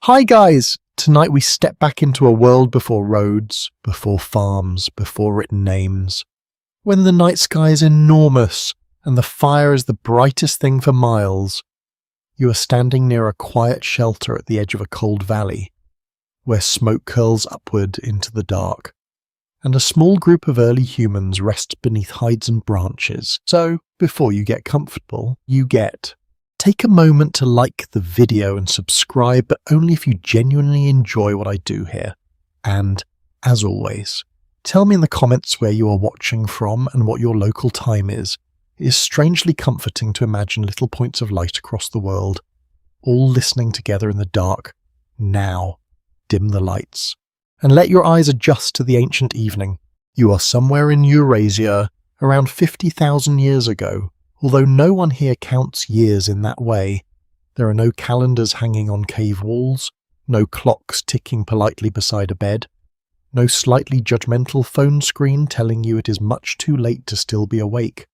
Hi guys! Tonight we step back into a world before roads, before farms, before written names. When the night sky is enormous and the fire is the brightest thing for miles. You are standing near a quiet shelter at the edge of a cold valley, where smoke curls upward into the dark, and a small group of early humans rest beneath hides and branches. So, before you get comfortable, take a moment to like the video and subscribe, but only if you genuinely enjoy what I do here. And, as always, tell me in the comments where you are watching from and what your local time is. It is strangely comforting to imagine little points of light across the world, all listening together in the dark. Now, dim the lights, and let your eyes adjust to the ancient evening. You are somewhere in Eurasia, around 50,000 years ago. Although no one here counts years in that way, there are no calendars hanging on cave walls, no clocks ticking politely beside a bed, no slightly judgmental phone screen telling you it is much too late to still be awake.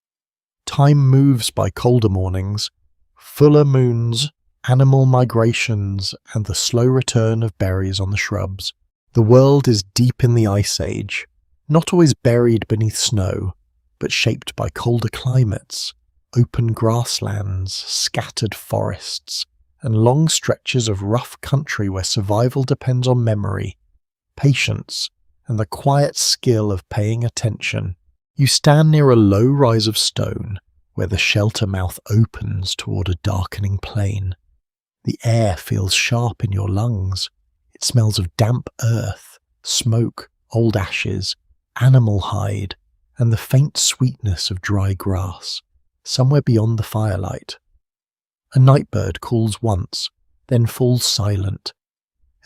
Time moves by colder mornings, fuller moons, animal migrations, and the slow return of berries on the shrubs. The world is deep in the Ice Age, not always buried beneath snow, but shaped by colder climates. Open grasslands, scattered forests, and long stretches of rough country where survival depends on memory, patience, and the quiet skill of paying attention. You stand near a low rise of stone, where the shelter mouth opens toward a darkening plain. The air feels sharp in your lungs. It smells of damp earth, smoke, old ashes, animal hide, and the faint sweetness of dry grass. Somewhere beyond the firelight, a nightbird calls once, then falls silent,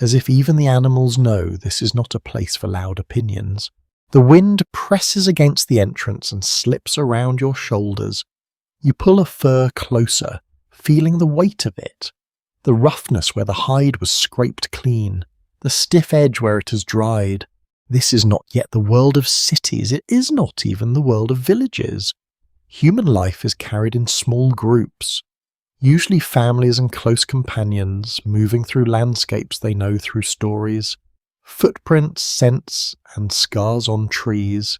as if even the animals know this is not a place for loud opinions. The wind presses against the entrance and slips around your shoulders. You pull a fur closer, feeling the weight of it, the roughness where the hide was scraped clean, the stiff edge where it has dried. This is not yet the world of cities, it is not even the world of villages. Human life is carried in small groups, usually families and close companions, moving through landscapes they know through stories, footprints, scents, and scars on trees.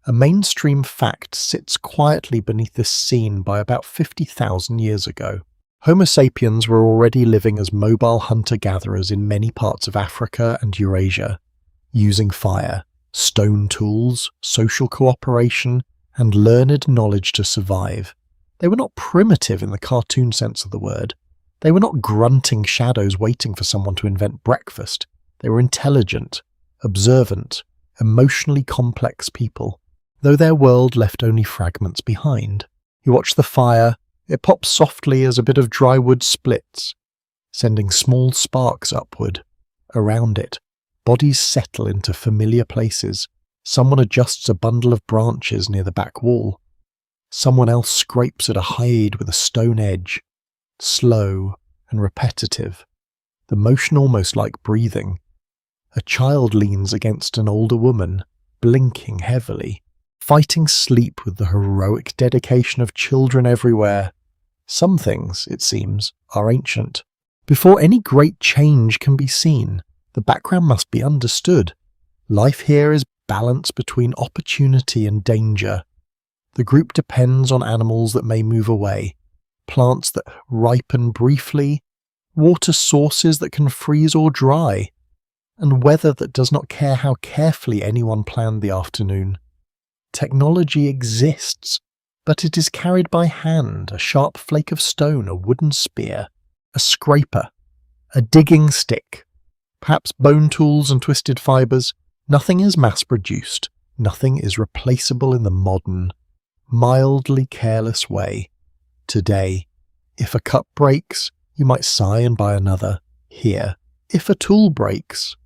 A mainstream fact sits quietly beneath this scene by about 50,000 years ago. Homo sapiens were already living as mobile hunter-gatherers in many parts of Africa and Eurasia, using fire, stone tools, social cooperation, and learned knowledge to survive. They were not primitive in the cartoon sense of the word. They were not grunting shadows waiting for someone to invent breakfast. They were intelligent, observant, emotionally complex people, though their world left only fragments behind. You watch the fire. It pops softly as a bit of dry wood splits, sending small sparks upward. Around it, bodies settle into familiar places. Someone adjusts a bundle of branches near the back wall. Someone else scrapes at a hide with a stone edge. Slow and repetitive. The motion almost like breathing. A child leans against an older woman, blinking heavily, fighting sleep with the heroic dedication of children everywhere. Some things, it seems, are ancient. Before any great change can be seen, the background must be understood. Life here is balance between opportunity and danger. The group depends on animals that may move away, plants that ripen briefly, water sources that can freeze or dry, and weather that does not care how carefully anyone planned the afternoon. Technology exists, but it is carried by hand, a sharp flake of stone, a wooden spear, a scraper, a digging stick, perhaps bone tools and twisted fibers. Nothing is mass-produced, nothing is replaceable in the modern, mildly careless way. Today, if a cup breaks, you might sigh and buy another. Here, if a tool breaks,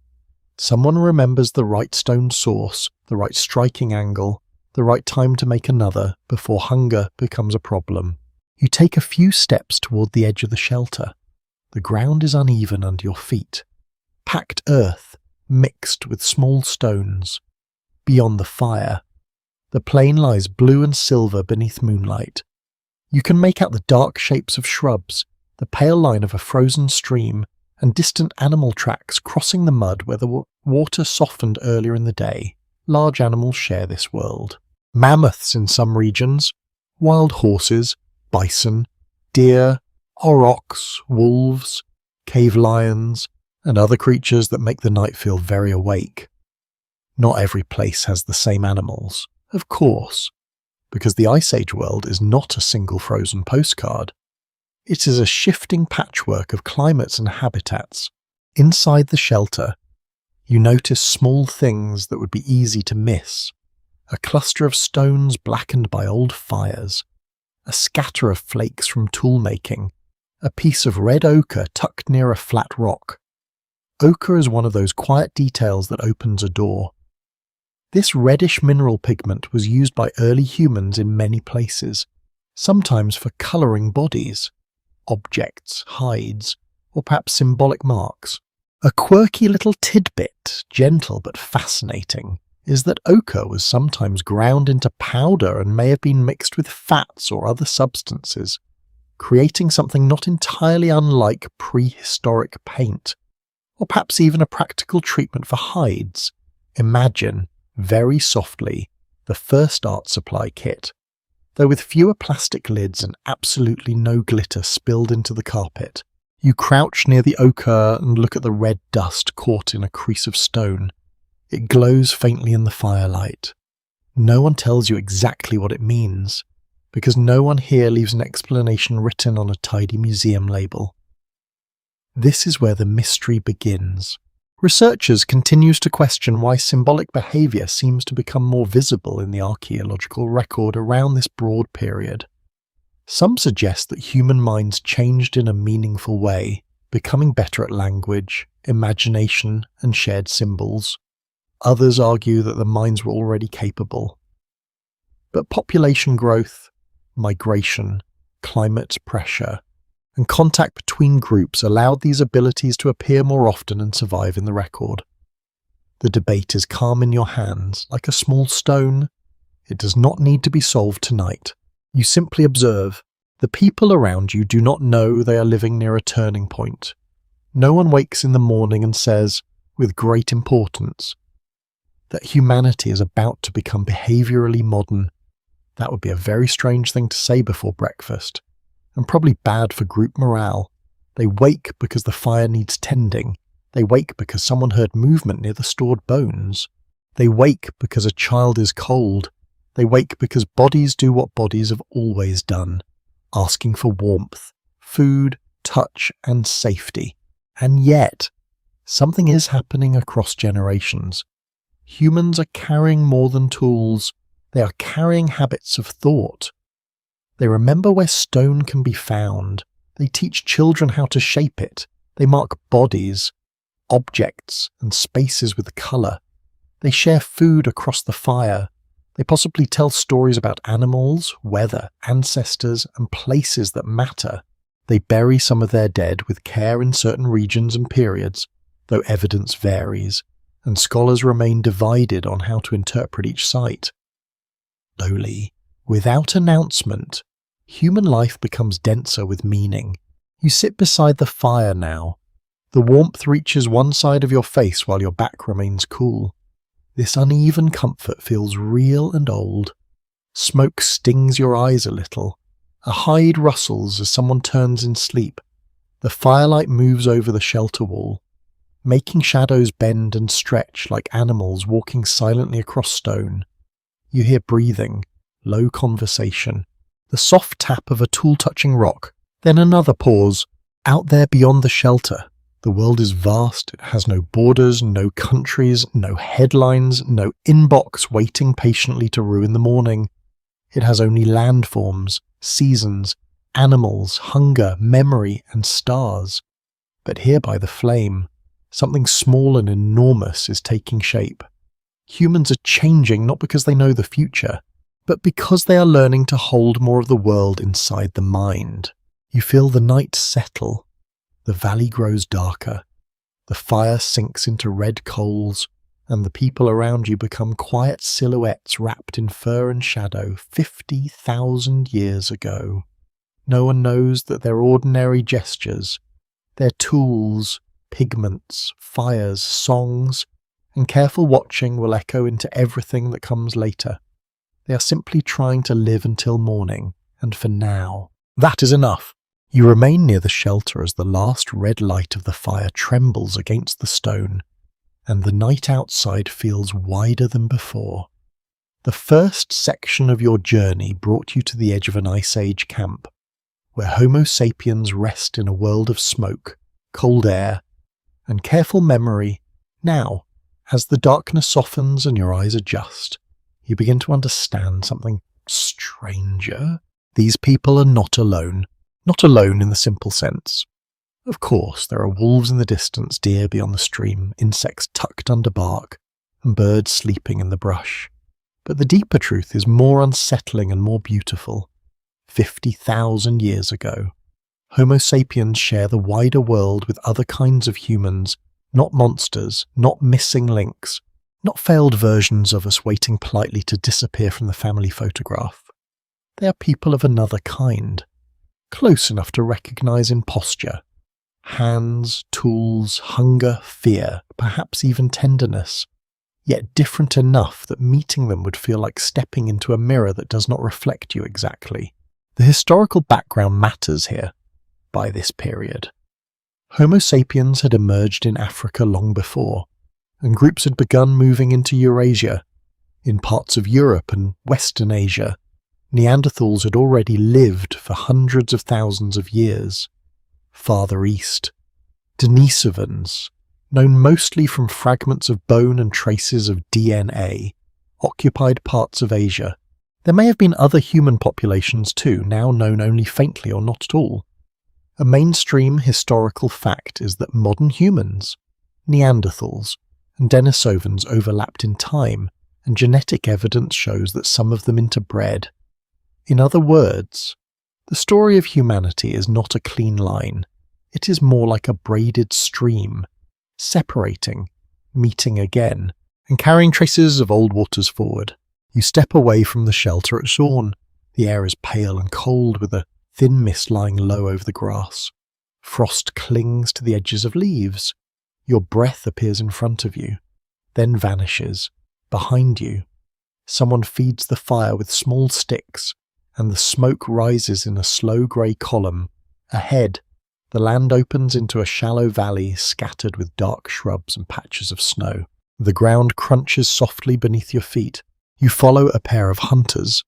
someone remembers the right stone source, the right striking angle, the right time to make another before hunger becomes a problem. You take a few steps toward the edge of the shelter. The ground is uneven under your feet. Packed earth, mixed with small stones. Beyond the fire, the plain lies blue and silver beneath moonlight. You can make out the dark shapes of shrubs, the pale line of a frozen stream, and distant animal tracks crossing the mud where the water softened earlier in the day. Large animals share this world. Mammoths in some regions, wild horses, bison, deer, aurochs, wolves, cave lions, and other creatures that make the night feel very awake. Not every place has the same animals, of course, because the Ice Age world is not a single frozen postcard. It is a shifting patchwork of climates and habitats. Inside the shelter, you notice small things that would be easy to miss. A cluster of stones blackened by old fires, a scatter of flakes from tool making, a piece of red ochre tucked near a flat rock. Ochre is one of those quiet details that opens a door. This reddish mineral pigment was used by early humans in many places, sometimes for colouring bodies, objects, hides, or perhaps symbolic marks. A quirky little tidbit, gentle but fascinating, is that ochre was sometimes ground into powder and may have been mixed with fats or other substances, creating something not entirely unlike prehistoric paint, or perhaps even a practical treatment for hides. Imagine, very softly, the first art supply kit, though with fewer plastic lids and absolutely no glitter spilled into the carpet. You crouch near the ochre and look at the red dust caught in a crease of stone. It glows faintly in the firelight. No one tells you exactly what it means, because no one here leaves an explanation written on a tidy museum label. This is where the mystery begins. Researchers continue to question why symbolic behaviour seems to become more visible in the archaeological record around this broad period. Some suggest that human minds changed in a meaningful way, becoming better at language, imagination, and shared symbols. Others argue that the minds were already capable. But population growth, migration, climate pressure, and contact between groups allowed these abilities to appear more often and survive in the record. The debate is calm in your hands, like a small stone. It does not need to be solved tonight. You simply observe. The people around you do not know they are living near a turning point. No one wakes in the morning and says, with great importance, that humanity is about to become behaviourally modern. That would be a very strange thing to say before breakfast, and probably bad for group morale. They wake because the fire needs tending. They wake because someone heard movement near the stored bones. They wake because a child is cold. They wake because bodies do what bodies have always done, asking for warmth, food, touch, and safety. And yet, something is happening across generations. Humans are carrying more than tools. They are carrying habits of thought. They remember where stone can be found. They teach children how to shape it. They mark bodies, objects, and spaces with colour. They share food across the fire. They possibly tell stories about animals, weather, ancestors, and places that matter. They bury some of their dead with care in certain regions and periods, though evidence varies, and scholars remain divided on how to interpret each site. Slowly, without announcement, human life becomes denser with meaning. You sit beside the fire now. The warmth reaches one side of your face while your back remains cool. This uneven comfort feels real and old. Smoke stings your eyes a little. A hide rustles as someone turns in sleep. The firelight moves over the shelter wall, making shadows bend and stretch like animals walking silently across stone. You hear breathing, low conversation, the soft tap of a tool-touching rock, then another pause. Out there beyond the shelter, the world is vast. It has no borders, no countries, no headlines, no inbox waiting patiently to ruin the morning. It has only landforms, seasons, animals, hunger, memory, and stars. But here by the flame, something small and enormous is taking shape. Humans are changing not because they know the future, but because they are learning to hold more of the world inside the mind. You feel the night settle. The valley grows darker. The fire sinks into red coals, and the people around you become quiet silhouettes wrapped in fur and shadow 50,000 years ago. No one knows that their ordinary gestures, their tools, pigments, fires, songs, and careful watching will echo into everything that comes later. They are simply trying to live until morning, and for now. That is enough. You remain near the shelter as the last red light of the fire trembles against the stone, and the night outside feels wider than before. The first section of your journey brought you to the edge of an Ice Age camp, where Homo sapiens rest in a world of smoke, cold air, and careful memory. Now, as the darkness softens and your eyes adjust, you begin to understand something stranger. These people are not alone. Not alone in the simple sense. Of course, there are wolves in the distance, deer beyond the stream, insects tucked under bark, and birds sleeping in the brush. But the deeper truth is more unsettling and more beautiful. 50,000 years ago, Homo sapiens share the wider world with other kinds of humans, not monsters, not missing links, not failed versions of us waiting politely to disappear from the family photograph. They are people of another kind. Close enough to recognize in posture. Hands, tools, hunger, fear, perhaps even tenderness. Yet different enough that meeting them would feel like stepping into a mirror that does not reflect you exactly. The historical background matters here, by this period. Homo sapiens had emerged in Africa long before, and groups had begun moving into Eurasia. In parts of Europe and Western Asia, Neanderthals had already lived for hundreds of thousands of years. Farther east, Denisovans, known mostly from fragments of bone and traces of DNA, occupied parts of Asia. There may have been other human populations too, now known only faintly or not at all. A mainstream historical fact is that modern humans, Neanderthals, and Denisovans overlapped in time, and genetic evidence shows that some of them interbred. In other words, the story of humanity is not a clean line. It is more like a braided stream, separating, meeting again, and carrying traces of old waters forward. You step away from the shelter at dawn. The air is pale and cold, with a thin mist lying low over the grass. Frost clings to the edges of leaves. Your breath appears in front of you, then vanishes. Behind you, someone feeds the fire with small sticks, and the smoke rises in a slow grey column. Ahead, the land opens into a shallow valley scattered with dark shrubs and patches of snow. The ground crunches softly beneath your feet. You follow a pair of hunters.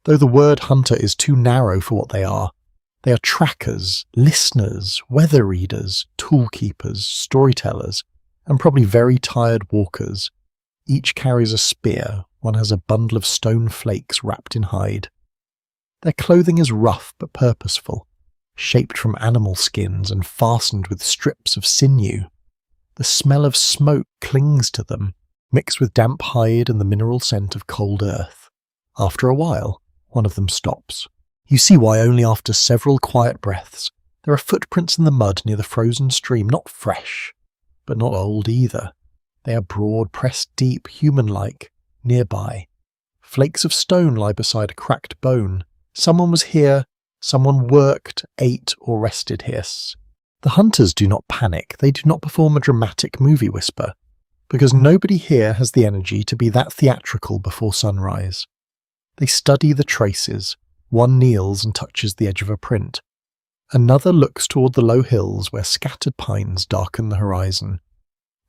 Though the word hunter is too narrow for what they are trackers, listeners, weather readers, tool keepers, storytellers, and probably very tired walkers. Each carries a spear, one has a bundle of stone flakes wrapped in hide. Their clothing is rough but purposeful, shaped from animal skins and fastened with strips of sinew. The smell of smoke clings to them, mixed with damp hide and the mineral scent of cold earth. After a while, one of them stops. You see why only after several quiet breaths. There are footprints in the mud near the frozen stream, not fresh, but not old either. They are broad, pressed deep, human-like, nearby. Flakes of stone lie beside a cracked bone. Someone was here, someone worked, ate, or rested here. The hunters do not panic. They do not perform a dramatic movie whisper, because nobody here has the energy to be that theatrical before sunrise. They study the traces. One kneels and touches the edge of a print. Another looks toward the low hills where scattered pines darken the horizon.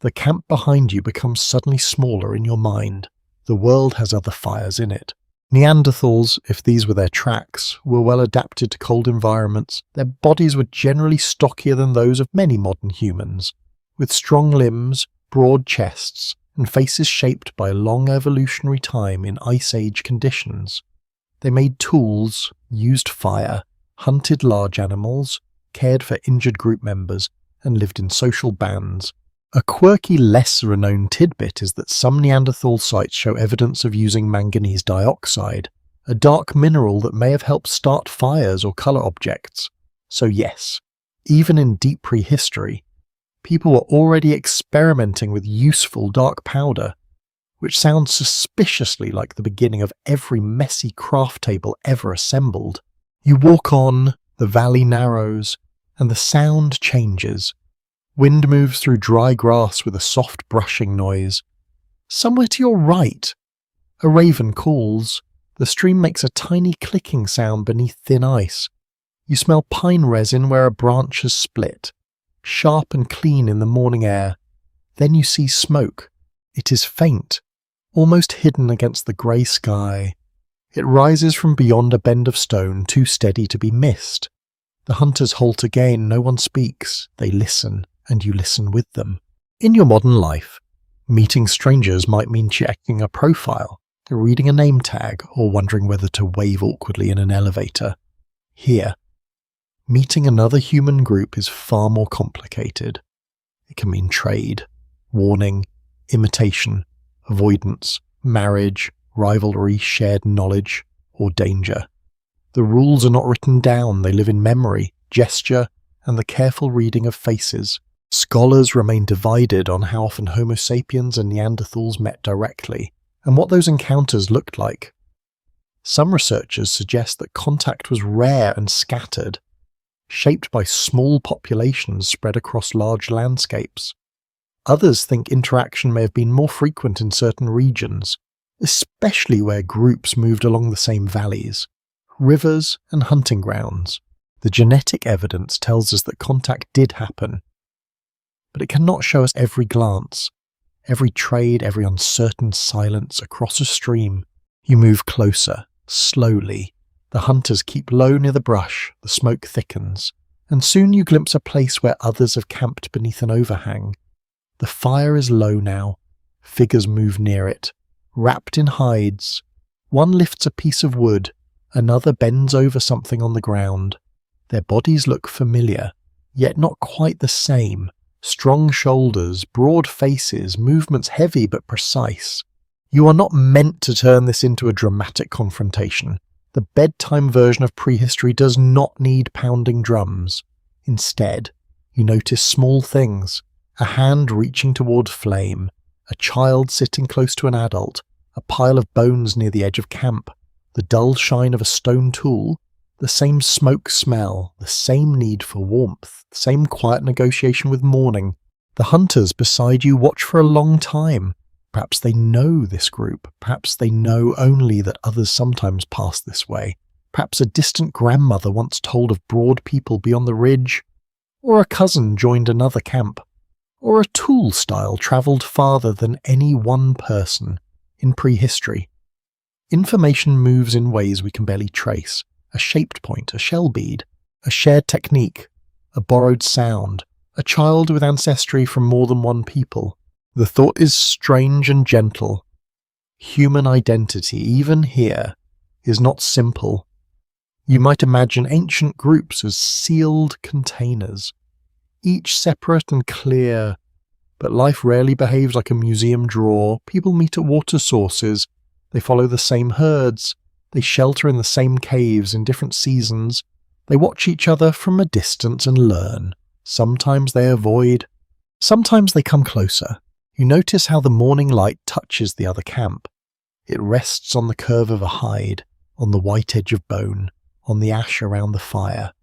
The camp behind you becomes suddenly smaller in your mind. The world has other fires in it. Neanderthals, if these were their tracks, were well adapted to cold environments. Their bodies were generally stockier than those of many modern humans, with strong limbs, broad chests, and faces shaped by long evolutionary time in Ice Age conditions. They made tools, used fire, hunted large animals, cared for injured group members, and lived in social bands. A quirky, less-renowned tidbit is that some Neanderthal sites show evidence of using manganese dioxide, a dark mineral that may have helped start fires or colour objects. So yes, even in deep prehistory, people were already experimenting with useful dark powder, which sounds suspiciously like the beginning of every messy craft table ever assembled. You walk on, the valley narrows, and the sound changes. Wind moves through dry grass with a soft brushing noise. Somewhere to your right, a raven calls. The stream makes a tiny clicking sound beneath thin ice. You smell pine resin where a branch has split, sharp and clean in the morning air. Then you see smoke. It is faint, almost hidden against the grey sky. It rises from beyond a bend of stone, too steady to be missed. The hunters halt again. No one speaks. They listen, and you listen with them. In your modern life, meeting strangers might mean checking a profile, reading a name tag, or wondering whether to wave awkwardly in an elevator. Here, meeting another human group is far more complicated. It can mean trade, warning, imitation, avoidance, marriage, rivalry, shared knowledge, or danger. The rules are not written down, they live in memory, gesture, and the careful reading of faces. Scholars remain divided on how often Homo sapiens and Neanderthals met directly, and what those encounters looked like. Some researchers suggest that contact was rare and scattered, shaped by small populations spread across large landscapes. Others think interaction may have been more frequent in certain regions, especially where groups moved along the same valleys, rivers, and hunting grounds. The genetic evidence tells us that contact did happen, but it cannot show us every glance, every trade, every uncertain silence across a stream. You move closer, slowly. The hunters keep low near the brush, the smoke thickens, and soon you glimpse a place where others have camped beneath an overhang. The fire is low now. Figures move near it, wrapped in hides. One lifts a piece of wood, another bends over something on the ground. Their bodies look familiar, yet not quite the same. Strong shoulders, broad faces, movements heavy but precise. You are not meant to turn this into a dramatic confrontation. The bedtime version of prehistory does not need pounding drums. Instead, you notice small things. A hand reaching toward flame, a child sitting close to an adult, a pile of bones near the edge of camp, the dull shine of a stone tool, the same smoke smell, the same need for warmth, the same quiet negotiation with morning. The hunters beside you watch for a long time. Perhaps they know this group. Perhaps they know only that others sometimes pass this way. Perhaps a distant grandmother once told of broad people beyond the ridge, or a cousin joined another camp, or a tool style travelled farther than any one person in prehistory. Information moves in ways we can barely trace. A shaped point, a shell bead, a shared technique, a borrowed sound, a child with ancestry from more than one people. The thought is strange and gentle. Human identity, even here, is not simple. You might imagine ancient groups as sealed containers, each separate and clear, but life rarely behaves like a museum drawer. People meet at water sources, they follow the same herds, they shelter in the same caves in different seasons, they watch each other from a distance and learn. Sometimes they avoid, sometimes they come closer. You notice how the morning light touches the other camp. It rests on the curve of a hide, on the white edge of bone, on the ash around the fire.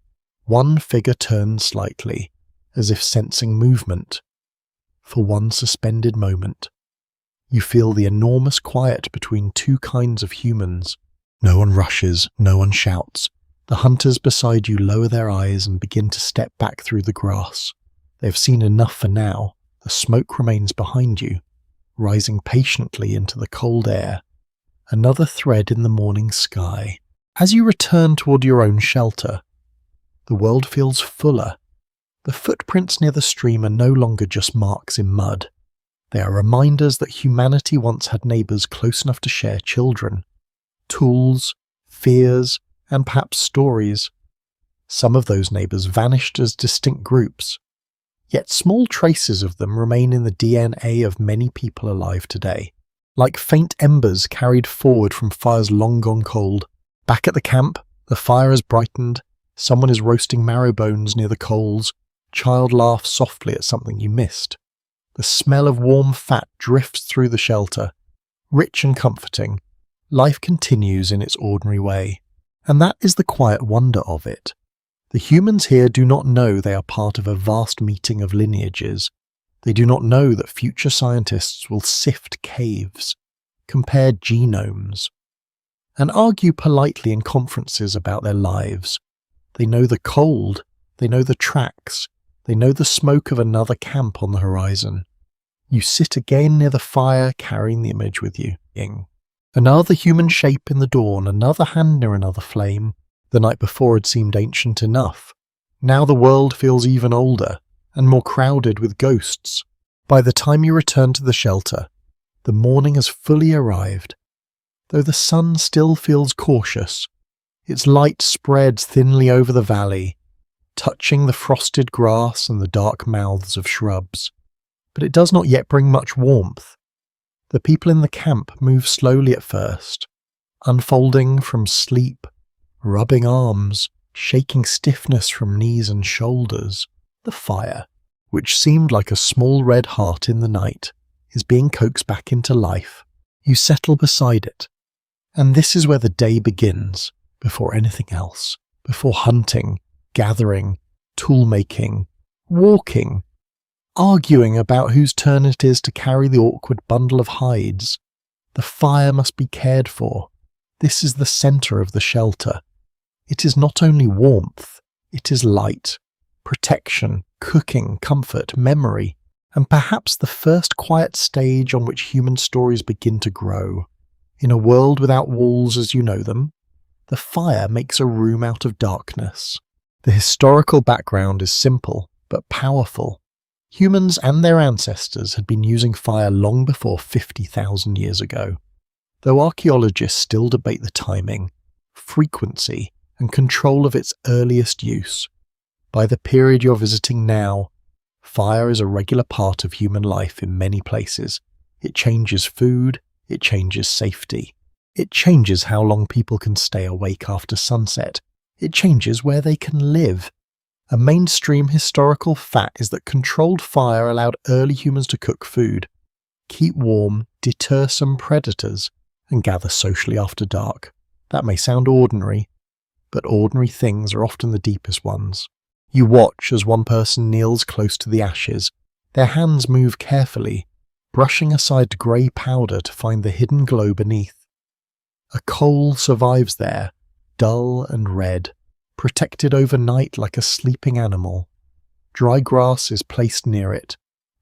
One figure turns slightly, as if sensing movement. For one suspended moment, you feel the enormous quiet between two kinds of humans. No one rushes, no one shouts. The hunters beside you lower their eyes and begin to step back through the grass. They have seen enough for now. The smoke remains behind you, rising patiently into the cold air. Another thread in the morning sky. As you return toward your own shelter, the world feels fuller. The footprints near the stream are no longer just marks in mud. They are reminders that humanity once had neighbours close enough to share children, tools, fears, and perhaps stories. Some of those neighbours vanished as distinct groups, yet small traces of them remain in the DNA of many people alive today, like faint embers carried forward from fires long gone cold. Back at the camp, the fire has brightened, someone is roasting marrow bones near the coals, child laughs softly at something you missed. The smell of warm fat drifts through the shelter, rich and comforting. Life continues in its ordinary way, and that is the quiet wonder of it. The humans here do not know they are part of a vast meeting of lineages. They do not know that future scientists will sift caves, compare genomes, and argue politely in conferences about their lives. They know the cold, they know the tracks, they know the smoke of another camp on the horizon. You sit again near the fire, carrying the image with you. Another human shape in the dawn, another hand near another flame. The night before had seemed ancient enough. Now the world feels even older, and more crowded with ghosts. By the time you return to the shelter, the morning has fully arrived. Though the sun still feels cautious, its light spreads thinly over the valley, touching the frosted grass and the dark mouths of shrubs. But it does not yet bring much warmth. The people in the camp move slowly at first, unfolding from sleep, rubbing arms, shaking stiffness from knees and shoulders. The fire, which seemed like a small red heart in the night, is being coaxed back into life. You settle beside it, and this is where the day begins, before anything else, before hunting, gathering, tool-making, walking, arguing about whose turn it is to carry the awkward bundle of hides. The fire must be cared for. This is the centre of the shelter. It is not only warmth, it is light, protection, cooking, comfort, memory, and perhaps the first quiet stage on which human stories begin to grow. In a world without walls as you know them, the fire makes a room out of darkness. The historical background is simple, but powerful. Humans and their ancestors had been using fire long before 50,000 years ago. Though archaeologists still debate the timing, frequency, and control of its earliest use, by the period you're visiting now, fire is a regular part of human life in many places. It changes food, it changes safety. It changes how long people can stay awake after sunset. It changes where they can live. A mainstream historical fact is that controlled fire allowed early humans to cook food, keep warm, deter some predators, and gather socially after dark. That may sound ordinary, but ordinary things are often the deepest ones. You watch as one person kneels close to the ashes. Their hands move carefully, brushing aside grey powder to find the hidden glow beneath. A coal survives there, dull and red, protected overnight like a sleeping animal. Dry grass is placed near it,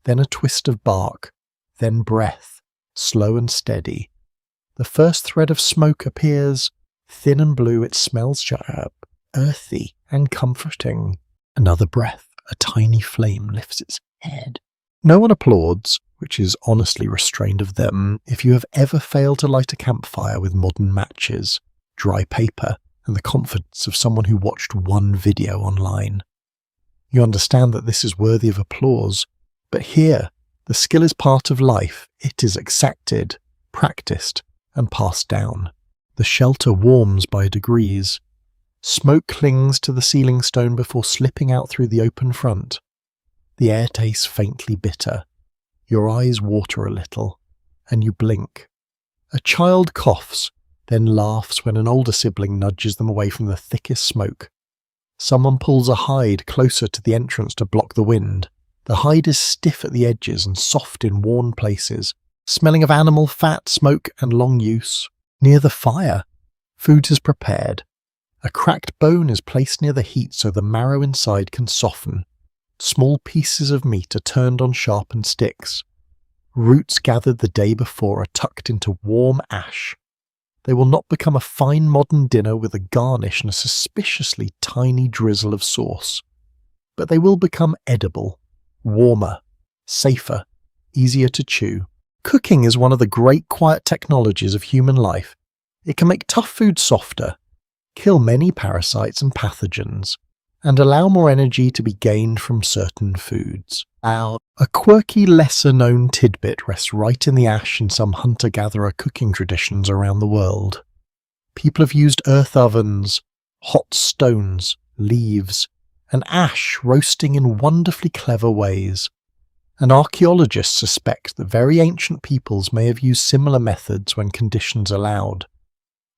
then a twist of bark, then breath, slow and steady. The first thread of smoke appears. Thin and blue, it smells sharp, earthy, and comforting. Another breath, a tiny flame lifts its head. No one applauds, which is honestly restrained of them, if you have ever failed to light a campfire with modern matches, dry paper, and the confidence of someone who watched one video online. You understand that this is worthy of applause, but here, the skill is part of life. It is exacted, practiced, and passed down. The shelter warms by degrees. Smoke clings to the ceiling stone before slipping out through the open front. The air tastes faintly bitter. Your eyes water a little, and you blink. A child coughs, then laughs when an older sibling nudges them away from the thickest smoke. Someone pulls a hide closer to the entrance to block the wind. The hide is stiff at the edges and soft in worn places, smelling of animal fat, smoke, and long use. Near the fire, food is prepared. A cracked bone is placed near the heat so the marrow inside can soften. Small pieces of meat are turned on sharpened sticks. Roots gathered the day before are tucked into warm ash. They will not become a fine modern dinner with a garnish and a suspiciously tiny drizzle of sauce. But they will become edible, warmer, safer, easier to chew. Cooking is one of the great quiet technologies of human life. It can make tough food softer, kill many parasites and pathogens, and allow more energy to be gained from certain foods. A quirky, lesser-known tidbit rests right in the ash in some hunter-gatherer cooking traditions around the world. People have used earth ovens, hot stones, leaves, and ash roasting in wonderfully clever ways. And archaeologists suspect that very ancient peoples may have used similar methods when conditions allowed.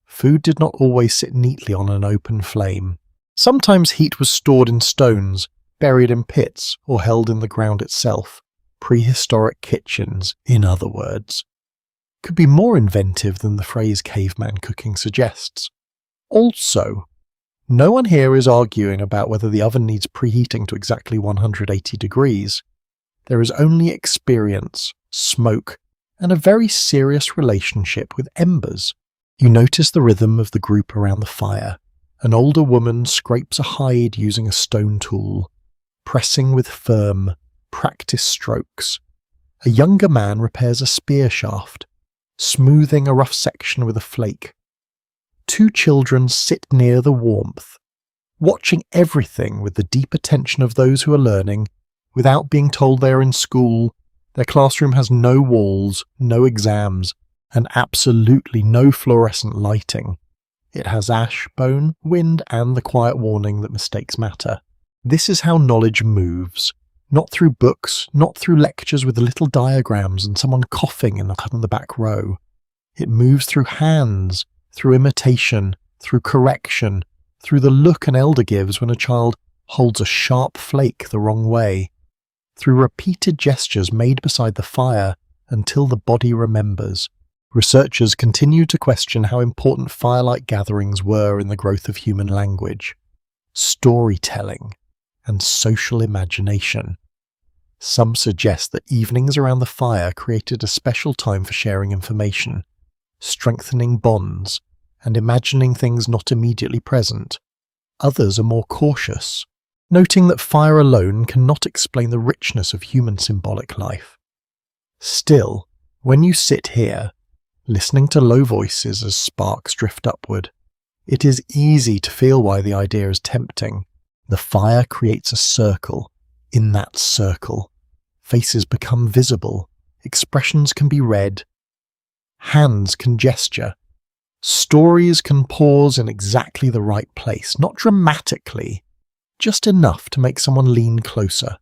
Food did not always sit neatly on an open flame. Sometimes heat was stored in stones, buried in pits, or held in the ground itself. Prehistoric kitchens, in other words. Could be more inventive than the phrase caveman cooking suggests. Also, no one here is arguing about whether the oven needs preheating to exactly 180 degrees. There is only experience, smoke, and a very serious relationship with embers. You notice the rhythm of the group around the fire. An older woman scrapes a hide using a stone tool, pressing with firm, practiced strokes. A younger man repairs a spear shaft, smoothing a rough section with a flake. Two children sit near the warmth, watching everything with the deep attention of those who are learning, without being told they are in school. Their classroom has no walls, no exams, and absolutely no fluorescent lighting. It has ash, bone, wind, and the quiet warning that mistakes matter. This is how knowledge moves. Not through books, not through lectures with little diagrams and someone coughing in the back row. It moves through hands, through imitation, through correction, through the look an elder gives when a child holds a sharp flake the wrong way, through repeated gestures made beside the fire until the body remembers. Researchers continue to question how important firelight gatherings were in the growth of human language, storytelling, and social imagination. Some suggest that evenings around the fire created a special time for sharing information, strengthening bonds, and imagining things not immediately present. Others are more cautious, noting that fire alone cannot explain the richness of human symbolic life. Still, when you sit here, listening to low voices as sparks drift upward, it is easy to feel why the idea is tempting. The fire creates a circle. In that circle, faces become visible, expressions can be read, hands can gesture, stories can pause in exactly the right place, not dramatically, just enough to make someone lean closer.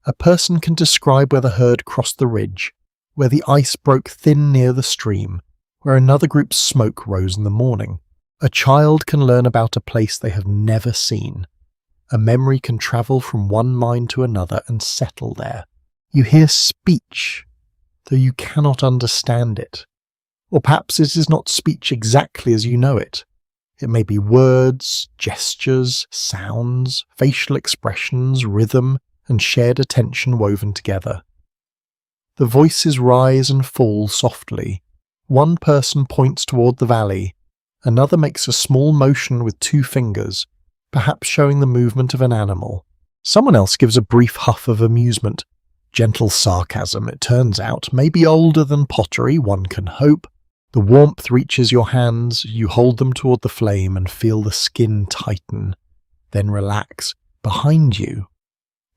A person can describe where the herd crossed the ridge, where the ice broke thin near the stream, where another group's smoke rose in the morning. A child can learn about a place they have never seen. A memory can travel from one mind to another and settle there. You hear speech, though you cannot understand it. Or perhaps it is not speech exactly as you know it. It may be words, gestures, sounds, facial expressions, rhythm, and shared attention woven together. The voices rise and fall softly. One person points toward the valley. Another makes a small motion with two fingers, perhaps showing the movement of an animal. Someone else gives a brief huff of amusement. Gentle sarcasm, it turns out, may be older than pottery, one can hope. The warmth reaches your hands, you hold them toward the flame and feel the skin tighten, then relax. Behind you,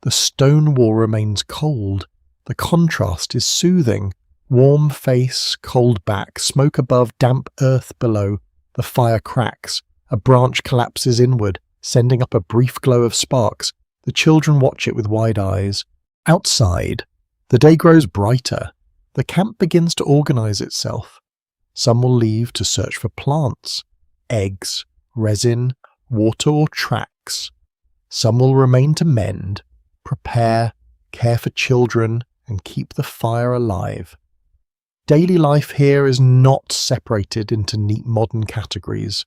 the stone wall remains cold. The contrast is soothing. Warm face, cold back, smoke above, damp earth below. The fire cracks. A branch collapses inward, sending up a brief glow of sparks. The children watch it with wide eyes. Outside, the day grows brighter. The camp begins to organize itself. Some will leave to search for plants, eggs, resin, water or tracks. Some will remain to mend, prepare, care for children, and keep the fire alive. Daily life here is not separated into neat modern categories.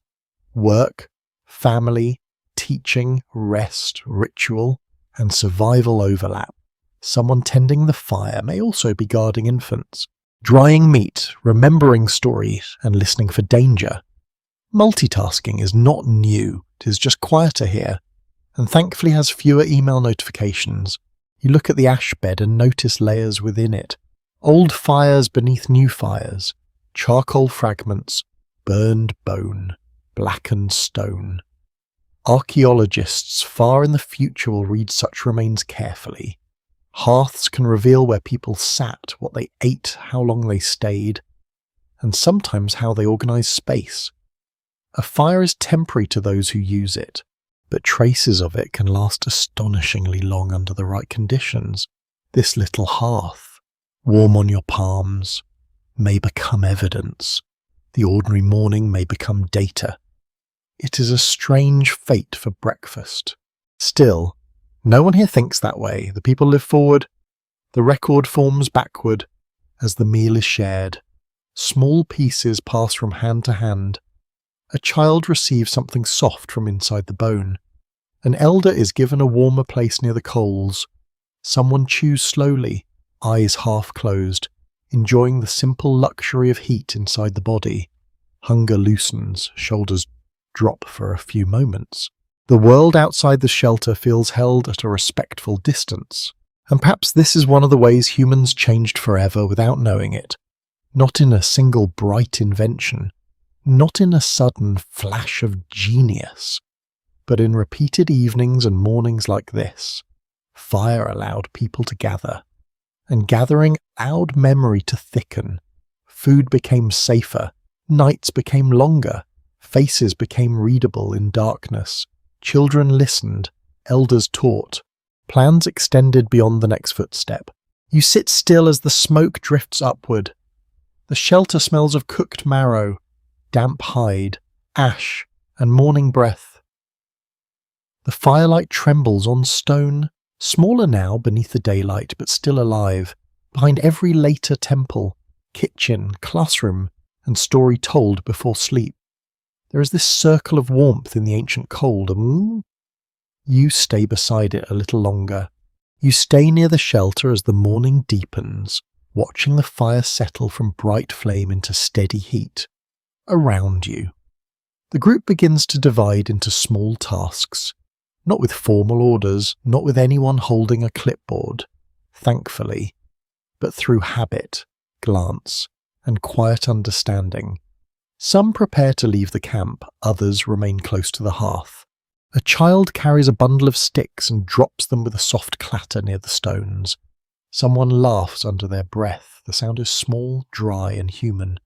Work, family, teaching, rest, ritual, and survival overlap. Someone tending the fire may also be guarding infants, drying meat, remembering stories, and listening for danger. Multitasking is not new, it is just quieter here, and thankfully has fewer email notifications. You look at the ash bed and notice layers within it. Old fires beneath new fires, charcoal fragments, burned bone, blackened stone. Archaeologists far in the future will read such remains carefully. Hearths can reveal where people sat, what they ate, how long they stayed, and sometimes how they organize space. A fire is temporary to those who use it, but traces of it can last astonishingly long under the right conditions. This little hearth, warm on your palms, may become evidence. The ordinary morning may become data. It is a strange fate for breakfast. Still, no one here thinks that way. The people live forward. The record forms backward as the meal is shared. Small pieces pass from hand to hand. A child receives something soft from inside the bone. An elder is given a warmer place near the coals. Someone chews slowly, eyes half closed, enjoying the simple luxury of heat inside the body. Hunger loosens, shoulders drop for a few moments. The world outside the shelter feels held at a respectful distance. And perhaps this is one of the ways humans changed forever without knowing it. Not in a single bright invention, not in a sudden flash of genius, but in repeated evenings and mornings like this. Fire allowed people to gather, and gathering allowed memory to thicken. Food became safer, nights became longer, faces became readable in darkness. Children listened, elders taught. Plans extended beyond the next footstep. You sit still as the smoke drifts upward. The shelter smells of cooked marrow, damp hide, ash, and morning breath. The firelight trembles on stone, smaller now beneath the daylight, but still alive, behind every later temple, kitchen, classroom, and story told before sleep. There is this circle of warmth in the ancient cold. You stay beside it a little longer. You stay near the shelter as the morning deepens, watching the fire settle from bright flame into steady heat. Around you. The group begins to divide into small tasks, not with formal orders, not with anyone holding a clipboard, thankfully, but through habit, glance, and quiet understanding. Some prepare to leave the camp, others remain close to the hearth. A child carries a bundle of sticks and drops them with a soft clatter near the stones. Someone laughs under their breath. The sound is small, dry, and human.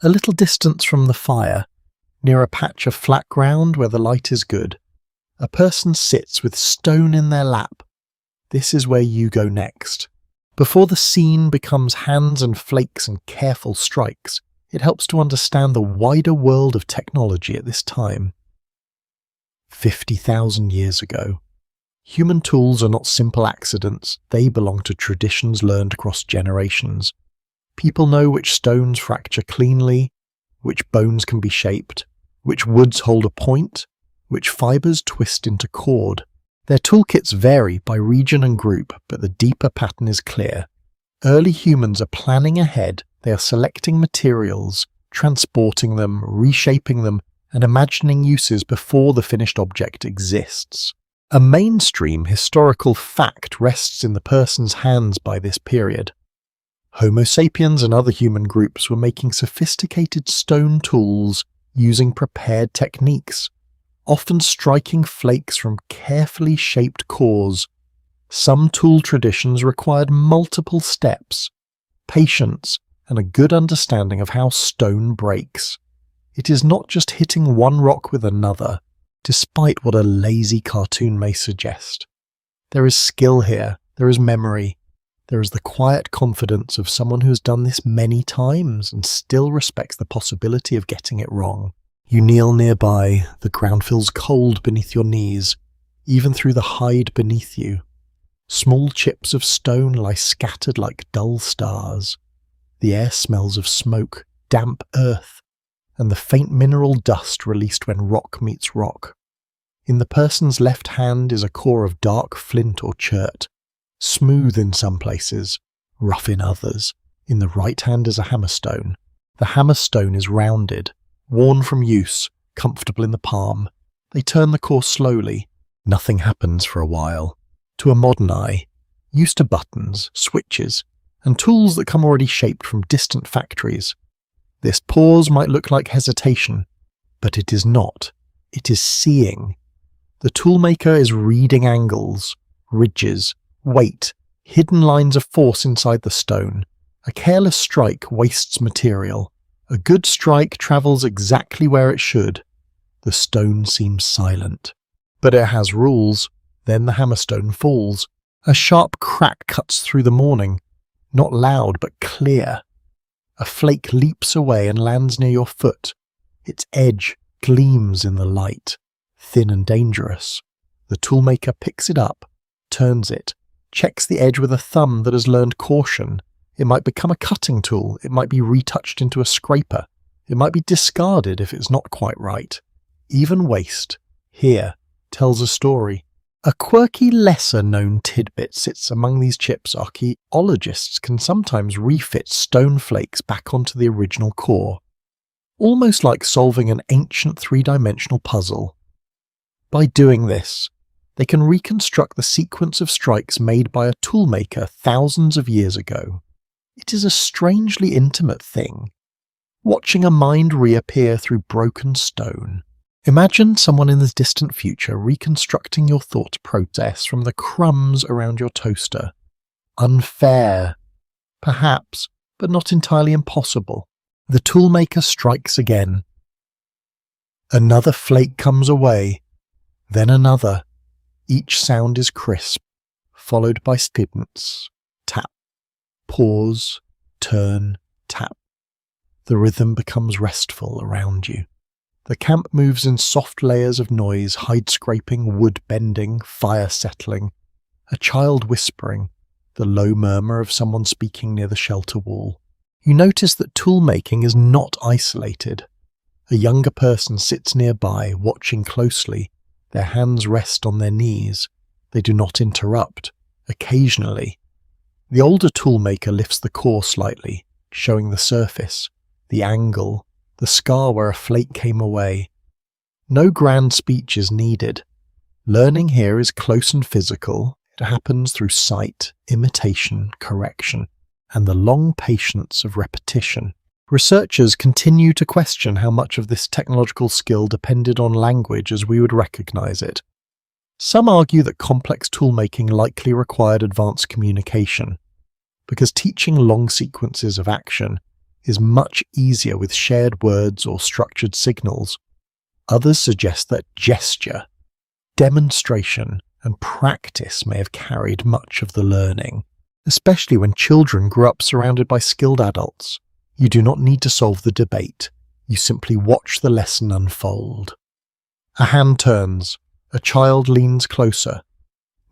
A little distance from the fire, near a patch of flat ground where the light is good, a person sits with stone in their lap. This is where you go next. Before the scene becomes hands and flakes and careful strikes, it helps to understand the wider world of technology at this time. 50,000 years ago. Human tools are not simple accidents, they belong to traditions learned across generations. People know which stones fracture cleanly, which bones can be shaped, which woods hold a point, which fibres twist into cord. Their toolkits vary by region and group, but the deeper pattern is clear. Early humans are planning ahead, they are selecting materials, transporting them, reshaping them, and imagining uses before the finished object exists. A mainstream historical fact rests in the person's hands by this period. Homo sapiens and other human groups were making sophisticated stone tools using prepared techniques, often striking flakes from carefully shaped cores. Some tool traditions required multiple steps, patience, and a good understanding of how stone breaks. It is not just hitting one rock with another, despite what a lazy cartoon may suggest. There is skill here, there is memory, there is the quiet confidence of someone who has done this many times and still respects the possibility of getting it wrong. You kneel nearby, the ground feels cold beneath your knees, even through the hide beneath you. Small chips of stone lie scattered like dull stars. The air smells of smoke, damp earth, and the faint mineral dust released when rock meets rock. In the person's left hand is a core of dark flint or chert, smooth in some places, rough in others. In the right hand is a hammerstone. The hammerstone is rounded, worn from use, comfortable in the palm. They turn the core slowly. Nothing happens for a while. To a modern eye, used to buttons, switches, and tools that come already shaped from distant factories, this pause might look like hesitation, but it is not. It is seeing. The toolmaker is reading angles, ridges, weight, hidden lines of force inside the stone. A careless strike wastes material. A good strike travels exactly where it should. The stone seems silent. But it has rules. Then the hammerstone falls. A sharp crack cuts through the morning. Not loud, but clear. A flake leaps away and lands near your foot. Its edge, gleams in the light, thin and dangerous. The toolmaker picks it up, turns it, checks the edge with a thumb that has learned caution. It might become a cutting tool, it might be retouched into a scraper, it might be discarded if it's not quite right. Even waste, here, tells a story. A quirky, lesser-known tidbit sits among these chips. Archaeologists can sometimes refit stone flakes back onto the original core, almost like solving an ancient three-dimensional puzzle. By doing this, they can reconstruct the sequence of strikes made by a toolmaker thousands of years ago. It is a strangely intimate thing, watching a mind reappear through broken stone. Imagine someone in the distant future reconstructing your thought process from the crumbs around your toaster. Unfair, perhaps, but not entirely impossible. The toolmaker strikes again. Another flake comes away, then another. Each sound is crisp, followed by cadence. Tap, pause, turn, tap. The rhythm becomes restful around you. The camp moves in soft layers of noise, hide scraping, wood bending, fire settling, a child whispering, the low murmur of someone speaking near the shelter wall. You notice that tool-making is not isolated. A younger person sits nearby, watching closely. Their hands rest on their knees. They do not interrupt. Occasionally, the older toolmaker lifts the core slightly, showing the surface, the angle, the scar where a flake came away. No grand speech is needed. Learning here is close and physical. It happens through sight, imitation, correction, and the long patience of repetition. Researchers continue to question how much of this technological skill depended on language as we would recognize it. Some argue that complex toolmaking likely required advanced communication, because teaching long sequences of action is much easier with shared words or structured signals. Others suggest that gesture, demonstration, and practice may have carried much of the learning, especially when children grew up surrounded by skilled adults. You do not need to solve the debate, you simply watch the lesson unfold. A hand turns, a child leans closer.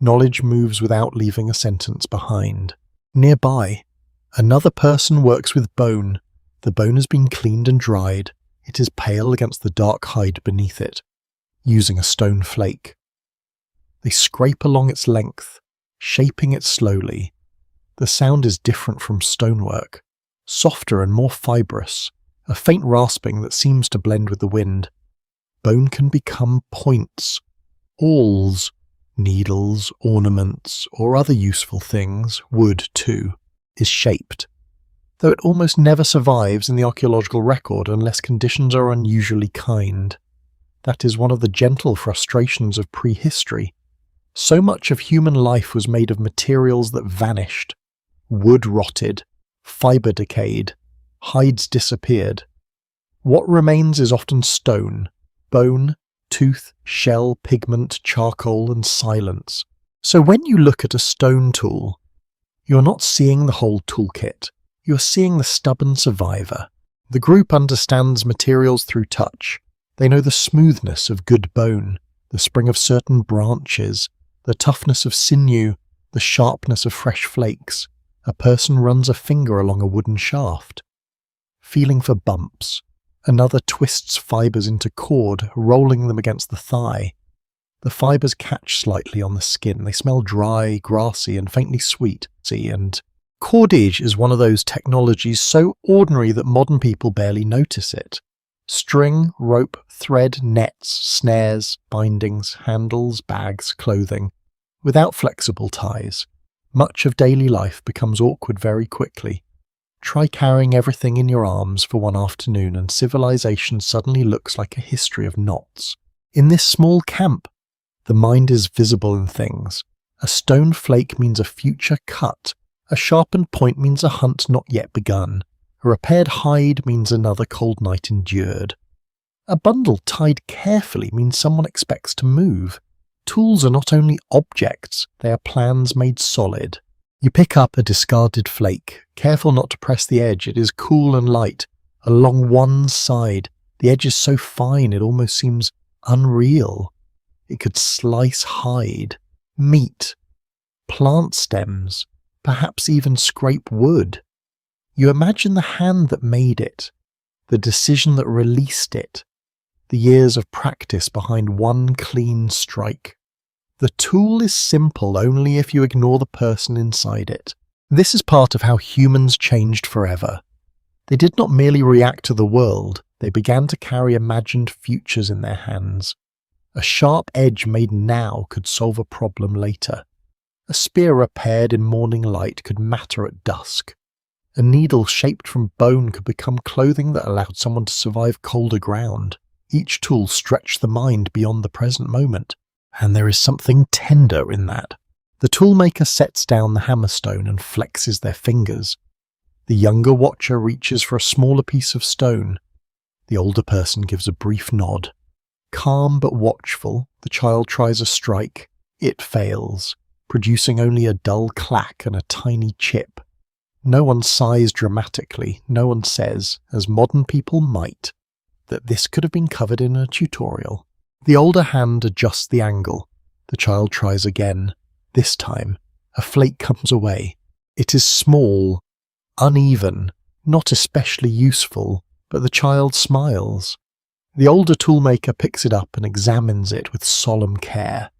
Knowledge moves without leaving a sentence behind. Nearby, another person works with bone. The bone has been cleaned and dried. It is pale against the dark hide beneath it, using a stone flake. They scrape along its length, shaping it slowly. The sound is different from stonework, softer and more fibrous, a faint rasping that seems to blend with the wind. Bone can become points, awls, needles, ornaments, or other useful things. Wood, too, is shaped, though it almost never survives in the archaeological record unless conditions are unusually kind. That is one of the gentle frustrations of prehistory. So much of human life was made of materials that vanished. Wood rotted, fibre decayed, hides disappeared. What remains is often stone, bone, tooth, shell, pigment, charcoal, and silence. So when you look at a stone tool, you're not seeing the whole toolkit. You're seeing the stubborn survivor. The group understands materials through touch. They know the smoothness of good bone, the spring of certain branches, the toughness of sinew, the sharpness of fresh flakes. A person runs a finger along a wooden shaft, feeling for bumps. Another twists fibres into cord, rolling them against the thigh. The fibres catch slightly on the skin. They smell dry, grassy, and faintly sweet. And cordage is one of those technologies so ordinary that modern people barely notice it. String, rope, thread, nets, snares, bindings, handles, bags, clothing. Without flexible ties, much of daily life becomes awkward very quickly. Try carrying everything in your arms for one afternoon and civilization suddenly looks like a history of knots. In this small camp, the mind is visible in things. A stone flake means a future cut. A sharpened point means a hunt not yet begun. A repaired hide means another cold night endured. A bundle tied carefully means someone expects to move. Tools are not only objects, they are plans made solid. You pick up a discarded flake, careful not to press the edge. It is cool and light. Along one side, The edge is so fine it almost seems unreal. It could slice hide, meat, plant stems, perhaps even scrape wood. You imagine the hand that made it, the decision that released it, the years of practice behind one clean strike. The tool is simple only if you ignore the person inside it. This is part of how humans changed forever. They did not merely react to the world, they began to carry imagined futures in their hands. A sharp edge made now could solve a problem later. A spear repaired in morning light could matter at dusk. A needle shaped from bone could become clothing that allowed someone to survive colder ground. Each tool stretched the mind beyond the present moment, and there is something tender in that. The toolmaker sets down the hammerstone and flexes their fingers. The younger watcher reaches for a smaller piece of stone. The older person gives a brief nod. Calm but watchful, the child tries a strike. It fails, producing only a dull clack and a tiny chip. No one sighs dramatically, no one says, as modern people might, that this could have been covered in a tutorial. The older hand adjusts the angle. The child tries again. This time, a flake comes away. It is small, uneven, not especially useful, but the child smiles. The older toolmaker picks it up and examines it with solemn care.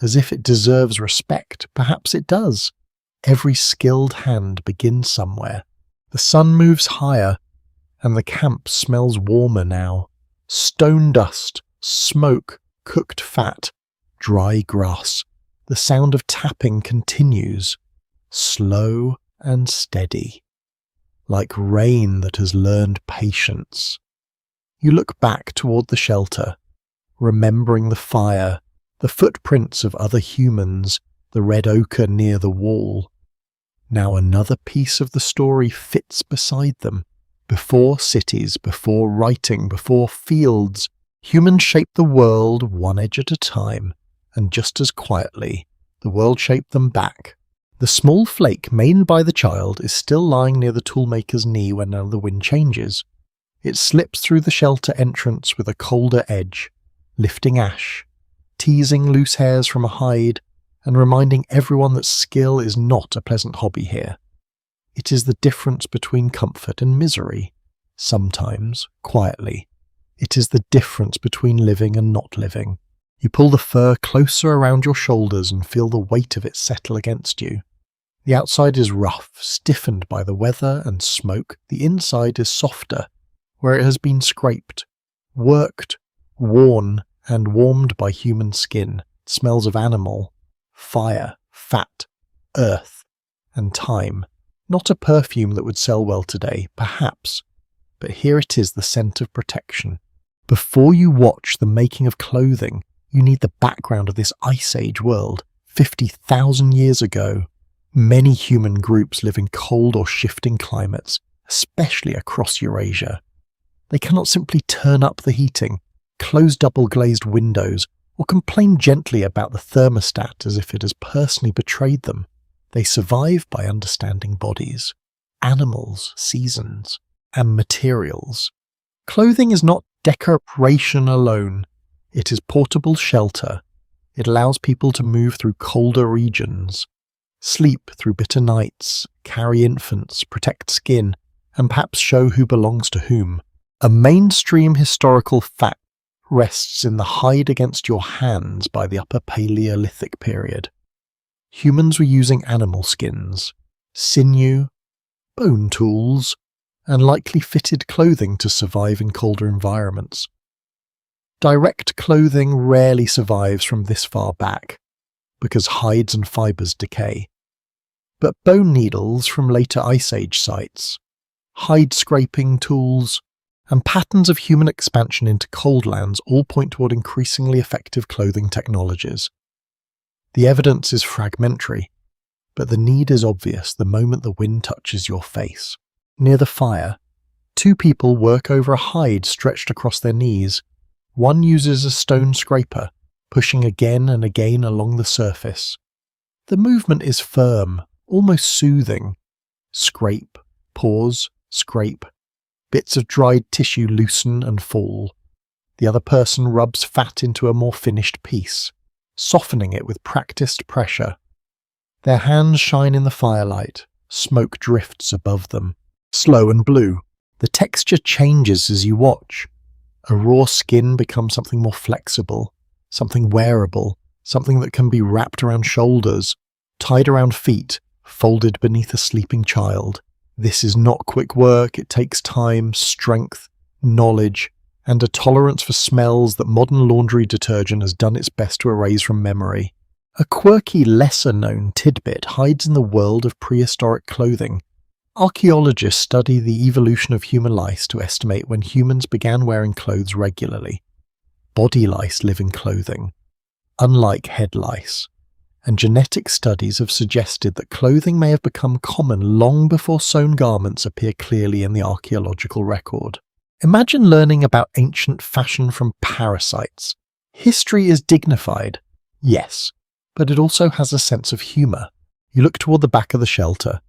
As if it deserves respect, perhaps it does. Every skilled hand begins somewhere. The sun moves higher, and the camp smells warmer now. Stone dust, smoke, cooked fat, dry grass. The sound of tapping continues, slow and steady, like rain that has learned patience. You look back toward the shelter, remembering the fire, the footprints of other humans, the red ochre near the wall. Now another piece of the story fits beside them. Before cities, before writing, before fields, humans shaped the world one edge at a time, and just as quietly, the world shaped them back. The small flake made by the child is still lying near the toolmaker's knee when now the wind changes. It slips through the shelter entrance with a colder edge, lifting ash, teasing loose hairs from a hide, and reminding everyone that skill is not a pleasant hobby here. It is the difference between comfort and misery. Sometimes, quietly, it is the difference between living and not living. You pull the fur closer around your shoulders and feel the weight of it settle against you. The outside is rough, stiffened by the weather and smoke. The inside is softer, where it has been scraped, worked, worn, and warmed by human skin. It smells of animal, fire, fat, earth, and time. Not a perfume that would sell well today, perhaps, but here it is, the scent of protection. Before you watch the making of clothing, you need the background of this Ice Age world. 50,000 years ago, many human groups live in cold or shifting climates, especially across Eurasia. They cannot simply turn up the heating, close double-glazed windows, or complain gently about the thermostat as if it has personally betrayed them. They survive by understanding bodies, animals, seasons, and materials. Clothing is not decoration alone. It is portable shelter. It allows people to move through colder regions, sleep through bitter nights, carry infants, protect skin, and perhaps show who belongs to whom. A mainstream historical fact rests in the hide against your hands by the Upper Paleolithic period. Humans were using animal skins, sinew, bone tools, and likely fitted clothing to survive in colder environments. Direct clothing rarely survives from this far back, because hides and fibres decay. But bone needles from later Ice Age sites, hide-scraping tools, and patterns of human expansion into cold lands all point toward increasingly effective clothing technologies. The evidence is fragmentary, but the need is obvious the moment the wind touches your face. Near the fire, two people work over a hide stretched across their knees. One uses a stone scraper, pushing again and again along the surface. The movement is firm, almost soothing. Scrape, pause, scrape. Bits of dried tissue loosen and fall. The other person rubs fat into a more finished piece, softening it with practiced pressure. Their hands shine in the firelight, smoke drifts above them, slow and blue. The texture changes as you watch. A raw skin becomes something more flexible, something wearable, something that can be wrapped around shoulders, tied around feet, folded beneath a sleeping child. This is not quick work. It takes time, strength, knowledge, and a tolerance for smells that modern laundry detergent has done its best to erase from memory. A quirky, lesser-known tidbit hides in the world of prehistoric clothing. Archaeologists study the evolution of human lice to estimate when humans began wearing clothes regularly. Body lice live in clothing, unlike head lice, and genetic studies have suggested that clothing may have become common long before sewn garments appear clearly in the archaeological record. Imagine learning about ancient fashion from parasites. History is dignified, yes, but it also has a sense of humour. You look toward the back of the shelter,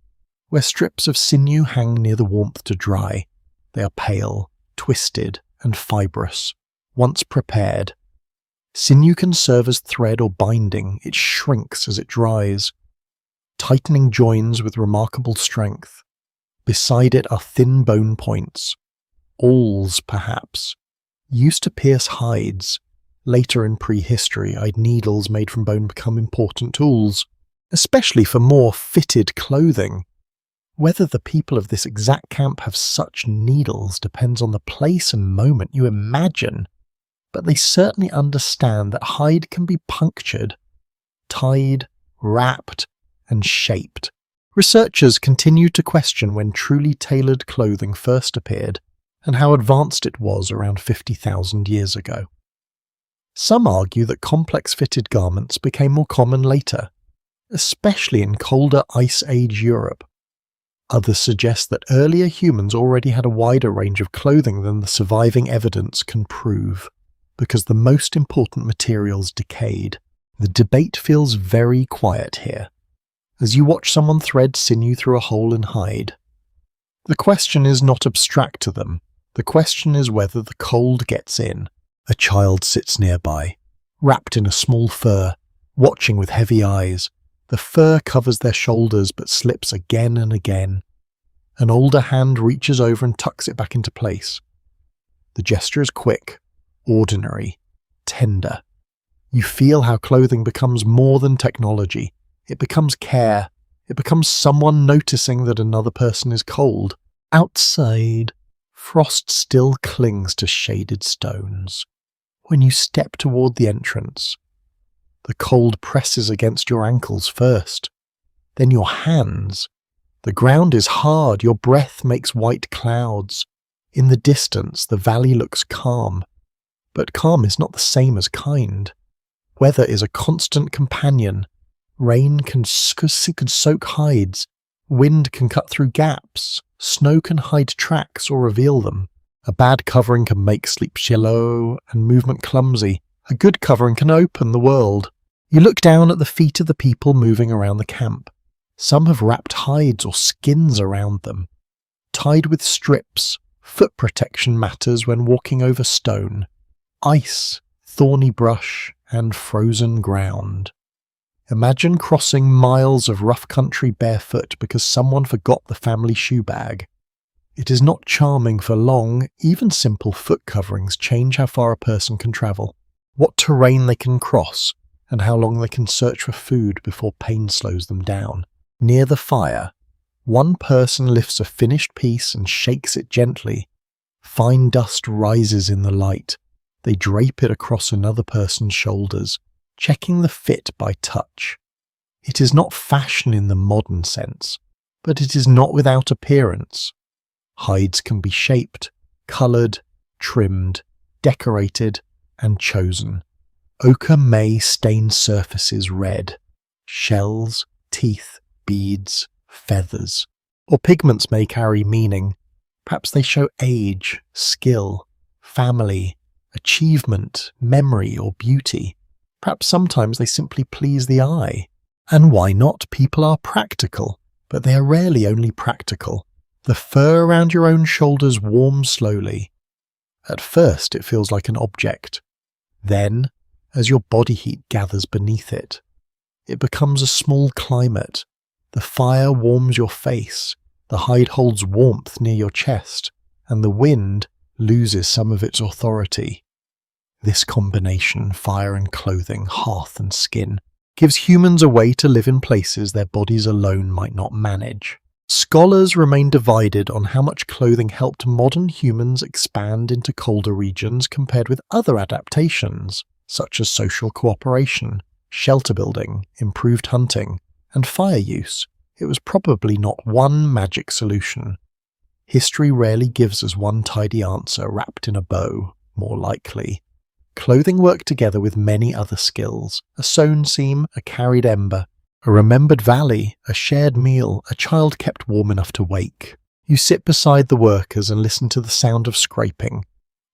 where strips of sinew hang near the warmth to dry. They are pale, twisted, and fibrous, once prepared. Sinew can serve as thread or binding. It shrinks as it dries, tightening joins with remarkable strength. Beside it are thin bone points, awls perhaps, used to pierce hides. Later in prehistory, needles made from bone become important tools, especially for more fitted clothing. Whether the people of this exact camp have such needles depends on the place and moment you imagine, but they certainly understand that hide can be punctured, tied, wrapped, and shaped. Researchers continue to question when truly tailored clothing first appeared and how advanced it was around 50,000 years ago. Some argue that complex-fitted garments became more common later, especially in colder Ice Age Europe. Others suggest that earlier humans already had a wider range of clothing than the surviving evidence can prove, because the most important materials decayed. The debate feels very quiet here, as you watch someone thread sinew through a hole in hide. The question is not abstract to them. The question is whether the cold gets in. A child sits nearby, wrapped in a small fur, watching with heavy eyes. The fur covers their shoulders but slips again and again. An older hand reaches over and tucks it back into place. The gesture is quick, ordinary, tender. You feel how clothing becomes more than technology. It becomes care. It becomes someone noticing that another person is cold. Outside, frost still clings to shaded stones. When you step toward the entrance, the cold presses against your ankles first, then your hands. The ground is hard, your breath makes white clouds. In the distance, the valley looks calm. But calm is not the same as kind. Weather is a constant companion. Rain can soak hides. Wind can cut through gaps. Snow can hide tracks or reveal them. A bad covering can make sleep shallow and movement clumsy. A good covering can open the world. You look down at the feet of the people moving around the camp. Some have wrapped hides or skins around them. Tied with strips, foot protection matters when walking over stone, ice, thorny brush, and frozen ground. Imagine crossing miles of rough country barefoot because someone forgot the family shoe bag. It is not charming for long. Even simple foot coverings change how far a person can travel, what terrain they can cross, and how long they can search for food before pain slows them down. Near the fire, one person lifts a finished piece and shakes it gently. Fine dust rises in the light. They drape it across another person's shoulders, checking the fit by touch. It is not fashion in the modern sense, but it is not without appearance. Hides can be shaped, coloured, trimmed, decorated, and chosen. Ochre may stain surfaces red. Shells, teeth, beads, feathers. Or pigments may carry meaning. Perhaps they show age, skill, family, achievement, memory, or beauty. Perhaps sometimes they simply please the eye. And why not? People are practical, but they are rarely only practical. The fur around your own shoulders warms slowly. At first it feels like an object. Then, as your body heat gathers beneath it, it becomes a small climate. The fire warms your face, the hide holds warmth near your chest, and the wind loses some of its authority. This combination, fire and clothing, hearth and skin, gives humans a way to live in places their bodies alone might not manage. Scholars remain divided on how much clothing helped modern humans expand into colder regions compared with other adaptations, such as social cooperation, shelter building, improved hunting, and fire use. It was probably not one magic solution. History rarely gives us one tidy answer wrapped in a bow, more likely. Clothing worked together with many other skills: a sewn seam, a carried ember, a remembered valley, a shared meal, a child kept warm enough to wake. You sit beside the workers and listen to the sound of scraping.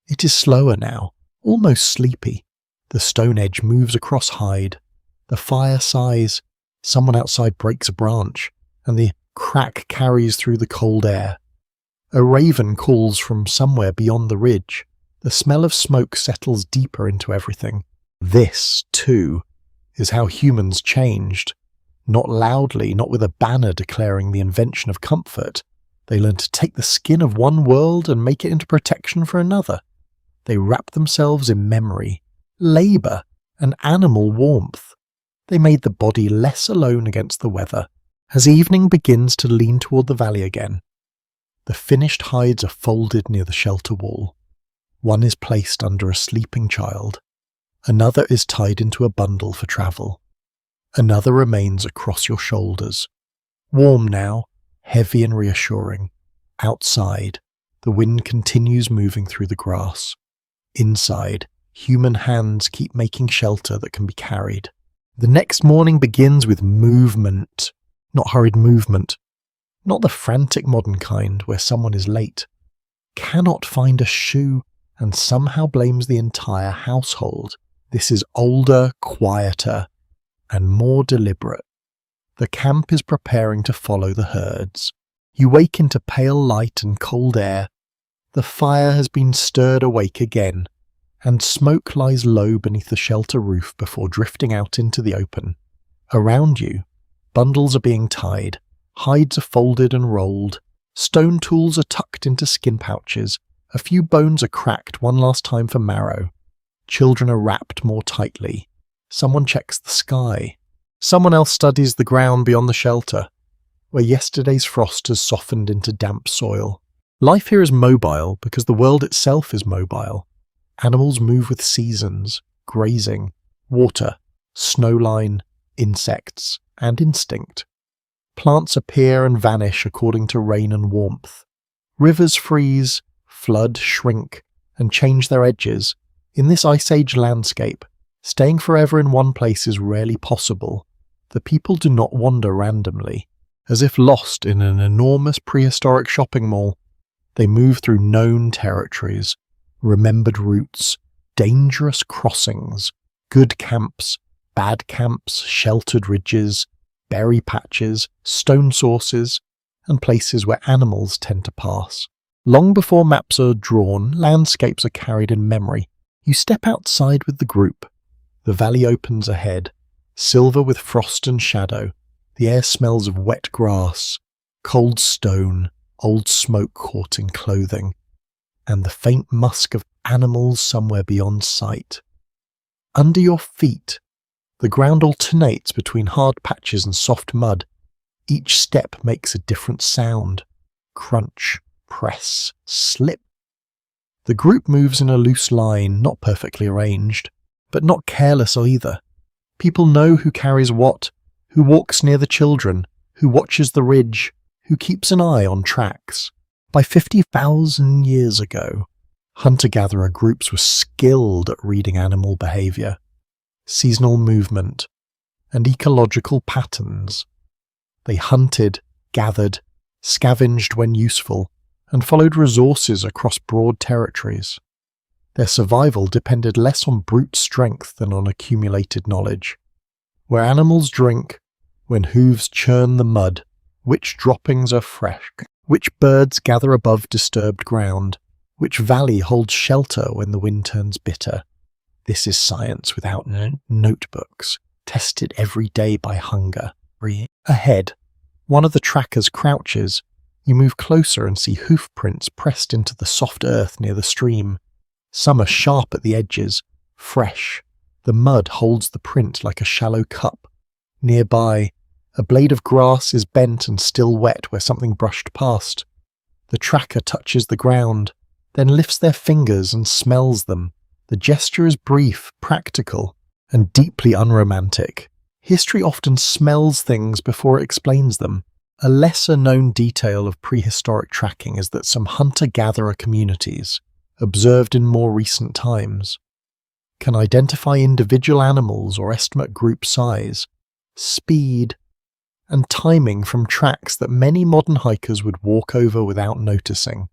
It is slower now, almost sleepy. The stone edge moves across hide. The fire sighs. Someone outside breaks a branch, and the crack carries through the cold air. A raven calls from somewhere beyond the ridge. The smell of smoke settles deeper into everything. This, too, is how humans changed. Not loudly, not with a banner declaring the invention of comfort. They learned to take the skin of one world and make it into protection for another. They wrapped themselves in memory, labour, and animal warmth. They made the body less alone against the weather. As evening begins to lean toward the valley again, the finished hides are folded near the shelter wall. One is placed under a sleeping child. Another is tied into a bundle for travel. Another remains across your shoulders. Warm now, heavy and reassuring. Outside, the wind continues moving through the grass. Inside, human hands keep making shelter that can be carried. The next morning begins with movement, not hurried movement. Not the frantic modern kind where someone is late, cannot find a shoe, and somehow blames the entire household. This is older, quieter, and more deliberate. The camp is preparing to follow the herds. You wake into pale light and cold air. The fire has been stirred awake again, and smoke lies low beneath the shelter roof before drifting out into the open. Around you, bundles are being tied, hides are folded and rolled, stone tools are tucked into skin pouches, a few bones are cracked one last time for marrow. Children are wrapped more tightly. Someone checks the sky. Someone else studies the ground beyond the shelter, where yesterday's frost has softened into damp soil. Life here is mobile because the world itself is mobile. Animals move with seasons, grazing, water, snowline, insects, and instinct. Plants appear and vanish according to rain and warmth. Rivers freeze, flood, shrink, and change their edges. In this Ice Age landscape, staying forever in one place is rarely possible. The people do not wander randomly, as if lost in an enormous prehistoric shopping mall. They move through known territories, remembered routes, dangerous crossings, good camps, bad camps, sheltered ridges, berry patches, stone sources, and places where animals tend to pass. Long before maps are drawn, landscapes are carried in memory. You step outside with the group. The valley opens ahead, silver with frost and shadow. The air smells of wet grass, cold stone, old smoke caught in clothing, and the faint musk of animals somewhere beyond sight. Under your feet, the ground alternates between hard patches and soft mud. Each step makes a different sound. Crunch, press, slip. The group moves in a loose line, not perfectly arranged, but not careless either. People know who carries what, who walks near the children, who watches the ridge, who keeps an eye on tracks. By 50,000 years ago, hunter-gatherer groups were skilled at reading animal behaviour, seasonal movement, and ecological patterns. They hunted, gathered, scavenged when useful, and followed resources across broad territories. Their survival depended less on brute strength than on accumulated knowledge. Where animals drink, when hooves churn the mud, which droppings are fresh, Which birds gather above disturbed ground? Which valley holds shelter when the wind turns bitter? This is science without notebooks, tested every day by hunger. Ahead, one of the trackers crouches. You move closer and see hoof prints pressed into the soft earth near the stream. Some are sharp at the edges, fresh. The mud holds the print like a shallow cup. Nearby, a blade of grass is bent and still wet where something brushed past. The tracker touches the ground, then lifts their fingers and smells them. The gesture is brief, practical, and deeply unromantic. History often smells things before it explains them. A lesser-known detail of prehistoric tracking is that some hunter-gatherer communities, observed in more recent times, can identify individual animals or estimate group size, speed, and timing from tracks that many modern hikers would walk over without noticing.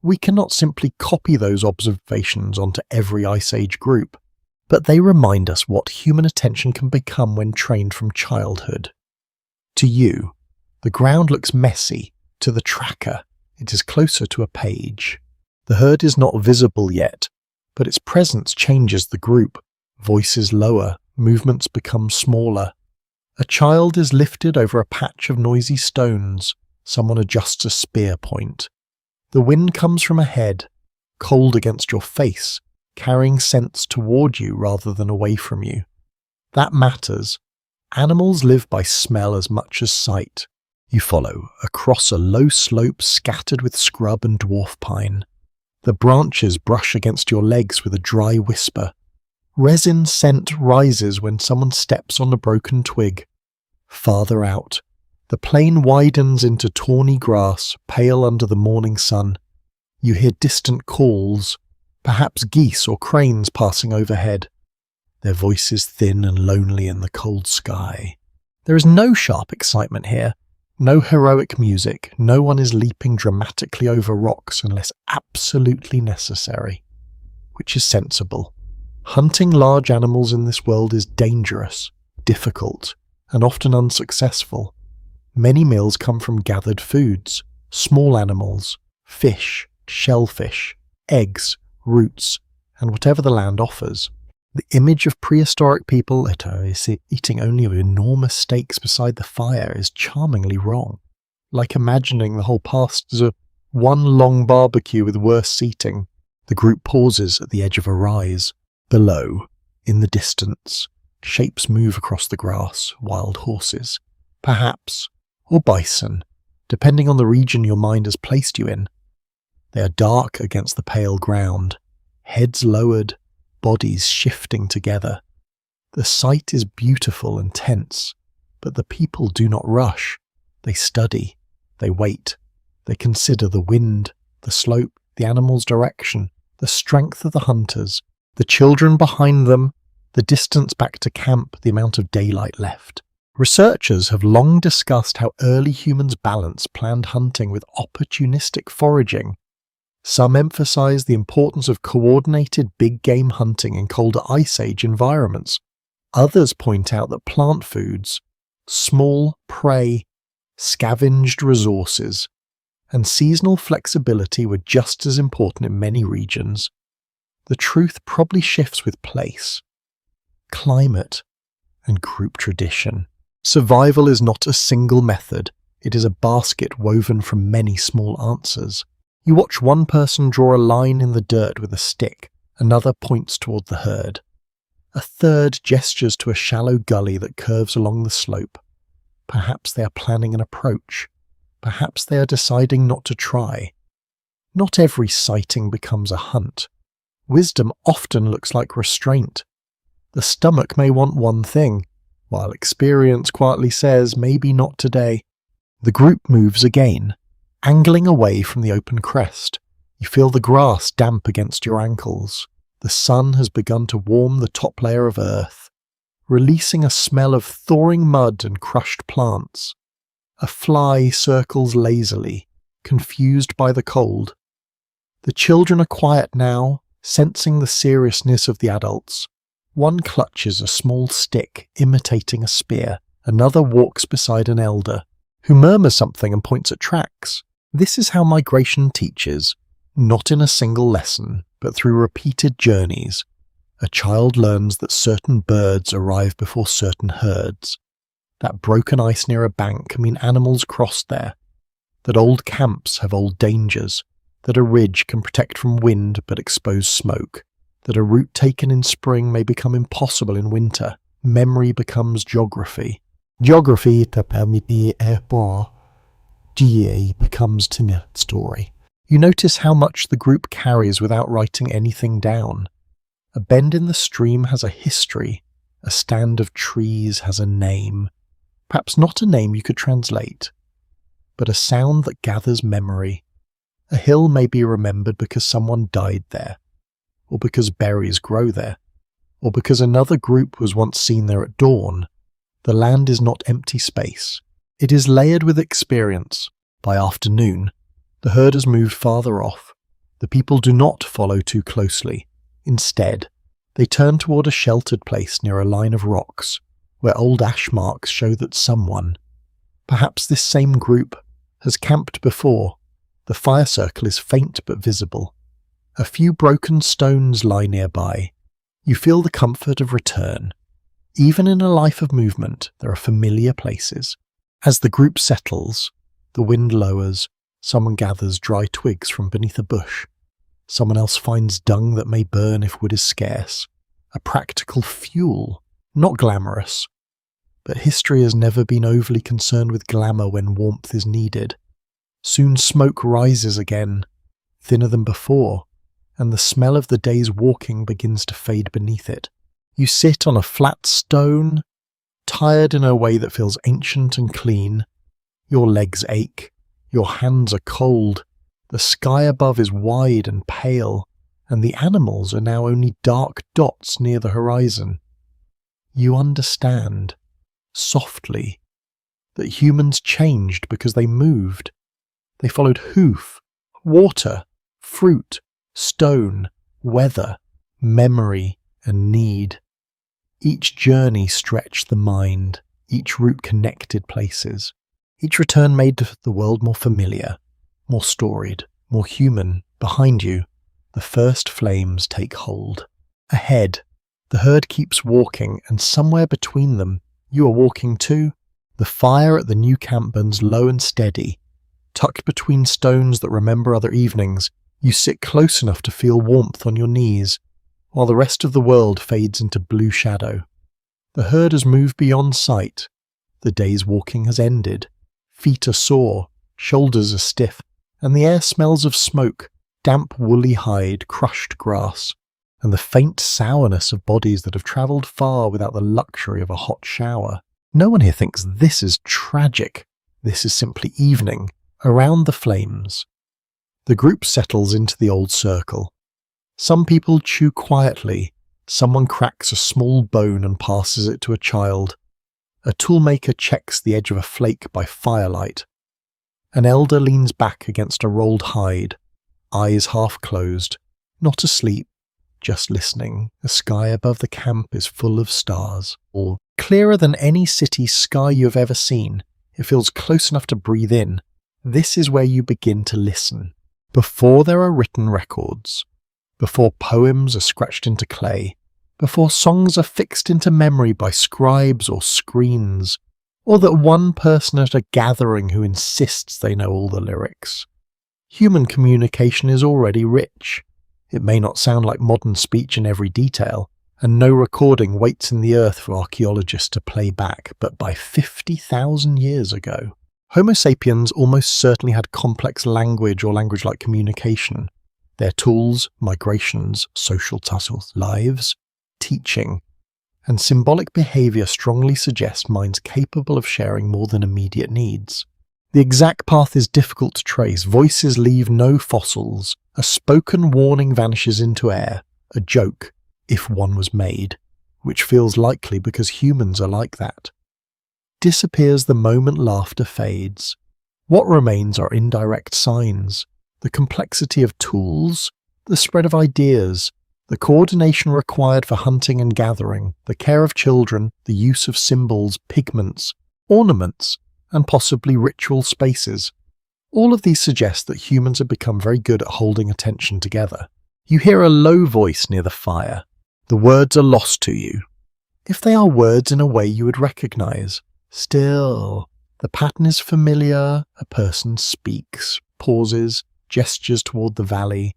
We cannot simply copy those observations onto every Ice Age group, but they remind us what human attention can become when trained from childhood. To you, the ground looks messy. To the tracker, it is closer to a page. The herd is not visible yet, but its presence changes the group. Voices lower, movements become smaller. A child is lifted over a patch of noisy stones. Someone adjusts a spear point. The wind comes from ahead, cold against your face, carrying scents toward you rather than away from you. That matters. Animals live by smell as much as sight. You follow, across a low slope scattered with scrub and dwarf pine. The branches brush against your legs with a dry whisper. Resin scent rises when someone steps on a broken twig. Farther out, the plain widens into tawny grass, pale under the morning sun. You hear distant calls, perhaps geese or cranes passing overhead. Their voices thin and lonely in the cold sky. There is no sharp excitement here. No heroic music, no one is leaping dramatically over rocks unless absolutely necessary. Which is sensible. Hunting large animals in this world is dangerous, difficult, and often unsuccessful. Many meals come from gathered foods, small animals, fish, shellfish, eggs, roots, and whatever the land offers. The image of prehistoric people eating only enormous steaks beside the fire is charmingly wrong. Like imagining the whole past as one long barbecue with worse seating. The group pauses at the edge of a rise. Below, in the distance, shapes move across the grass, wild horses, perhaps, or bison, depending on the region your mind has placed you in. They are dark against the pale ground, heads lowered, bodies shifting together. The sight is beautiful and tense, but the people do not rush. They study, they wait, they consider the wind, the slope, the animal's direction, the strength of the hunters, the children behind them, the distance back to camp, the amount of daylight left. Researchers have long discussed how early humans balanced planned hunting with opportunistic foraging. Some emphasize the importance of coordinated big game hunting in colder Ice Age environments. Others point out that plant foods, small prey, scavenged resources, and seasonal flexibility were just as important in many regions. The truth probably shifts with place, climate, and group tradition. Survival is not a single method, it is a basket woven from many small answers. You watch one person draw a line in the dirt with a stick, another points toward the herd. A third gestures to a shallow gully that curves along the slope. Perhaps they are planning an approach. Perhaps they are deciding not to try. Not every sighting becomes a hunt. Wisdom often looks like restraint. The stomach may want one thing, while experience quietly says, maybe not today. The group moves again, angling away from the open crest. You feel the grass damp against your ankles. The sun has begun to warm the top layer of earth, releasing a smell of thawing mud and crushed plants. A fly circles lazily, confused by the cold. The children are quiet now, sensing the seriousness of the adults. One clutches a small stick, imitating a spear. Another walks beside an elder, who murmurs something and points at tracks. This is how migration teaches, not in a single lesson, but through repeated journeys. A child learns that certain birds arrive before certain herds, that broken ice near a bank can mean animals crossed there, that old camps have old dangers, that a ridge can protect from wind but expose smoke, that a route taken in spring may become impossible in winter. Memory becomes geography. Geography te permite GA becomes to story. You notice how much the group carries without writing anything down. A bend in the stream has a history. A stand of trees has a name. Perhaps not a name you could translate, but a sound that gathers memory. A hill may be remembered because someone died there, or because berries grow there, or because another group was once seen there at dawn. The land is not empty space. It is layered with experience. By afternoon, the herd has moved farther off. The people do not follow too closely. Instead, they turn toward a sheltered place near a line of rocks, where old ash marks show that someone, perhaps this same group, has camped before. The fire circle is faint but visible. A few broken stones lie nearby. You feel the comfort of return. Even in a life of movement, there are familiar places. As the group settles, the wind lowers, someone gathers dry twigs from beneath a bush. Someone else finds dung that may burn if wood is scarce. A practical fuel, not glamorous. But history has never been overly concerned with glamour when warmth is needed. Soon smoke rises again, thinner than before, and the smell of the day's walking begins to fade beneath it. You sit on a flat stone, tired in a way that feels ancient and clean. Your legs ache, your hands are cold, the sky above is wide and pale, and the animals are now only dark dots near the horizon. You understand, softly, that humans changed because they moved. They followed hoof, water, fruit, stone, weather, memory, and need. Each journey stretched the mind, each route connected places. Each return made the world more familiar, more storied, more human. Behind you, the first flames take hold. Ahead, the herd keeps walking, and somewhere between them, you are walking too. The fire at the new camp burns low and steady. Tucked between stones that remember other evenings, you sit close enough to feel warmth on your knees, while the rest of the world fades into blue shadow. The herd has moved beyond sight. The day's walking has ended. Feet are sore, shoulders are stiff, and the air smells of smoke, damp woolly hide, crushed grass, and the faint sourness of bodies that have travelled far without the luxury of a hot shower. No one here thinks this is tragic. This is simply evening. Around the flames, the group settles into the old circle. Some people chew quietly. Someone cracks a small bone and passes it to a child. A toolmaker checks the edge of a flake by firelight. An elder leans back against a rolled hide, eyes half closed, not asleep, just listening. The sky above the camp is full of stars, all clearer than any city sky you have ever seen. It feels close enough to breathe in. This is where you begin to listen. Before there are written records, before poems are scratched into clay, before songs are fixed into memory by scribes or screens, or that one person at a gathering who insists they know all the lyrics. Human communication is already rich. It may not sound like modern speech in every detail, and no recording waits in the earth for archaeologists to play back, but by 50,000 years ago, Homo sapiens almost certainly had complex language or language-like communication. Their tools, migrations, social tussles, lives, teaching, and symbolic behaviour strongly suggest minds capable of sharing more than immediate needs. The exact path is difficult to trace. Voices leave no fossils. A spoken warning vanishes into air. A joke, if one was made, which feels likely because humans are like that, disappears the moment laughter fades. What remains are indirect signs, the complexity of tools, the spread of ideas, the coordination required for hunting and gathering, the care of children, the use of symbols, pigments, ornaments, and possibly ritual spaces. All of these suggest that humans have become very good at holding attention together. You hear a low voice near the fire. The words are lost to you. If they are words in a way you would recognize, still, the pattern is familiar. A person speaks, pauses, gestures toward the valley.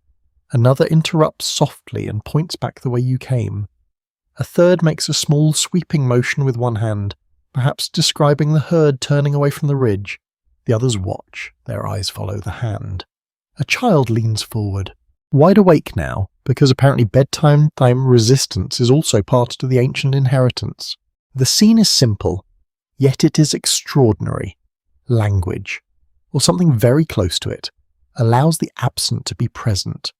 Another interrupts softly and points back the way you came. A third makes a small sweeping motion with one hand, perhaps describing the herd turning away from the ridge. The others watch, their eyes follow the hand. A child leans forward, wide awake now, because apparently bedtime resistance is also part of the ancient inheritance. The scene is simple, yet it is extraordinary. Language, or something very close to it, allows the absent to be present.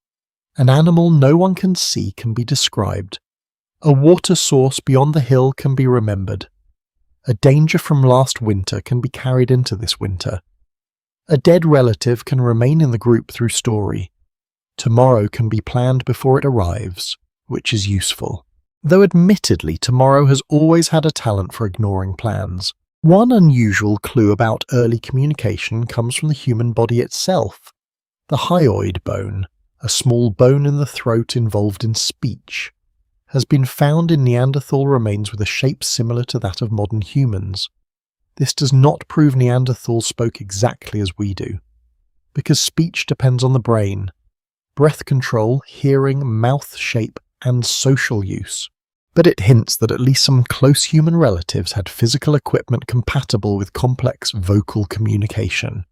An animal no one can see can be described. A water source beyond the hill can be remembered. A danger from last winter can be carried into this winter. A dead relative can remain in the group through story. Tomorrow can be planned before it arrives, which is useful. Though admittedly tomorrow has always had a talent for ignoring plans. One unusual clue about early communication comes from the human body itself. The hyoid bone, a small bone in the throat involved in speech, has been found in Neanderthal remains with a shape similar to that of modern humans. This does not prove Neanderthals spoke exactly as we do, because speech depends on the brain, breath control, hearing, mouth shape, and social use. But it hints that at least some close human relatives had physical equipment compatible with complex vocal communication.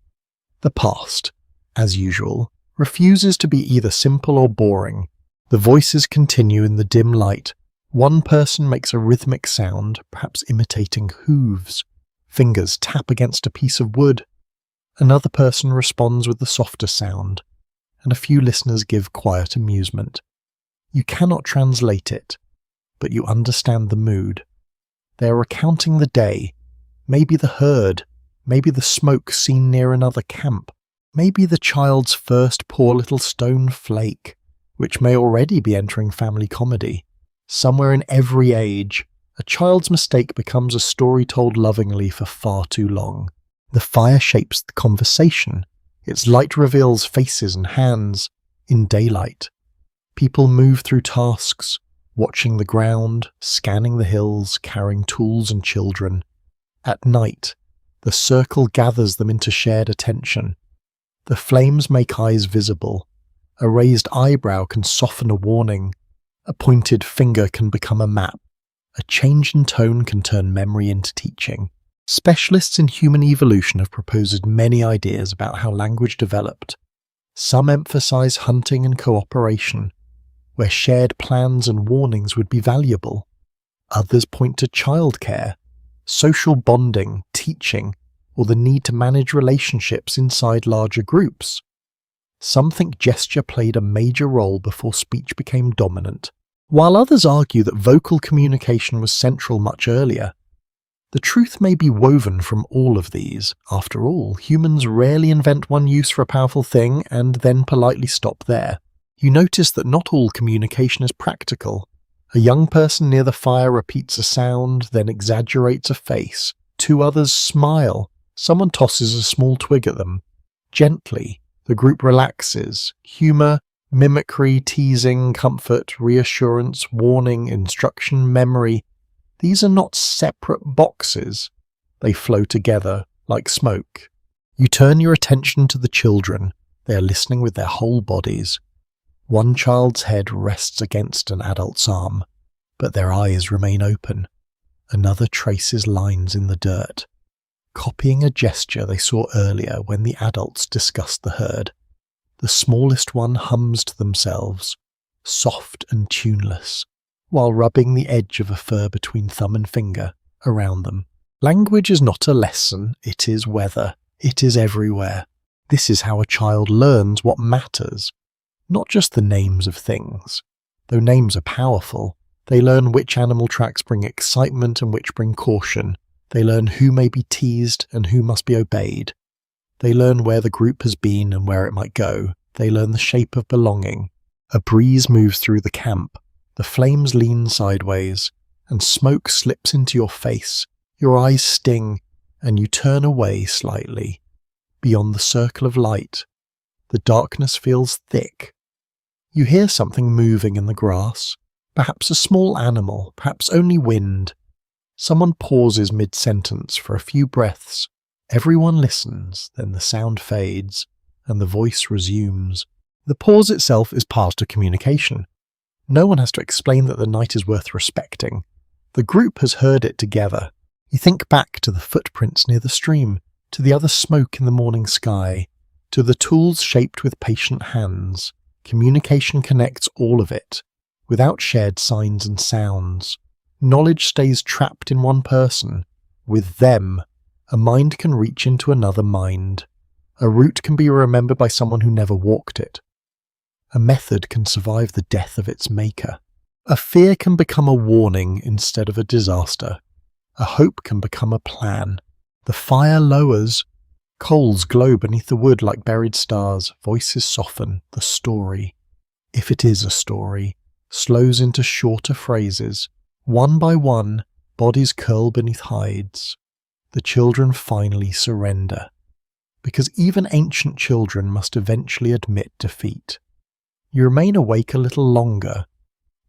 The past, as usual, refuses to be either simple or boring. The voices continue in the dim light. One person makes a rhythmic sound, perhaps imitating hooves. Fingers tap against a piece of wood. Another person responds with the softer sound, and a few listeners give quiet amusement. You cannot translate it, but you understand the mood. They are recounting the day, maybe the herd, maybe the smoke seen near another camp, maybe the child's first poor little stone flake, which may already be entering family comedy. Somewhere in every age, a child's mistake becomes a story told lovingly for far too long. The fire shapes the conversation. Its light reveals faces and hands. In daylight, people move through tasks, watching the ground, scanning the hills, carrying tools and children. At night, the circle gathers them into shared attention. The flames make eyes visible. A raised eyebrow can soften a warning. A pointed finger can become a map. A change in tone can turn memory into teaching. Specialists in human evolution have proposed many ideas about how language developed. Some emphasize hunting and cooperation, where shared plans and warnings would be valuable. Others point to childcare, social bonding, teaching, or the need to manage relationships inside larger groups. Some think gesture played a major role before speech became dominant, while others argue that vocal communication was central much earlier. The truth may be woven from all of these. After all, humans rarely invent one use for a powerful thing and then politely stop there. You notice that not all communication is practical. A young person near the fire repeats a sound, then exaggerates a face. Two others smile. Someone tosses a small twig at them. Gently, the group relaxes. Humor, mimicry, teasing, comfort, reassurance, warning, instruction, memory. These are not separate boxes. They flow together, like smoke. You turn your attention to the children. They are listening with their whole bodies. One child's head rests against an adult's arm, but their eyes remain open. Another traces lines in the dirt, copying a gesture they saw earlier when the adults discussed the herd. The smallest one hums to themselves, soft and tuneless, while rubbing the edge of a fur between thumb and finger around them. Language is not a lesson, it is weather. It is everywhere. This is how a child learns what matters. Not just the names of things. Though names are powerful, they learn which animal tracks bring excitement and which bring caution. They learn who may be teased and who must be obeyed. They learn where the group has been and where it might go. They learn the shape of belonging. A breeze moves through the camp. The flames lean sideways, and smoke slips into your face. Your eyes sting, and you turn away slightly. beyond the circle of light. The darkness feels thick. You hear something moving in the grass, perhaps a small animal, perhaps only wind. Someone pauses mid-sentence for a few breaths. Everyone listens, then the sound fades, and the voice resumes. The pause itself is part of communication. No one has to explain that the night is worth respecting. The group has heard it together. You think back to the footprints near the stream, to the other smoke in the morning sky, to the tools shaped with patient hands. Communication connects all of it, without shared signs and sounds. Knowledge stays trapped in one person. With them, a mind can reach into another mind. A route can be remembered by someone who never walked it. A method can survive the death of its maker. A fear can become a warning instead of a disaster. A hope can become a plan. The fire lowers. Coals glow beneath the wood like buried stars. Voices soften. The story, if it is a story, slows into shorter phrases. One by one, bodies curl beneath hides. The children finally surrender. Because even ancient children must eventually admit defeat. You remain awake a little longer,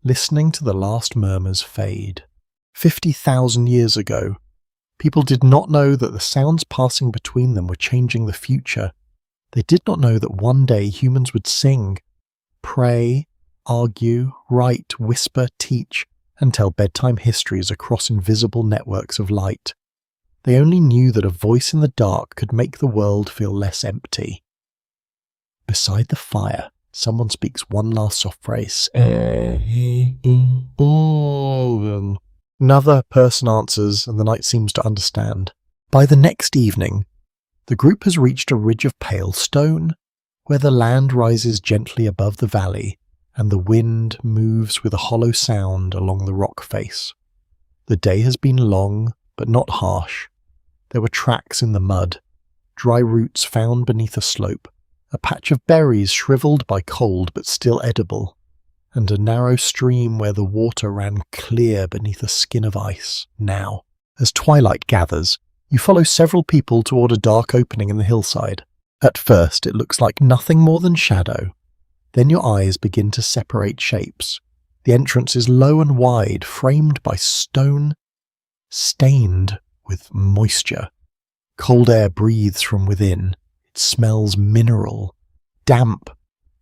listening to the last murmurs fade. 50,000 years ago, people did not know that the sounds passing between them were changing the future. They did not know that one day humans would sing, pray, argue, write, whisper, teach, and tell bedtime histories across invisible networks of light. They only knew that a voice in the dark could make the world feel less empty. Beside the fire, someone speaks one last soft phrase. Another person answers, and the night seems to understand. By the next evening, the group has reached a ridge of pale stone, where the land rises gently above the valley, and the wind moves with a hollow sound along the rock face. The day has been long, but not harsh. There were tracks in the mud, dry roots found beneath a slope, a patch of berries shriveled by cold but still edible, and a narrow stream where the water ran clear beneath a skin of ice. Now, as twilight gathers, you follow several people toward a dark opening in the hillside. At first, it looks like nothing more than shadow. Then your eyes begin to separate shapes. The entrance is low and wide, framed by stone, stained with moisture. Cold air breathes from within. It smells mineral, damp,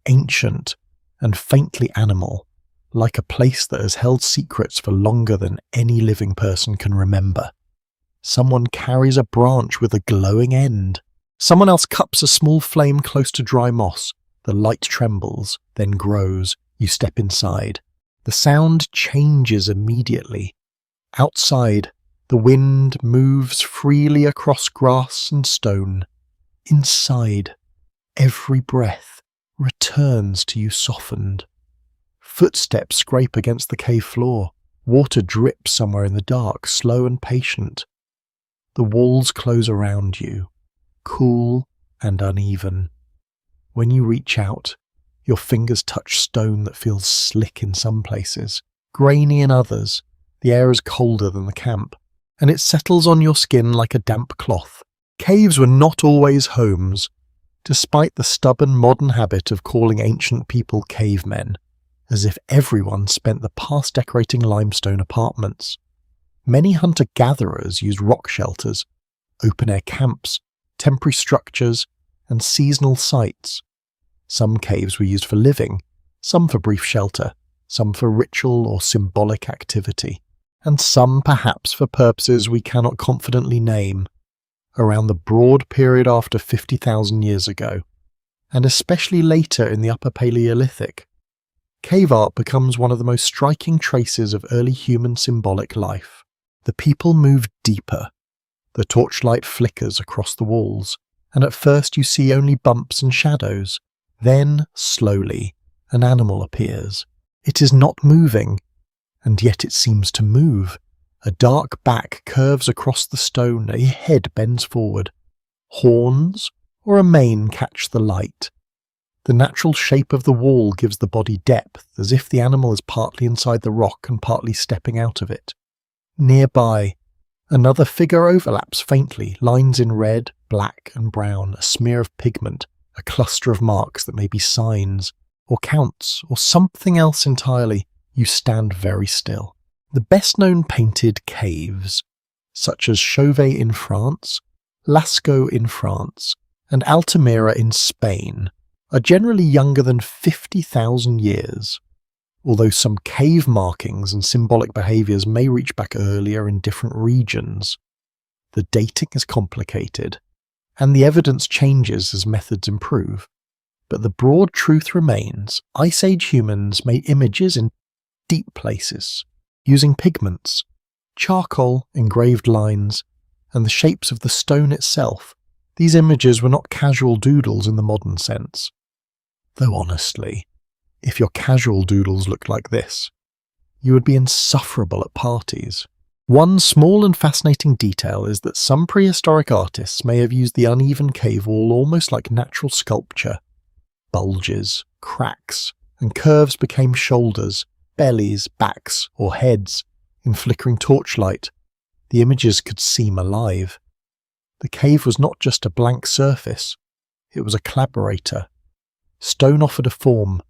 ancient, and faintly animal, like a place that has held secrets for longer than any living person can remember. Someone carries a branch with a glowing end. Someone else cups a small flame close to dry moss. The light trembles, then grows. You step inside. The sound changes immediately. Outside, the wind moves freely across grass and stone. Inside, every breath returns to you softened. Footsteps scrape against the cave floor. Water drips somewhere in the dark, slow and patient. The walls close around you, cool and uneven. When you reach out, your fingers touch stone that feels slick in some places, grainy in others. The air is colder than the camp, and it settles on your skin like a damp cloth. Caves were not always homes, despite the stubborn modern habit of calling ancient people cavemen, as if everyone spent the past decorating limestone apartments. Many hunter-gatherers used rock shelters, open-air camps, temporary structures, and seasonal sites. Some caves were used for living, some for brief shelter, some for ritual or symbolic activity, and some perhaps for purposes we cannot confidently name. Around the broad period after 50,000 years ago, and especially later in the Upper Paleolithic, cave art becomes one of the most striking traces of early human symbolic life. The people move deeper. The torchlight flickers across the walls, and at first you see only bumps and shadows. Then, slowly, an animal appears. It is not moving, and yet it seems to move. A dark back curves across the stone, a head bends forward. Horns or a mane catch the light. The natural shape of the wall gives the body depth, as if the animal is partly inside the rock and partly stepping out of it. Nearby, Another figure overlaps faintly, lines in red, black and brown, a smear of pigment, a cluster of marks that may be signs, or counts, or something else entirely. You stand very still. The best-known painted caves, such as Chauvet in France, Lascaux in France, and Altamira in Spain, are generally younger than 50,000 years. Although some cave markings and symbolic behaviours may reach back earlier in different regions, the dating is complicated, and the evidence changes as methods improve. But the broad truth remains: Ice Age humans made images in deep places, using pigments, charcoal, engraved lines, and the shapes of the stone itself. These images were not casual doodles in the modern sense. Though honestly, if your casual doodles looked like this, you would be insufferable at parties. One small and fascinating detail is that some prehistoric artists may have used the uneven cave wall almost like natural sculpture. Bulges, cracks, and curves became shoulders, bellies, backs, or heads. In flickering torchlight, the images could seem alive. The cave was not just a blank surface, it was a collaborator. Stone offered a form,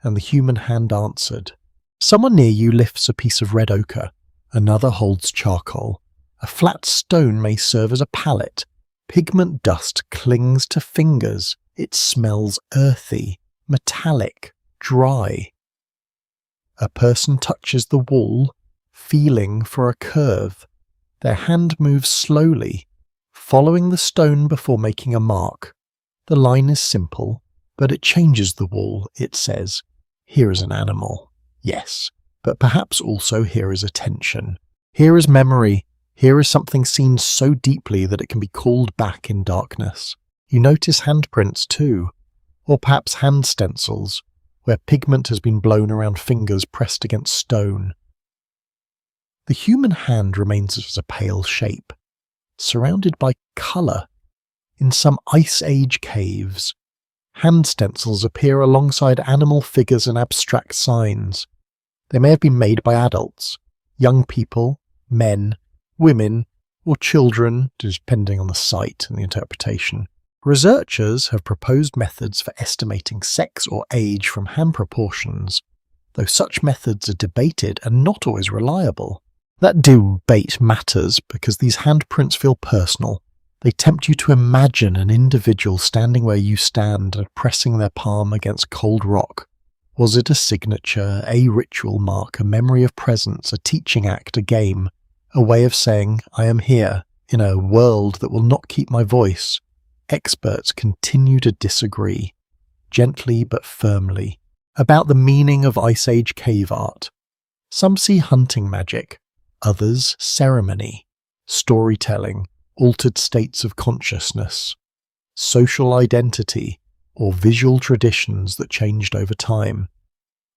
and the human hand answered. Someone near you lifts a piece of red ochre, another holds charcoal. A flat stone may serve as a palette. Pigment dust clings to fingers. It smells earthy, metallic, dry. A person touches the wall, feeling for a curve. Their hand moves slowly, following the stone before making a mark. The line is simple, but it changes the wall. It says, "Here is an animal." Yes, but perhaps also here is attention. Here is memory. Here is something seen so deeply that it can be called back in darkness. You notice handprints too, or perhaps hand stencils, where pigment has been blown around fingers pressed against stone. The human hand remains as a pale shape, surrounded by colour. In some Ice Age caves, hand stencils appear alongside animal figures and abstract signs. They may have been made by adults, young people, men, women, or children, depending on the site and the interpretation. Researchers have proposed methods for estimating sex or age from hand proportions, though such methods are debated and not always reliable. That debate matters because these handprints feel personal. They tempt you to imagine an individual standing where you stand and pressing their palm against cold rock. Was it a signature, a ritual mark, a memory of presence, a teaching act, a game, a way of saying, "I am here, in a world that will not keep my voice"? Experts continue to disagree, gently but firmly, about the meaning of Ice Age cave art. Some see hunting magic, others ceremony, storytelling, altered states of consciousness, social identity, or visual traditions that changed over time.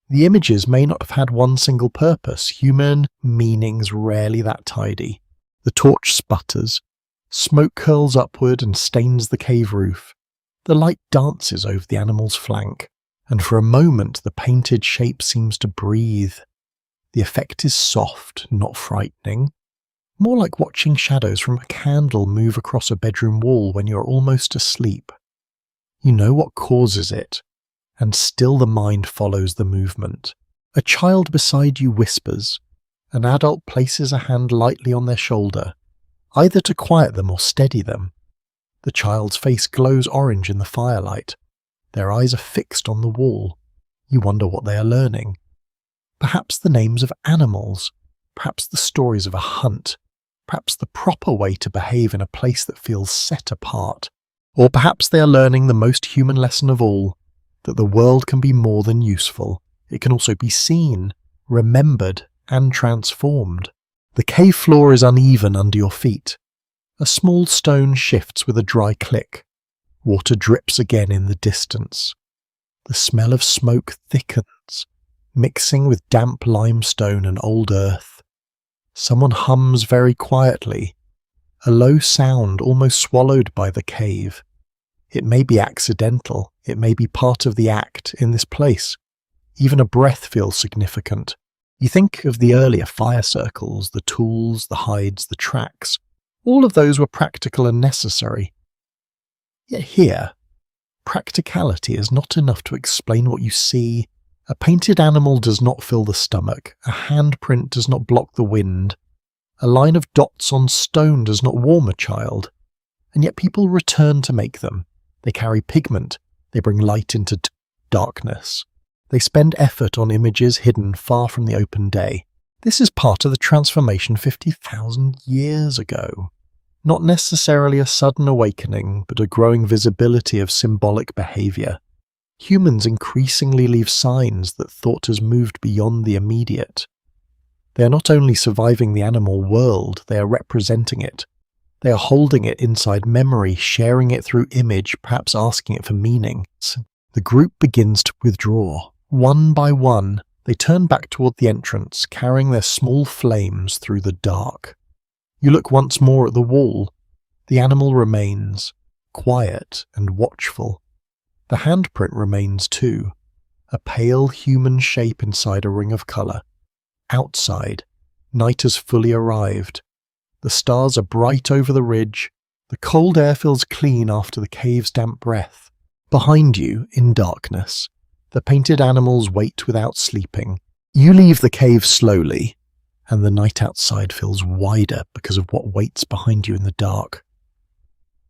The images may not have had one single purpose. Human meaning's rarely that tidy. The torch sputters, smoke curls upward and stains the cave roof. The light dances over the animal's flank, and for a moment the painted shape seems to breathe. The effect is soft, not frightening, more like watching shadows from a candle move across a bedroom wall when you're almost asleep. You know what causes it, and still the mind follows the movement. A child beside you whispers. An adult places a hand lightly on their shoulder, either to quiet them or steady them. The child's face glows orange in the firelight. Their eyes are fixed on the wall. You wonder what they are learning. Perhaps the names of animals, perhaps the stories of a hunt, perhaps the proper way to behave in a place that feels set apart. Or perhaps they are learning the most human lesson of all, that the world can be more than useful. It can also be seen, remembered, and transformed. The cave floor is uneven under your feet. A small stone shifts with a dry click. Water drips again in the distance. The smell of smoke thickens, mixing with damp limestone and old earth. Someone hums very quietly, a low sound almost swallowed by the cave. It may be accidental, it may be part of the act in this place. Even a breath feels significant. You think of the earlier fire circles, the tools, the hides, the tracks. All of those were practical and necessary. Yet here, practicality is not enough to explain what you see. A painted animal does not fill the stomach. A handprint does not block the wind. A line of dots on stone does not warm a child. And yet people return to make them. They carry pigment. They bring light into darkness. They spend effort on images hidden far from the open day. This is part of the transformation 50,000 years ago. Not necessarily a sudden awakening, but a growing visibility of symbolic behavior. Humans increasingly leave signs that thought has moved beyond the immediate. They are not only surviving the animal world, they are representing it. They are holding it inside memory, sharing it through image, perhaps asking it for meaning. The group begins to withdraw. One by one, they turn back toward the entrance, carrying their small flames through the dark. You look once more at the wall. The animal remains, quiet and watchful. The handprint remains too, a pale human shape inside a ring of colour. Outside, night has fully arrived. The stars are bright over the ridge. The cold air feels clean after the cave's damp breath. Behind you, in darkness, the painted animals wait without sleeping. You leave the cave slowly, and the night outside feels wider because of what waits behind you in the dark.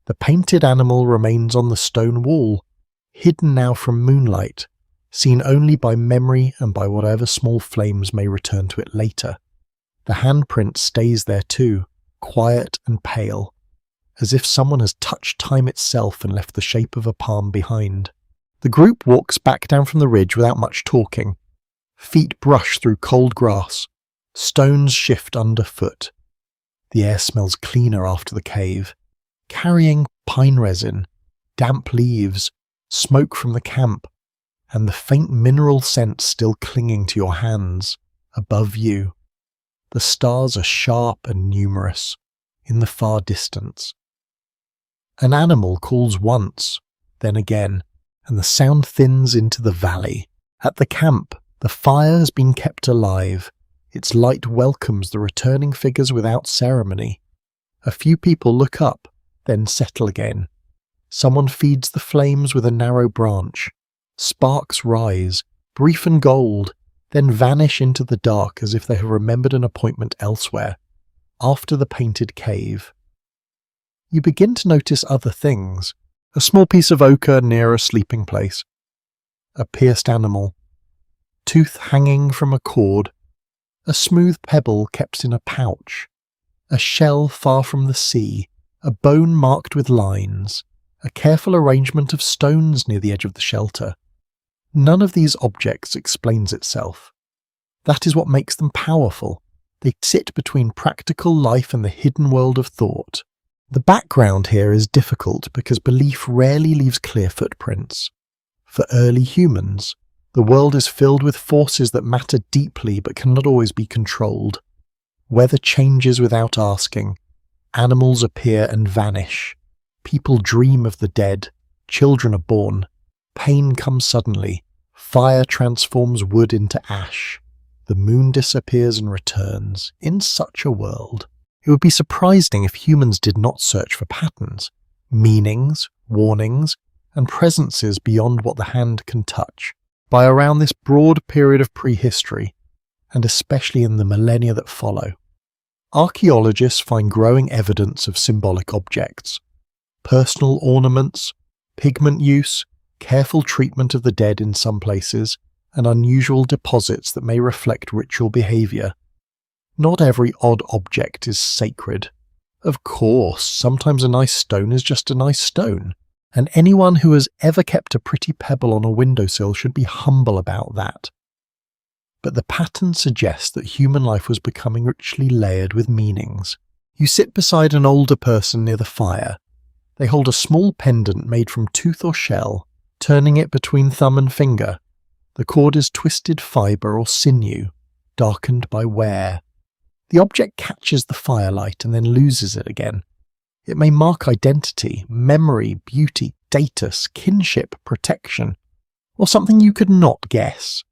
The painted animal remains on the stone wall, hidden now from moonlight, seen only by memory and by whatever small flames may return to it later. The handprint stays there too, quiet and pale, as if someone has touched time itself and left the shape of a palm behind. The group walks back down from the ridge without much talking. Feet brush through cold grass. Stones shift underfoot. The air smells cleaner after the cave, carrying pine resin, damp leaves, smoke from the camp, and the faint mineral scent still clinging to your hands. Above you, the stars are sharp and numerous, in the far distance. An animal calls once, then again, and the sound thins into the valley. At the camp, the fire has been kept alive. Its light welcomes the returning figures without ceremony. A few people look up, then settle again. Someone feeds the flames with a narrow branch. Sparks rise, brief and gold, then vanish into the dark as if they have remembered an appointment elsewhere, after the painted cave. You begin to notice other things. A small piece of ochre near a sleeping place. A pierced animal. Tooth hanging from a cord. A smooth pebble kept in a pouch. A shell far from the sea. A bone marked with lines. A careful arrangement of stones near the edge of the shelter. None of these objects explains itself. That is what makes them powerful. They sit between practical life and the hidden world of thought. The background here is difficult because belief rarely leaves clear footprints. For early humans, the world is filled with forces that matter deeply but cannot always be controlled. Weather changes without asking. Animals appear and vanish. People dream of the dead. Children are born. Pain comes suddenly. Fire transforms wood into ash. The moon disappears and returns. In such a world, it would be surprising if humans did not search for patterns, meanings, warnings, and presences beyond what the hand can touch. By around this broad period of prehistory, and especially in the millennia that follow, archaeologists find growing evidence of symbolic objects. Personal ornaments, pigment use, careful treatment of the dead in some places, and unusual deposits that may reflect ritual behaviour. Not every odd object is sacred. Of course, sometimes a nice stone is just a nice stone, and anyone who has ever kept a pretty pebble on a windowsill should be humble about that. But the pattern suggests that human life was becoming richly layered with meanings. You sit beside an older person near the fire. They hold a small pendant made from tooth or shell, turning it between thumb and finger. The cord is twisted fibre or sinew, darkened by wear. The object catches the firelight and then loses it again. It may mark identity, memory, beauty, status, kinship, protection, or something you could not guess.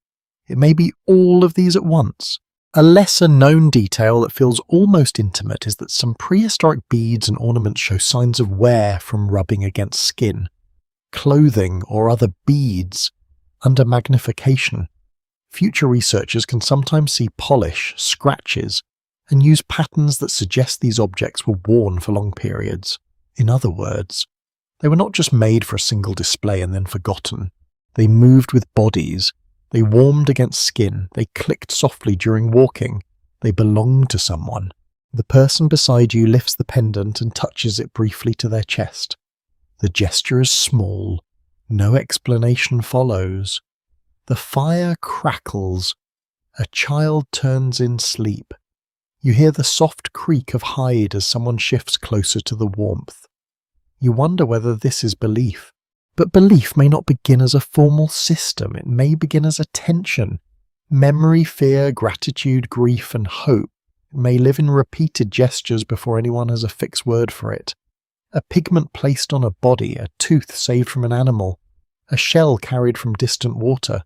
It may be all of these at once. A lesser-known detail that feels almost intimate is that some prehistoric beads and ornaments show signs of wear from rubbing against skin, clothing or other beads under magnification. Future researchers can sometimes see polish, scratches, and use patterns that suggest these objects were worn for long periods. In other words, they were not just made for a single display and then forgotten. They moved with bodies. They warmed against skin. They clicked softly during walking. They belonged to someone. The person beside you lifts the pendant and touches it briefly to their chest. The gesture is small. No explanation follows. The fire crackles. A child turns in sleep. You hear the soft creak of hide as someone shifts closer to the warmth. You wonder whether this is belief. But belief may not begin as a formal system. It may begin as a tension. Memory, fear, gratitude, grief, and hope. It may live in repeated gestures before anyone has a fixed word for it. A pigment placed on a body, a tooth saved from an animal, a shell carried from distant water,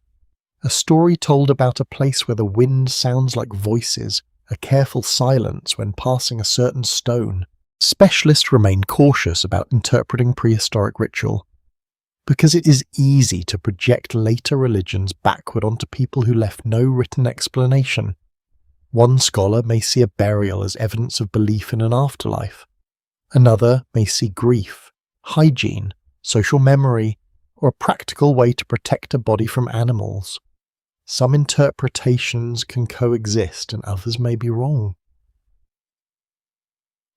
a story told about a place where the wind sounds like voices, a careful silence when passing a certain stone. Specialists remain cautious about interpreting prehistoric ritual, because it is easy to project later religions backward onto people who left no written explanation. One scholar may see a burial as evidence of belief in an afterlife. Another may see grief, hygiene, social memory, or a practical way to protect a body from animals. Some interpretations can coexist and others may be wrong.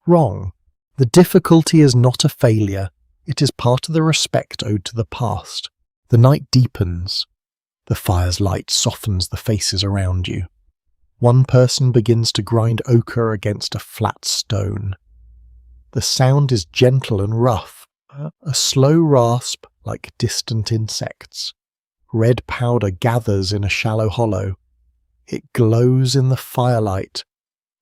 Wrong. The difficulty is not a failure. It is part of the respect owed to the past. The night deepens. The fire's light softens the faces around you. One person begins to grind ochre against a flat stone. The sound is gentle and rough, a slow rasp like distant insects. Red powder gathers in a shallow hollow. It glows in the firelight,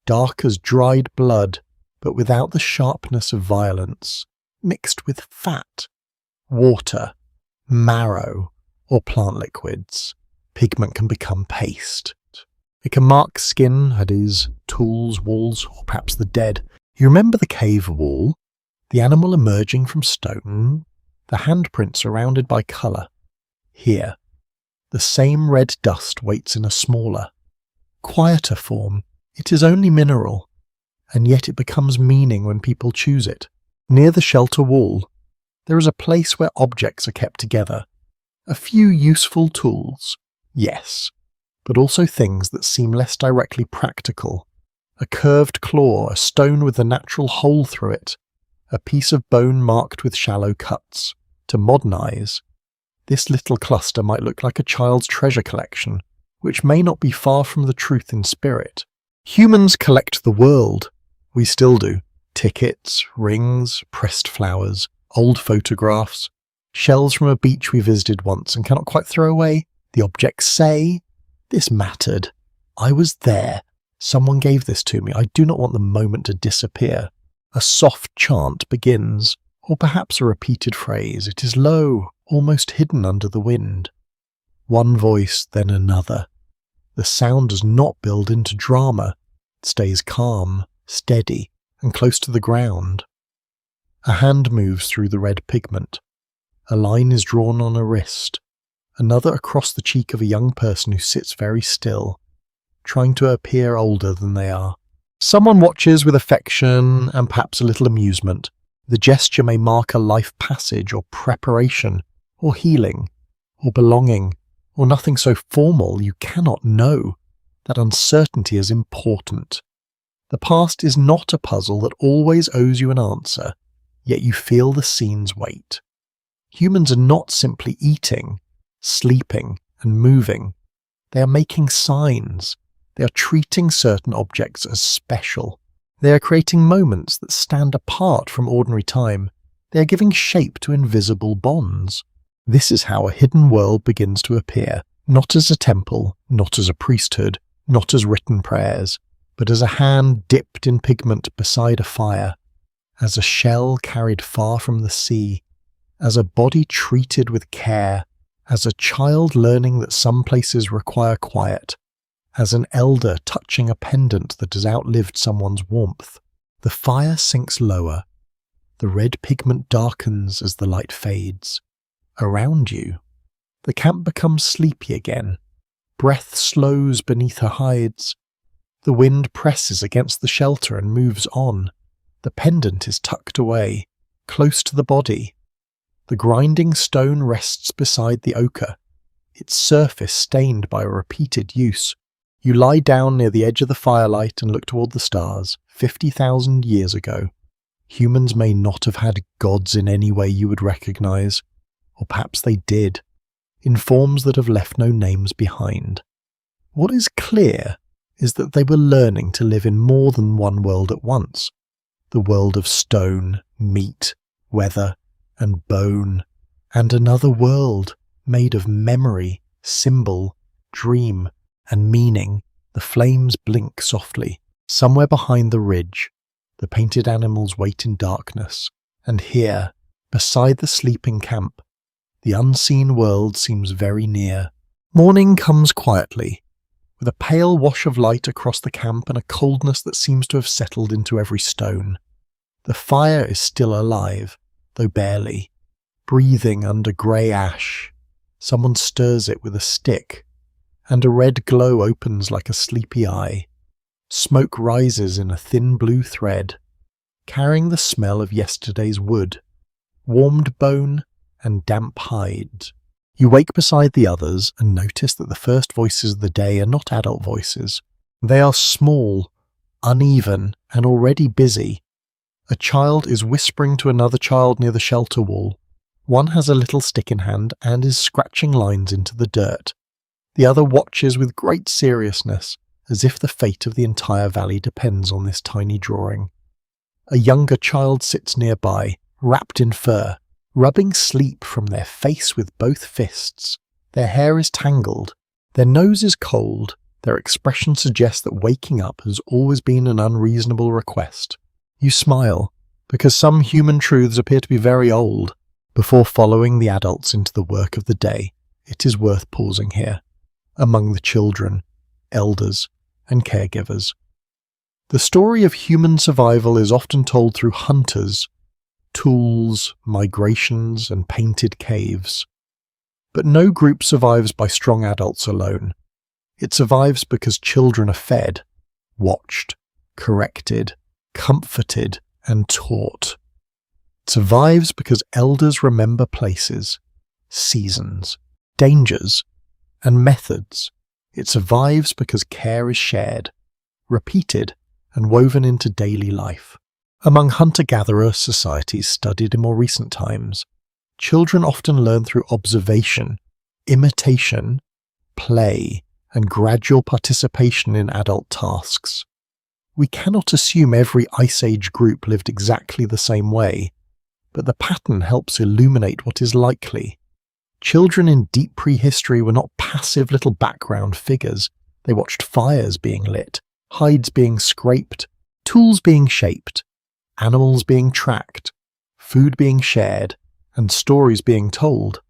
dark as dried blood, but without the sharpness of violence. Mixed with fat, water, marrow, or plant liquids. Pigment can become paste. It can mark skin, that is, tools, walls, or perhaps the dead. You remember the cave wall? The animal emerging from stone? The handprint surrounded by colour? Here, the same red dust waits in a smaller, quieter form. It is only mineral, and yet it becomes meaning when people choose it. Near the shelter wall, there is a place where objects are kept together. A few useful tools, yes, but also things that seem less directly practical. A curved claw, a stone with a natural hole through it, a piece of bone marked with shallow cuts. To modern eyes, this little cluster might look like a child's treasure collection, which may not be far from the truth in spirit. Humans collect the world. We still do. Tickets, rings, pressed flowers, old photographs, shells from a beach we visited once and cannot quite throw away. The objects say, "This mattered. I was there. Someone gave this to me. I do not want the moment to disappear." A soft chant begins, or perhaps a repeated phrase. It is low, almost hidden under the wind. One voice, then another. The sound does not build into drama. It stays calm, steady, and close to the ground. A hand moves through the red pigment. A line is drawn on a wrist, another across the cheek of a young person who sits very still, trying to appear older than they are. Someone watches with affection and perhaps a little amusement. The gesture may mark a life passage or preparation, or healing, or belonging, or nothing so formal you cannot know. That uncertainty is important. The past is not a puzzle that always owes you an answer, yet you feel the scene's weight. Humans are not simply eating, sleeping, and moving. They are making signs. They are treating certain objects as special. They are creating moments that stand apart from ordinary time. They are giving shape to invisible bonds. This is how a hidden world begins to appear, not as a temple, not as a priesthood, not as written prayers, but as a hand dipped in pigment beside a fire, as a shell carried far from the sea, as a body treated with care, as a child learning that some places require quiet, as an elder touching a pendant that has outlived someone's warmth. The fire sinks lower. The red pigment darkens as the light fades. Around you, the camp becomes sleepy again. Breath slows beneath her hides. The wind presses against the shelter and moves on. The pendant is tucked away, close to the body. The grinding stone rests beside the ochre, its surface stained by repeated use. You lie down near the edge of the firelight and look toward the stars. 50,000 years ago, humans may not have had gods in any way you would recognize, or perhaps they did, in forms that have left no names behind. What is clear is that they were learning to live in more than one world at once. The world of stone, meat, weather, and bone, and another world made of memory, symbol, dream, and meaning. The flames blink softly. Somewhere behind the ridge, the painted animals wait in darkness, and here, beside the sleeping camp, the unseen world seems very near. Morning comes quietly, with a pale wash of light across the camp and a coldness that seems to have settled into every stone. The fire is still alive, though barely, breathing under grey ash. Someone stirs it with a stick, and a red glow opens like a sleepy eye. Smoke rises in a thin blue thread, carrying the smell of yesterday's wood, warmed bone and damp hide. You wake beside the others and notice that the first voices of the day are not adult voices. They are small, uneven, and already busy. A child is whispering to another child near the shelter wall. One has a little stick in hand and is scratching lines into the dirt. The other watches with great seriousness, as if the fate of the entire valley depends on this tiny drawing. A younger child sits nearby, wrapped in fur, rubbing sleep from their face with both fists. Their hair is tangled, their nose is cold, their expression suggests that waking up has always been an unreasonable request. You smile, because some human truths appear to be very old. Before following the adults into the work of the day, it is worth pausing here, among the children, elders, and caregivers. The story of human survival is often told through hunters, tools, migrations, and painted caves. But no group survives by strong adults alone. It survives because children are fed, watched, corrected, comforted, and taught. It survives because elders remember places, seasons, dangers, and methods. It survives because care is shared, repeated, and woven into daily life. Among hunter-gatherer societies studied in more recent times, children often learn through observation, imitation, play, and gradual participation in adult tasks. We cannot assume every Ice Age group lived exactly the same way, but the pattern helps illuminate what is likely. Children in deep prehistory were not passive little background figures. They watched fires being lit, hides being scraped, tools being shaped, animals being tracked, food being shared, and stories being told.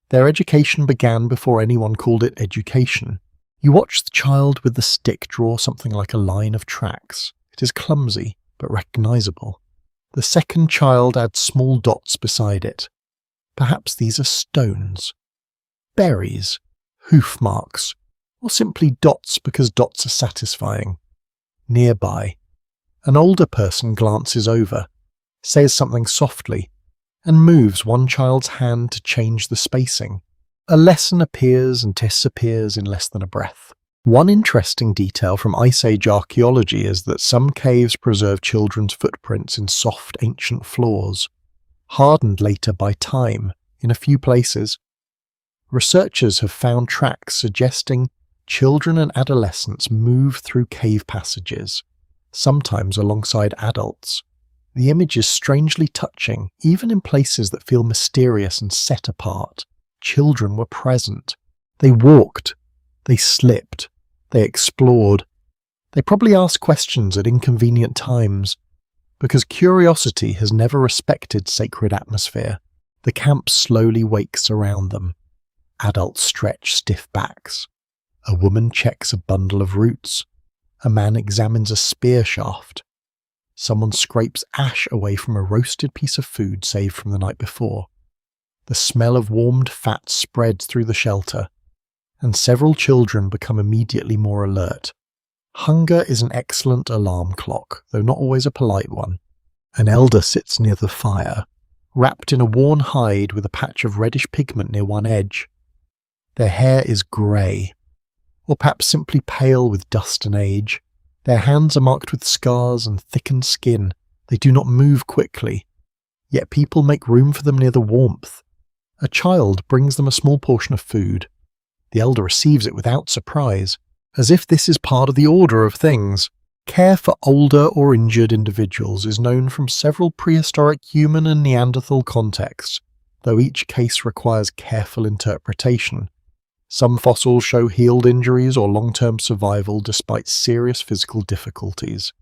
Their education began before anyone called it education. You watch the child with the stick draw something like a line of tracks. It is clumsy, but recognizable. The second child adds small dots beside it. Perhaps these are stones, berries, hoof marks, or simply dots because dots are satisfying. Nearby, an older person glances over, says something softly, and moves one child's hand to change the spacing. A lesson appears and disappears in less than a breath. One interesting detail from Ice Age archaeology is that some caves preserve children's footprints in soft ancient floors, hardened later by time in a few places. Researchers have found tracks suggesting children and adolescents move through cave passages, sometimes alongside adults. The image is strangely touching, even in places that feel mysterious and set apart. Children were present. They walked. They slipped. They explored. They probably asked questions at inconvenient times, because curiosity has never respected sacred atmosphere. The camp slowly wakes around them. Adults stretch stiff backs. A woman checks a bundle of roots. A man examines a spear shaft. Someone scrapes ash away from a roasted piece of food saved from the night before. The smell of warmed fat spreads through the shelter, and several children become immediately more alert. Hunger is an excellent alarm clock, though not always a polite one. An elder sits near the fire, wrapped in a worn hide with a patch of reddish pigment near one edge. Their hair is grey, or perhaps simply pale with dust and age. Their hands are marked with scars and thickened skin. They do not move quickly, yet people make room for them near the warmth. A child brings them a small portion of food. The elder receives it without surprise, as if this is part of the order of things. Care for older or injured individuals is known from several prehistoric human and Neanderthal contexts, though each case requires careful interpretation. Some fossils show healed injuries or long-term survival despite serious physical difficulties,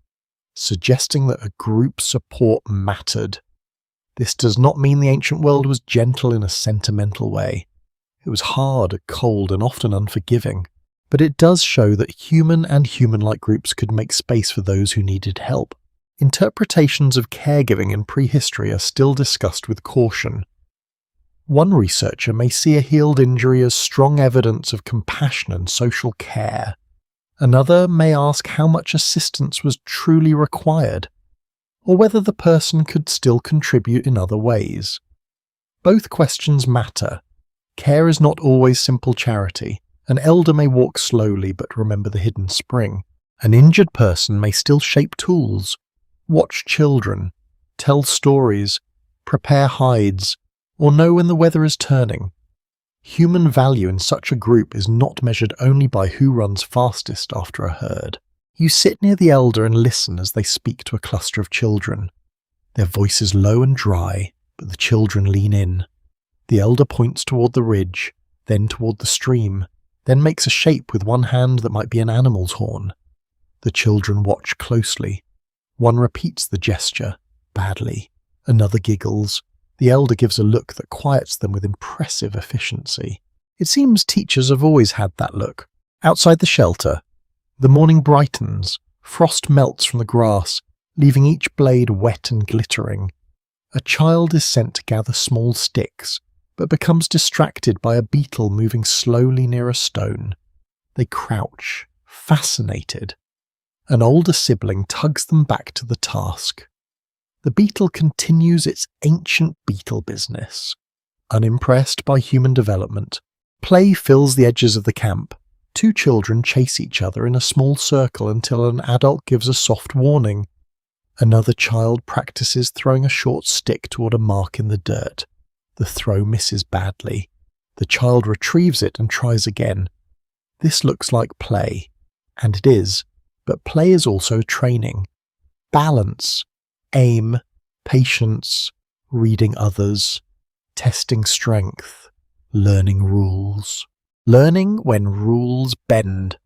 suggesting that a group support mattered. This does not mean the ancient world was gentle in a sentimental way. It was hard, cold, and often unforgiving. But it does show that human and human-like groups could make space for those who needed help. Interpretations of caregiving in prehistory are still discussed with caution. One researcher may see a healed injury as strong evidence of compassion and social care. Another may ask how much assistance was truly required, or whether the person could still contribute in other ways. Both questions matter. Care is not always simple charity. An elder may walk slowly but remember the hidden spring. An injured person may still shape tools, watch children, tell stories, prepare hides, or know when the weather is turning. Human value in such a group is not measured only by who runs fastest after a herd. You sit near the elder and listen as they speak to a cluster of children. Their voice is low and dry, but the children lean in. The elder points toward the ridge, then toward the stream, then makes a shape with one hand that might be an animal's horn. The children watch closely. One repeats the gesture, badly. Another giggles. The elder gives a look that quiets them with impressive efficiency. It seems teachers have always had that look. Outside the shelter, the morning brightens, frost melts from the grass, leaving each blade wet and glittering. A child is sent to gather small sticks, but becomes distracted by a beetle moving slowly near a stone. They crouch, fascinated. An older sibling tugs them back to the task. The beetle continues its ancient beetle business. Unimpressed by human development, play fills the edges of the camp. Two children chase each other in a small circle until an adult gives a soft warning. Another child practices throwing a short stick toward a mark in the dirt. The throw misses badly. The child retrieves it and tries again. This looks like play, and it is, but play is also training. Balance, aim, patience, reading others, testing strength, learning rules. Learning when rules bend.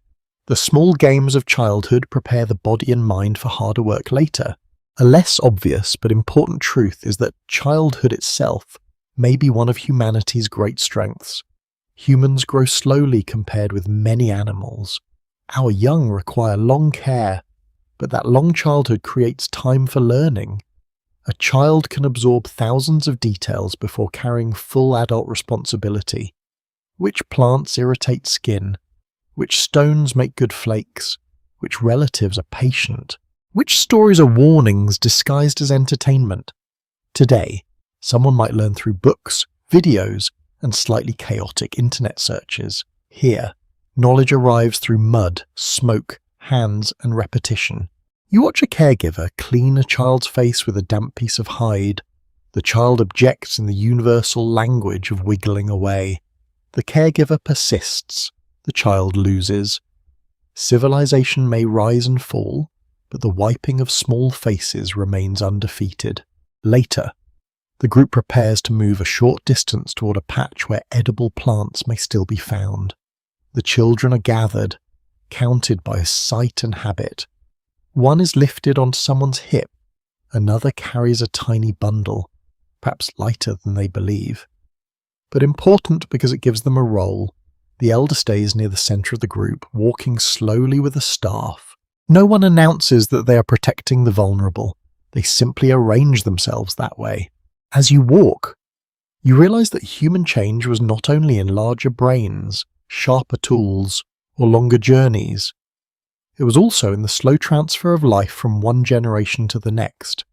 The small games of childhood prepare the body and mind for harder work later. A less obvious but important truth is that childhood itself may be one of humanity's great strengths. Humans grow slowly compared with many animals. Our young require long care, but that long childhood creates time for learning. A child can absorb thousands of details before carrying full adult responsibility. Which plants irritate skin? Which stones make good flakes? Which relatives are patient? Which stories are warnings disguised as entertainment? Today, someone might learn through books, videos, and slightly chaotic internet searches. Here, knowledge arrives through mud, smoke, hands, and repetition. You watch a caregiver clean a child's face with a damp piece of hide. The child objects in the universal language of wiggling away. The caregiver persists. The child loses. Civilization may rise and fall, but the wiping of small faces remains undefeated. Later, the group prepares to move a short distance toward a patch where edible plants may still be found. The children are gathered, counted by sight and habit. One is lifted on someone's hip, another carries a tiny bundle, perhaps lighter than they believe, but important because it gives them a role. The elder stays near the centre of the group, walking slowly with a staff. No one announces that they are protecting the vulnerable. They simply arrange themselves that way. As you walk, you realise that human change was not only in larger brains, sharper tools, or longer journeys. It was also in the slow transfer of life from one generation to the next.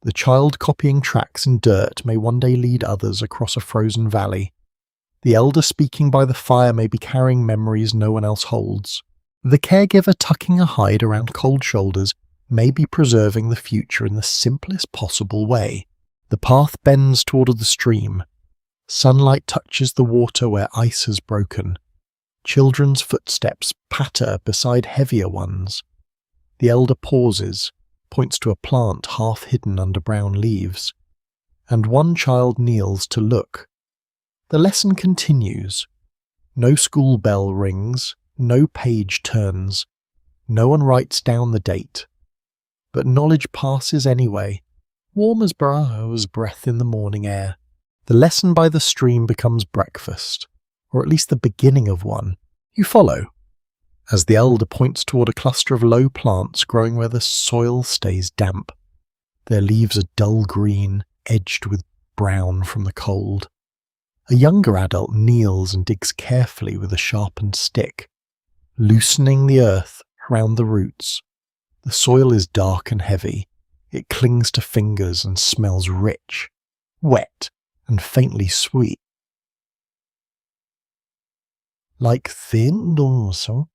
The child copying tracks in dirt may one day lead others across a frozen valley. The elder speaking by the fire may be carrying memories no one else holds. The caregiver tucking a hide around cold shoulders may be preserving the future in the simplest possible way. The path bends toward the stream. Sunlight touches the water where ice has broken. Children's footsteps patter beside heavier ones. The elder pauses, points to a plant half hidden under brown leaves, and one child kneels to look. The lesson continues. No school bell rings, no page turns, no one writes down the date. But knowledge passes anyway, warm as Braho's breath in the morning air. The lesson by the stream becomes breakfast, or at least the beginning of one. You follow, as the elder points toward a cluster of low plants growing where the soil stays damp. Their leaves are dull green, edged with brown from the cold. A younger adult kneels and digs carefully with a sharpened stick, loosening the earth around the roots. The soil is dark and heavy. It clings to fingers and smells rich, wet, and faintly sweet. Like thin also.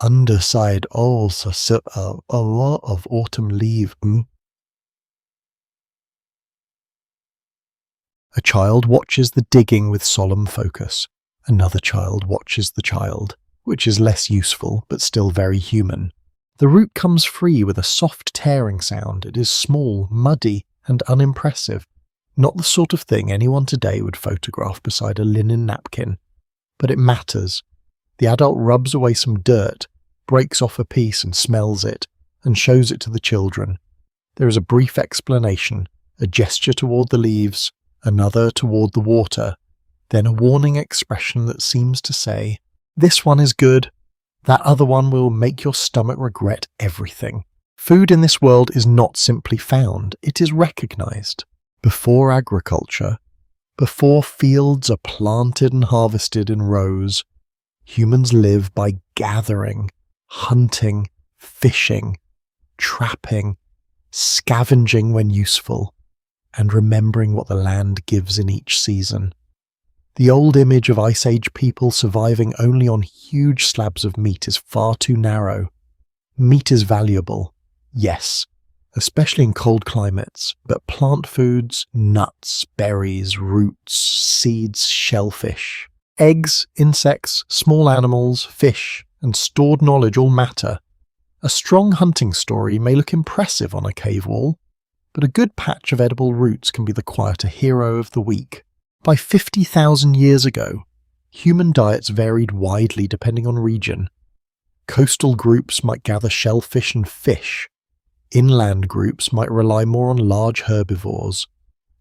Underside also a lot of autumn leaf. A child watches the digging with solemn focus. Another child watches the child, which is less useful but still very human. The root comes free with a soft tearing sound. It is small, muddy, and unimpressive. Not the sort of thing anyone today would photograph beside a linen napkin. But it matters. The adult rubs away some dirt, breaks off a piece and smells it, and shows it to the children. There is a brief explanation, a gesture toward the leaves, another toward the water, then a warning expression that seems to say, "This one is good. That other one will make your stomach regret everything." Food in this world is not simply found, it is recognized. Before agriculture, before fields are planted and harvested in rows, humans live by gathering, hunting, fishing, trapping, scavenging when useful, and remembering what the land gives in each season. The old image of Ice Age people surviving only on huge slabs of meat is far too narrow. Meat is valuable, yes, especially in cold climates, but plant foods, nuts, berries, roots, seeds, shellfish, eggs, insects, small animals, fish, and stored knowledge all matter. A strong hunting story may look impressive on a cave wall, but a good patch of edible roots can be the quieter hero of the week. By 50,000 years ago, human diets varied widely depending on region. Coastal groups might gather shellfish and fish. Inland groups might rely more on large herbivores,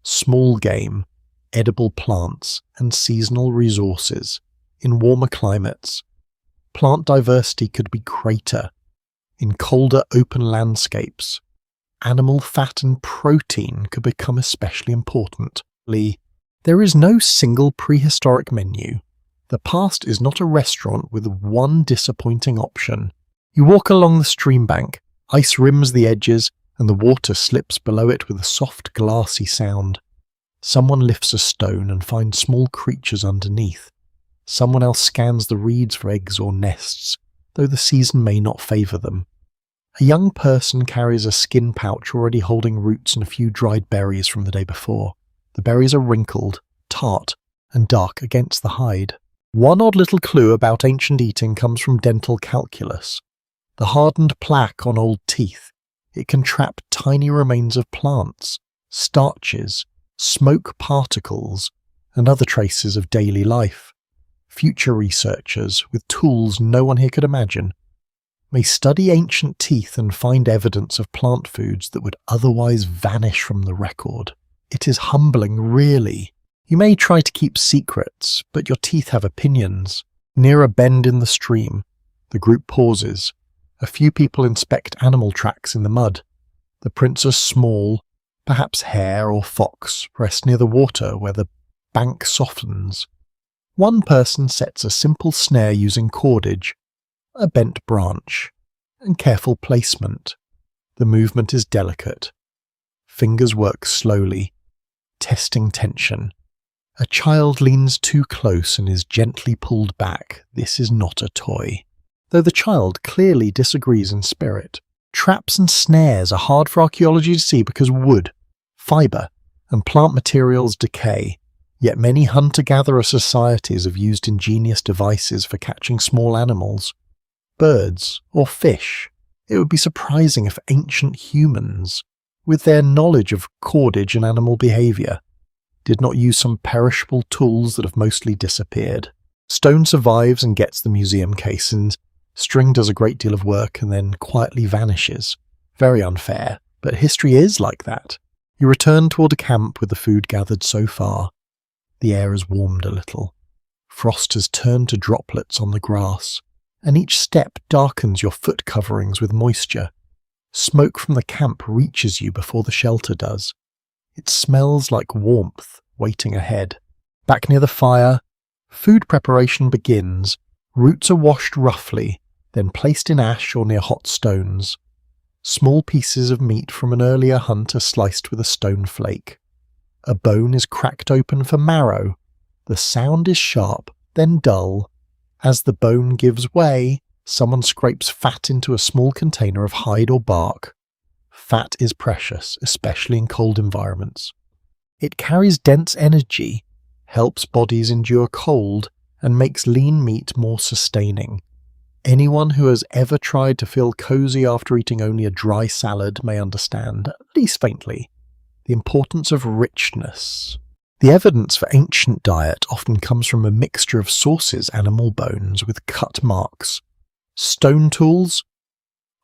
small game, edible plants, and seasonal resources. In warmer climates, plant diversity could be greater. In colder open landscapes, animal fat and protein could become especially important. There is no single prehistoric menu. The past is not a restaurant with one disappointing option. You walk along the stream bank, ice rims the edges, and the water slips below it with a soft, glassy sound. Someone lifts a stone and finds small creatures underneath. Someone else scans the reeds for eggs or nests, though the season may not favour them. A young person carries a skin pouch already holding roots and a few dried berries from the day before. The berries are wrinkled, tart, and dark against the hide. One odd little clue about ancient eating comes from dental calculus. The hardened plaque on old teeth. It can trap tiny remains of plants, starches, smoke particles, and other traces of daily life. Future researchers, with tools no one here could imagine, may study ancient teeth and find evidence of plant foods that would otherwise vanish from the record. It is humbling, really. You may try to keep secrets, but your teeth have opinions. Near a bend in the stream, the group pauses. A few people inspect animal tracks in the mud. The prints are small, perhaps hare or fox rest near the water where the bank softens. One person sets a simple snare using cordage, a bent branch, and careful placement. The movement is delicate. Fingers work slowly, testing tension. A child leans too close and is gently pulled back. This is not a toy. Though the child clearly disagrees in spirit. Traps and snares are hard for archaeology to see because wood, fibre, and plant materials decay. Yet many hunter-gatherer societies have used ingenious devices for catching small animals, birds, or fish. It would be surprising if ancient humans, with their knowledge of cordage and animal behaviour, did not use some perishable tools that have mostly disappeared. Stone survives and gets the museum case, and string does a great deal of work and then quietly vanishes. Very unfair, but history is like that. You return toward a camp with the food gathered so far. The air has warmed a little. Frost has turned to droplets on the grass, and each step darkens your foot coverings with moisture. Smoke from the camp reaches you before the shelter does. It smells like warmth waiting ahead. Back near the fire, food preparation begins. Roots are washed roughly, then placed in ash or near hot stones. Small pieces of meat from an earlier hunt are sliced with a stone flake. A bone is cracked open for marrow. The sound is sharp, then dull. As the bone gives way, someone scrapes fat into a small container of hide or bark. Fat is precious, especially in cold environments. It carries dense energy, helps bodies endure cold, and makes lean meat more sustaining. Anyone who has ever tried to feel cozy after eating only a dry salad may understand, at least faintly, the importance of richness. The evidence for ancient diet often comes from a mixture of sources: animal bones with cut marks, stone tools,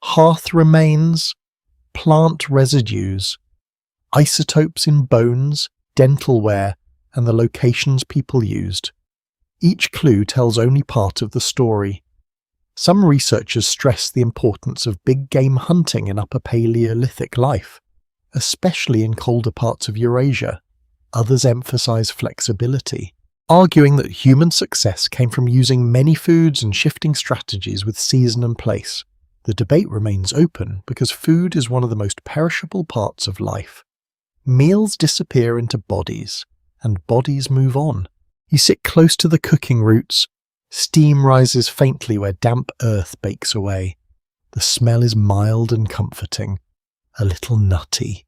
hearth remains, plant residues, isotopes in bones, dental ware, and the locations people used. Each clue tells only part of the story. Some researchers stress the importance of big game hunting in Upper Paleolithic life, especially in colder parts of Eurasia. Others emphasize flexibility, arguing that human success came from using many foods and shifting strategies with season and place. The debate remains open because food is one of the most perishable parts of life. Meals disappear into bodies, and bodies move on. You sit close to the cooking roots. Steam rises faintly where damp earth bakes away. The smell is mild and comforting, a little nutty,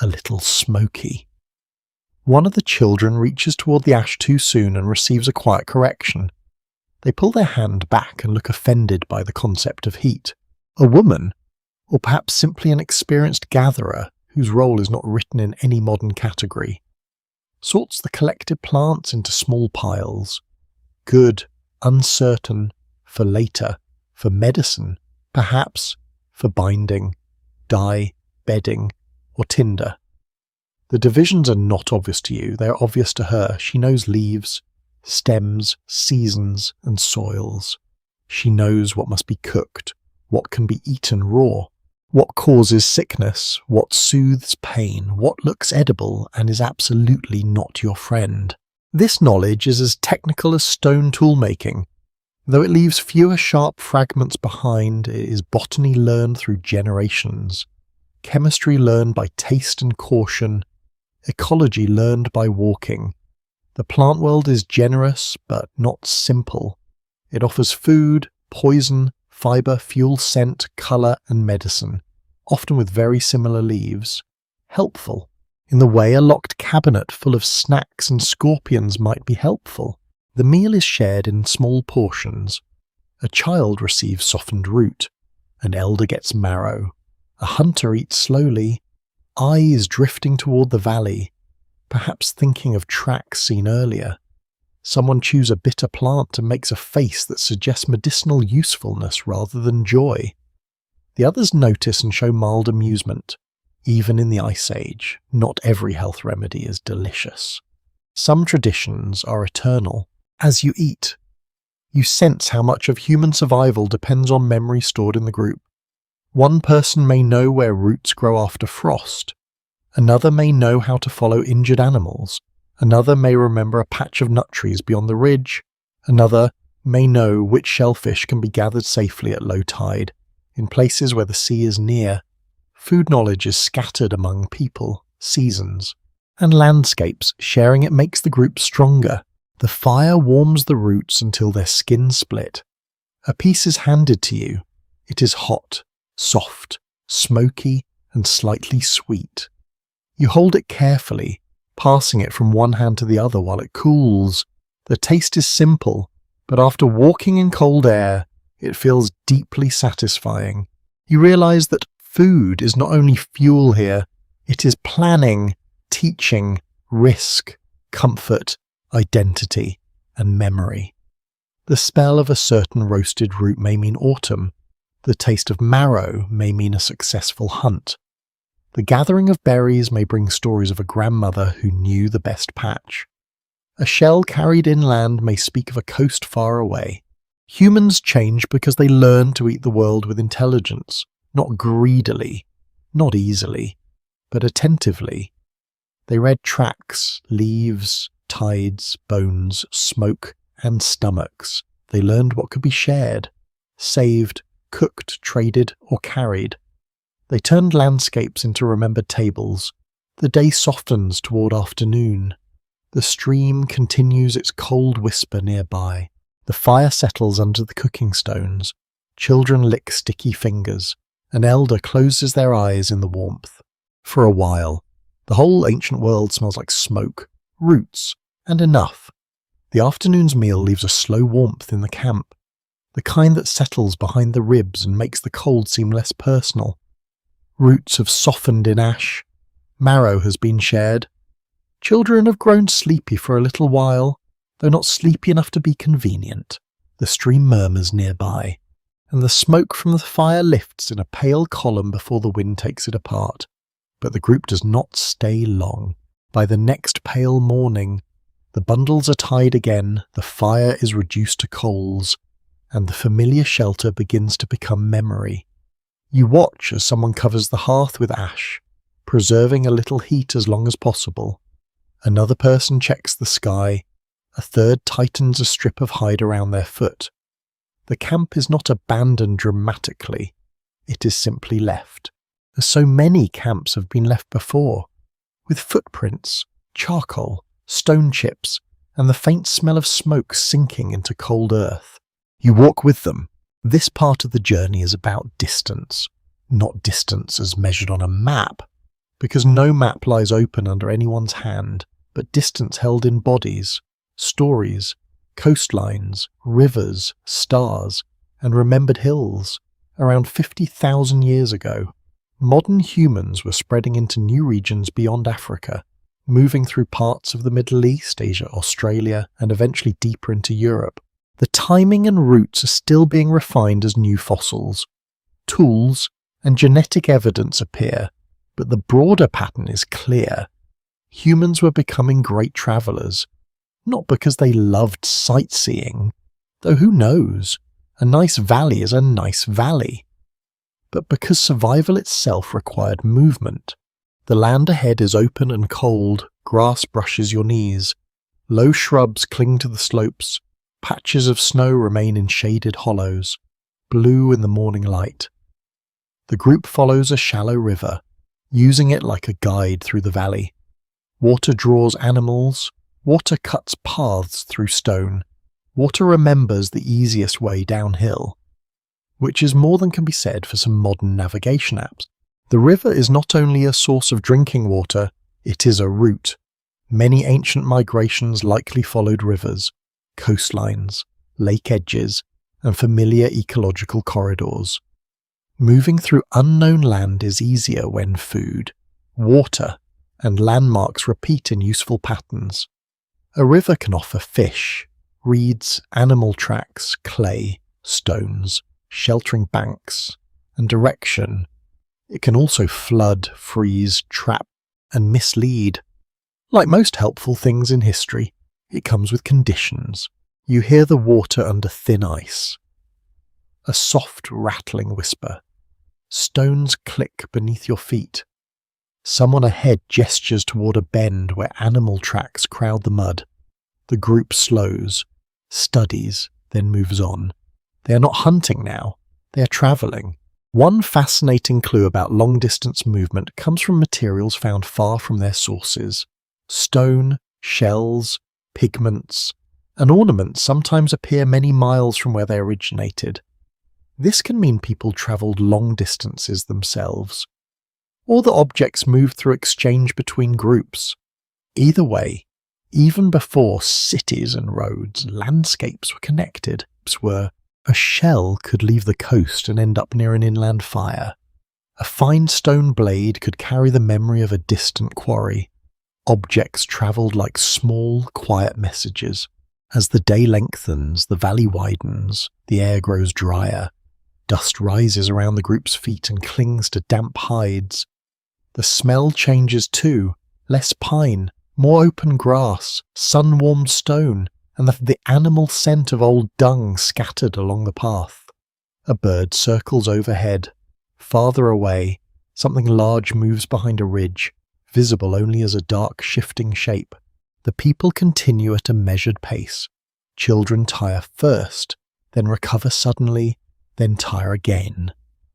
a little smoky. One of the children reaches toward the ash too soon and receives a quiet correction. They pull their hand back and look offended by the concept of heat. A woman, or perhaps simply an experienced gatherer whose role is not written in any modern category, sorts the collected plants into small piles. Good, uncertain, for later, for medicine, perhaps for binding, dye, bedding, or tinder. The divisions are not obvious to you, they are obvious to her. She knows leaves, stems, seasons, and soils. She knows what must be cooked, what can be eaten raw, what causes sickness, what soothes pain, what looks edible and is absolutely not your friend. This knowledge is as technical as stone tool making. Though it leaves fewer sharp fragments behind, it is botany learned through generations, chemistry learned by taste and caution, ecology learned by walking. The plant world is generous but not simple. It offers food, poison, fibre, fuel, scent, colour and medicine, often with very similar leaves. Helpful, in the way a locked cabinet full of snacks and scorpions might be helpful. The meal is shared in small portions. A child receives softened root, an elder gets marrow, a hunter eats slowly, eyes drifting toward the valley, perhaps thinking of tracks seen earlier. Someone chews a bitter plant and makes a face that suggests medicinal usefulness rather than joy. The others notice and show mild amusement. Even in the Ice Age, not every health remedy is delicious. Some traditions are eternal. As you eat, you sense how much of human survival depends on memory stored in the group. One person may know where roots grow after frost. Another may know how to follow injured animals. Another may remember a patch of nut trees beyond the ridge. Another may know which shellfish can be gathered safely at low tide, in places where the sea is near. Food knowledge is scattered among people, seasons, and landscapes. Sharing it makes the group stronger. The fire warms the roots until their skin split. A piece is handed to you. It is hot, soft, smoky, and slightly sweet. You hold it carefully, passing it from one hand to the other while it cools. The taste is simple, but after walking in cold air, it feels deeply satisfying. You realize that food is not only fuel here, it is planning, teaching, risk, comfort, identity, and memory. The smell of a certain roasted root may mean autumn. The taste of marrow may mean a successful hunt. The gathering of berries may bring stories of a grandmother who knew the best patch. A shell carried inland may speak of a coast far away. Humans change because they learn to eat the world with intelligence, not greedily, not easily, but attentively. They read tracks, leaves, tides, bones, smoke, and stomachs. They learned what could be shared, saved, cooked, traded, or carried. They turned landscapes into remembered tables. The day softens toward afternoon. The stream continues its cold whisper nearby. The fire settles under the cooking stones. Children lick sticky fingers. An elder closes their eyes in the warmth. For a while, the whole ancient world smells like smoke, roots, and enough. The afternoon's meal leaves a slow warmth in the camp, the kind that settles behind the ribs and makes the cold seem less personal. Roots have softened in ash. Marrow has been shared. Children have grown sleepy for a little while, though not sleepy enough to be convenient. The stream murmurs nearby, and the smoke from the fire lifts in a pale column before the wind takes it apart. But the group does not stay long. By the next pale morning, the bundles are tied again, the fire is reduced to coals, and the familiar shelter begins to become memory. You watch as someone covers the hearth with ash, preserving a little heat as long as possible. Another person checks the sky. A third tightens a strip of hide around their foot. The camp is not abandoned dramatically. It is simply left, as so many camps have been left before, with footprints, charcoal, stone chips, and the faint smell of smoke sinking into cold earth. You walk with them. This part of the journey is about distance, not distance as measured on a map, because no map lies open under anyone's hand, but distance held in bodies, stories, coastlines, rivers, stars, and remembered hills. Around 50,000 years ago, modern humans were spreading into new regions beyond Africa, moving through parts of the Middle East, Asia, Australia, and eventually deeper into Europe. The timing and routes are still being refined as new fossils. Tools and genetic evidence appear, but the broader pattern is clear. Humans were becoming great travellers, not because they loved sightseeing, though who knows, a nice valley is a nice valley, but because survival itself required movement. The land ahead is open and cold, grass brushes your knees, low shrubs cling to the slopes, patches of snow remain in shaded hollows, blue in the morning light. The group follows a shallow river, using it like a guide through the valley. Water draws animals, water cuts paths through stone, water remembers the easiest way downhill, which is more than can be said for some modern navigation apps. The river is not only a source of drinking water, it is a route. Many ancient migrations likely followed rivers, coastlines, lake edges, and familiar ecological corridors. Moving through unknown land is easier when food, water, and landmarks repeat in useful patterns. A river can offer fish, reeds, animal tracks, clay, stones, sheltering banks, and direction. It can also flood, freeze, trap, and mislead. Like most helpful things in history, it comes with conditions. You hear the water under thin ice. A soft rattling whisper. Stones click beneath your feet. Someone ahead gestures toward a bend where animal tracks crowd the mud. The group slows, studies, then moves on. They are not hunting now, they are travelling. One fascinating clue about long-distance movement comes from materials found far from their sources. Stone, shells, pigments, and ornaments sometimes appear many miles from where they originated. This can mean people travelled long distances themselves, or the objects moved through exchange between groups. Either way, even before cities and roads, landscapes were connected. A shell could leave the coast and end up near an inland fire. A fine stone blade could carry the memory of a distant quarry. Objects travelled like small, quiet messages. As the day lengthens, the valley widens, the air grows drier. Dust rises around the group's feet and clings to damp hides. The smell changes too, less pine, more open grass, sun-warmed stone, and the animal scent of old dung scattered along the path. A bird circles overhead. Farther away, something large moves behind a ridge, visible only as a dark shifting shape. The people continue at a measured pace. Children tire first, then recover suddenly, then tire again.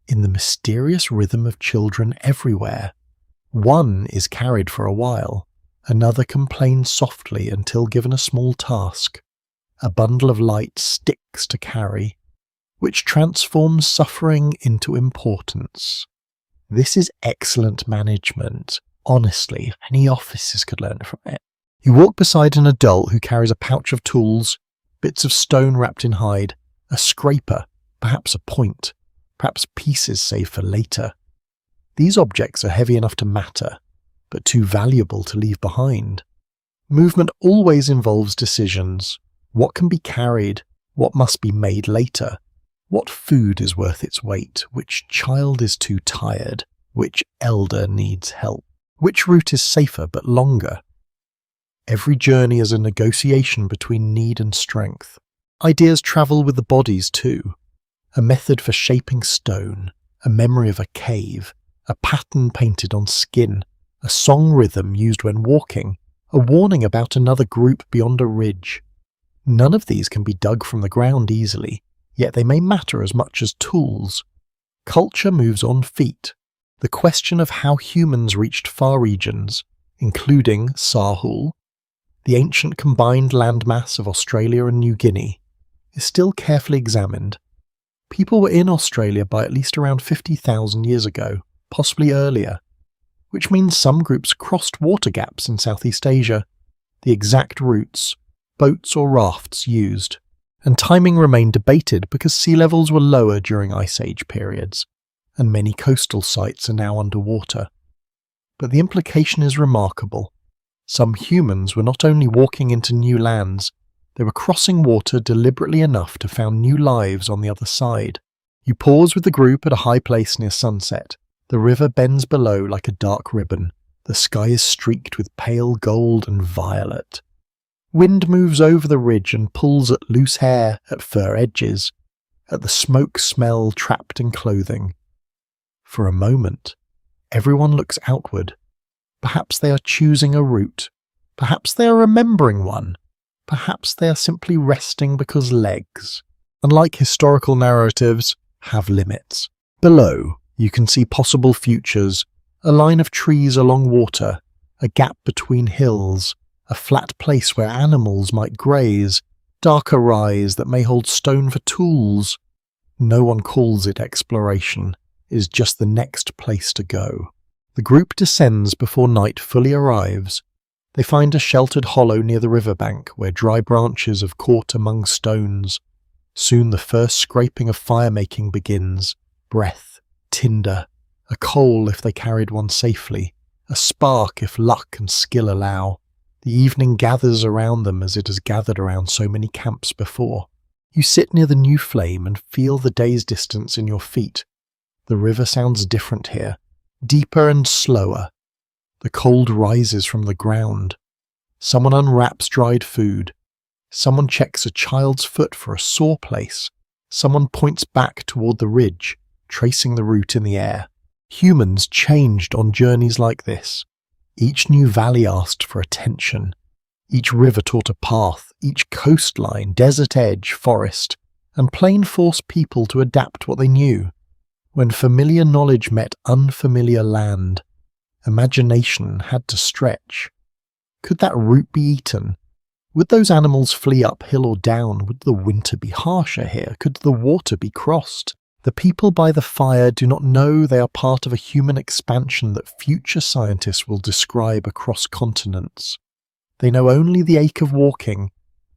In the mysterious rhythm of children everywhere, one is carried for a while, another complains softly until given a small task. A bundle of light sticks to carry, which transforms suffering into importance. This is excellent management. Honestly, any offices could learn from it. You walk beside an adult who carries a pouch of tools, bits of stone wrapped in hide, a scraper, perhaps a point, perhaps pieces saved for later. These objects are heavy enough to matter, but too valuable to leave behind. Movement always involves decisions. What can be carried? What must be made later? What food is worth its weight? Which child is too tired? Which elder needs help? Which route is safer but longer? Every journey is a negotiation between need and strength. Ideas travel with the bodies too. A method for shaping stone, a memory of a cave, a pattern painted on skin, a song rhythm used when walking, a warning about another group beyond a ridge. None of these can be dug from the ground easily, yet they may matter as much as tools. Culture moves on feet. The question of how humans reached far regions, including Sahul, the ancient combined landmass of Australia and New Guinea, is still carefully examined. People were in Australia by at least around 50,000 years ago, possibly earlier, which means some groups crossed water gaps in Southeast Asia. The exact routes, boats or rafts used, and timing remained debated because sea levels were lower during Ice Age periods, and many coastal sites are now underwater. But the implication is remarkable. Some humans were not only walking into new lands, they were crossing water deliberately enough to found new lives on the other side. You pause with the group at a high place near sunset. The river bends below like a dark ribbon. The sky is streaked with pale gold and violet. Wind moves over the ridge and pulls at loose hair, at fur edges, at the smoke smell trapped in clothing. For a moment, everyone looks outward. Perhaps they are choosing a route. Perhaps they are remembering one. Perhaps they are simply resting because legs, unlike historical narratives, have limits. Below, you can see possible futures, a line of trees along water, a gap between hills, a flat place where animals might graze, darker rise that may hold stone for tools. No one calls it exploration. It is just the next place to go. The group descends before night fully arrives. They find a sheltered hollow near the riverbank where dry branches have caught among stones. Soon the first scraping of fire-making begins. Breath, tinder, a coal if they carried one safely, a spark if luck and skill allow. The evening gathers around them as it has gathered around so many camps before. You sit near the new flame and feel the day's distance in your feet. The river sounds different here, deeper and slower. The cold rises from the ground, Someone unwraps dried food. Someone checks a child's foot for a sore place. Someone points back toward the ridge, tracing the route in the air. Humans changed on journeys like this. Each new valley asked for attention. Each river taught a path, each coastline, desert edge, forest, and plain forced people to adapt what they knew. When familiar knowledge met unfamiliar land, imagination had to stretch. Could that root be eaten? Would those animals flee uphill or down? Would the winter be harsher here? Could the water be crossed? The people by the fire do not know they are part of a human expansion that future scientists will describe across continents. They know only the ache of walking,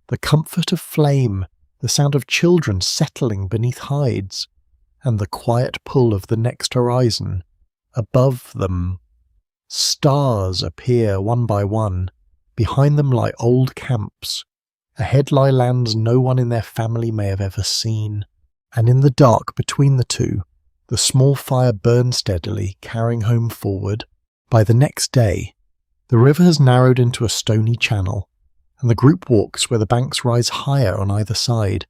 the comfort of flame, the sound of children settling beneath hides, and the quiet pull of the next horizon. Above them, stars appear one by one. Behind them lie old camps. Ahead lie lands no one in their family may have ever seen. And in the dark between the two, the small fire burns steadily, carrying home forward. By the next day, the river has narrowed into a stony channel, and the group walks where the banks rise higher on either side.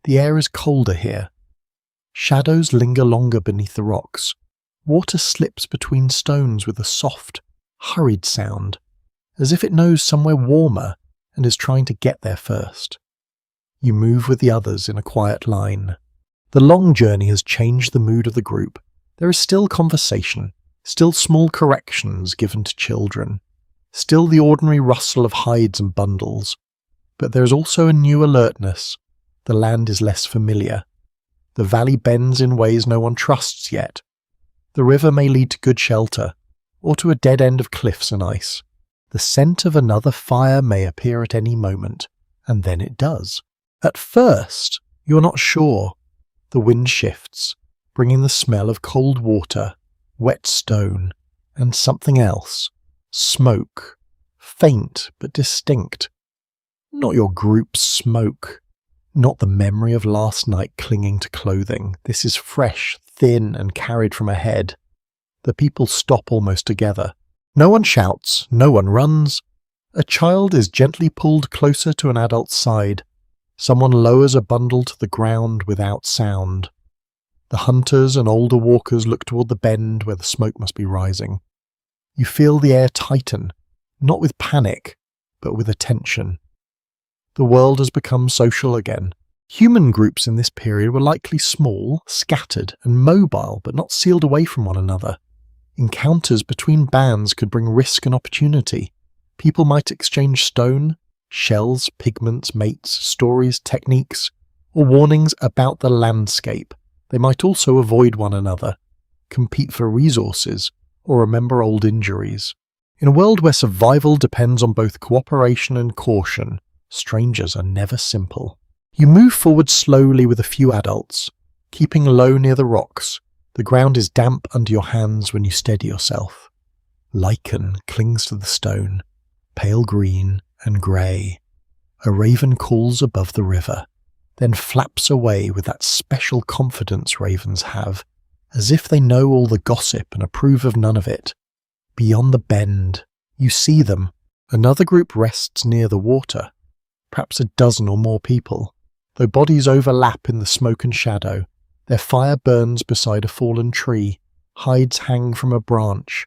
The air is colder here. Shadows linger longer beneath the rocks. Water slips between stones with a soft, hurried sound, as if it knows somewhere warmer and is trying to get there first. You move with the others in a quiet line. The long journey has changed the mood of the group. There is still conversation, still small corrections given to children, still the ordinary rustle of hides and bundles, but there is also a new alertness. The land is less familiar. The valley bends in ways no one trusts yet. The river may lead to good shelter, or to a dead end of cliffs and ice. The scent of another fire may appear at any moment, and then it does. At first, you're not sure. The wind shifts, bringing the smell of cold water, wet stone, and something else. Smoke. Faint but distinct. Not your group's smoke. Not the memory of last night clinging to clothing. This is fresh, thin, and carried from ahead. The people stop almost together. No one shouts, no one runs. A child is gently pulled closer to an adult's side. Someone lowers a bundle to the ground without sound. The hunters and older walkers look toward the bend where the smoke must be rising. You feel the air tighten, not with panic, but with attention. The world has become social again. Human groups in this period were likely small, scattered, and mobile, but not sealed away from one another. Encounters between bands could bring risk and opportunity. People might exchange stone, shells, pigments, mates, stories, techniques, or warnings about the landscape. They might also avoid one another, compete for resources, or remember old injuries. In a world where survival depends on both cooperation and caution, strangers are never simple. You move forward slowly with a few adults, keeping low near the rocks. The ground is damp under your hands when you steady yourself. Lichen clings to the stone, pale green and grey. A raven calls above the river, then flaps away with that special confidence ravens have, as if they know all the gossip and approve of none of it. Beyond the bend, you see them. Another group rests near the water, perhaps a dozen or more people. Though bodies overlap in the smoke and shadow, their fire burns beside a fallen tree, hides hang from a branch.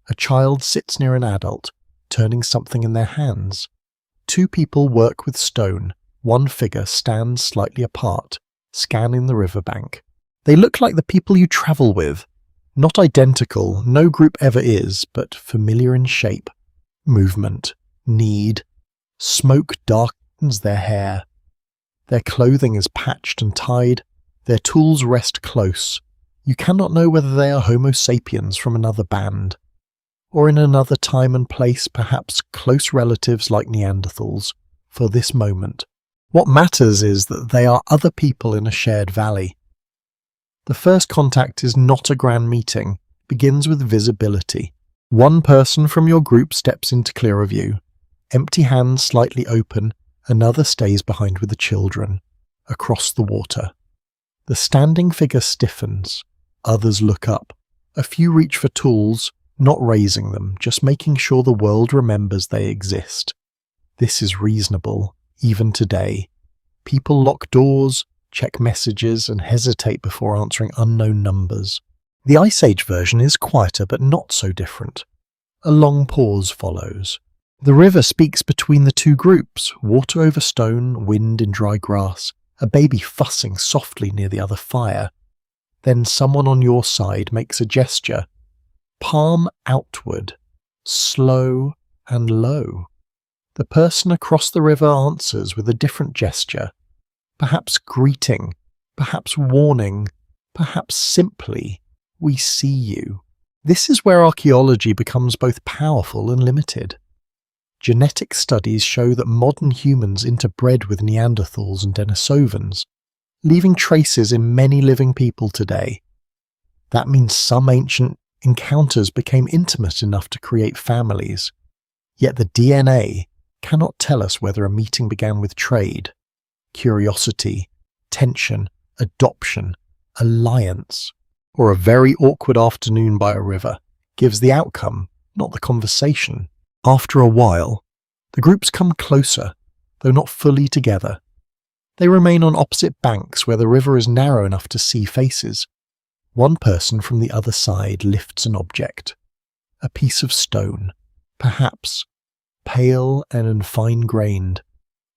A child sits near an adult, turning something in their hands. Two people work with stone. One figure stands slightly apart, scanning the riverbank. They look like the people you travel with. Not identical, no group ever is, but familiar in shape, movement, need. Smoke darkens their hair. Their clothing is patched and tied. Their tools rest close. You cannot know whether they are Homo sapiens from another band, or in another time and place, perhaps close relatives like Neanderthals, for this moment. What matters is that they are other people in a shared valley. The first contact is not a grand meeting, begins with visibility. One person from your group steps into clearer view. Empty hands slightly open, another stays behind with the children, across the water. The standing figure stiffens. Others look up. A few reach for tools, not raising them, just making sure the world remembers they exist. This is reasonable, even today. People lock doors, check messages, and hesitate before answering unknown numbers. The Ice Age version is quieter but not so different. A long pause follows. The river speaks between the two groups, water over stone, wind in dry grass, a baby fussing softly near the other fire. Then someone on your side makes a gesture, palm outward, slow and low. The person across the river answers with a different gesture, perhaps greeting, perhaps warning, perhaps simply, "We see you." This is where archaeology becomes both powerful and limited. Genetic studies show that modern humans interbred with Neanderthals and Denisovans, leaving traces in many living people today. That means some ancient encounters became intimate enough to create families. Yet the DNA cannot tell us whether a meeting began with trade, curiosity, tension, adoption, alliance, or a very awkward afternoon by a river gives the outcome, not the conversation. After a while, the groups come closer, though not fully together. They remain on opposite banks where the river is narrow enough to see faces. One person from the other side lifts an object, a piece of stone, perhaps, pale and fine-grained.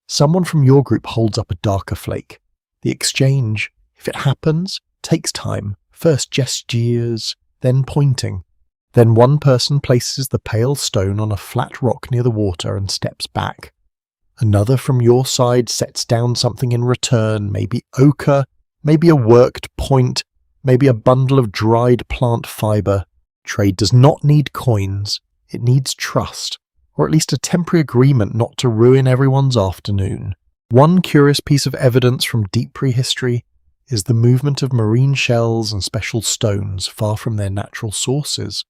Someone from your group holds up a darker flake. The exchange, if it happens, takes time, first gestures, then pointing. Then one person places the pale stone on a flat rock near the water and steps back. Another from your side sets down something in return, maybe ochre, maybe a worked point, maybe a bundle of dried plant fibre. Trade does not need coins, it needs trust, or at least a temporary agreement not to ruin everyone's afternoon. One curious piece of evidence from deep prehistory is the movement of marine shells and special stones far from their natural sources.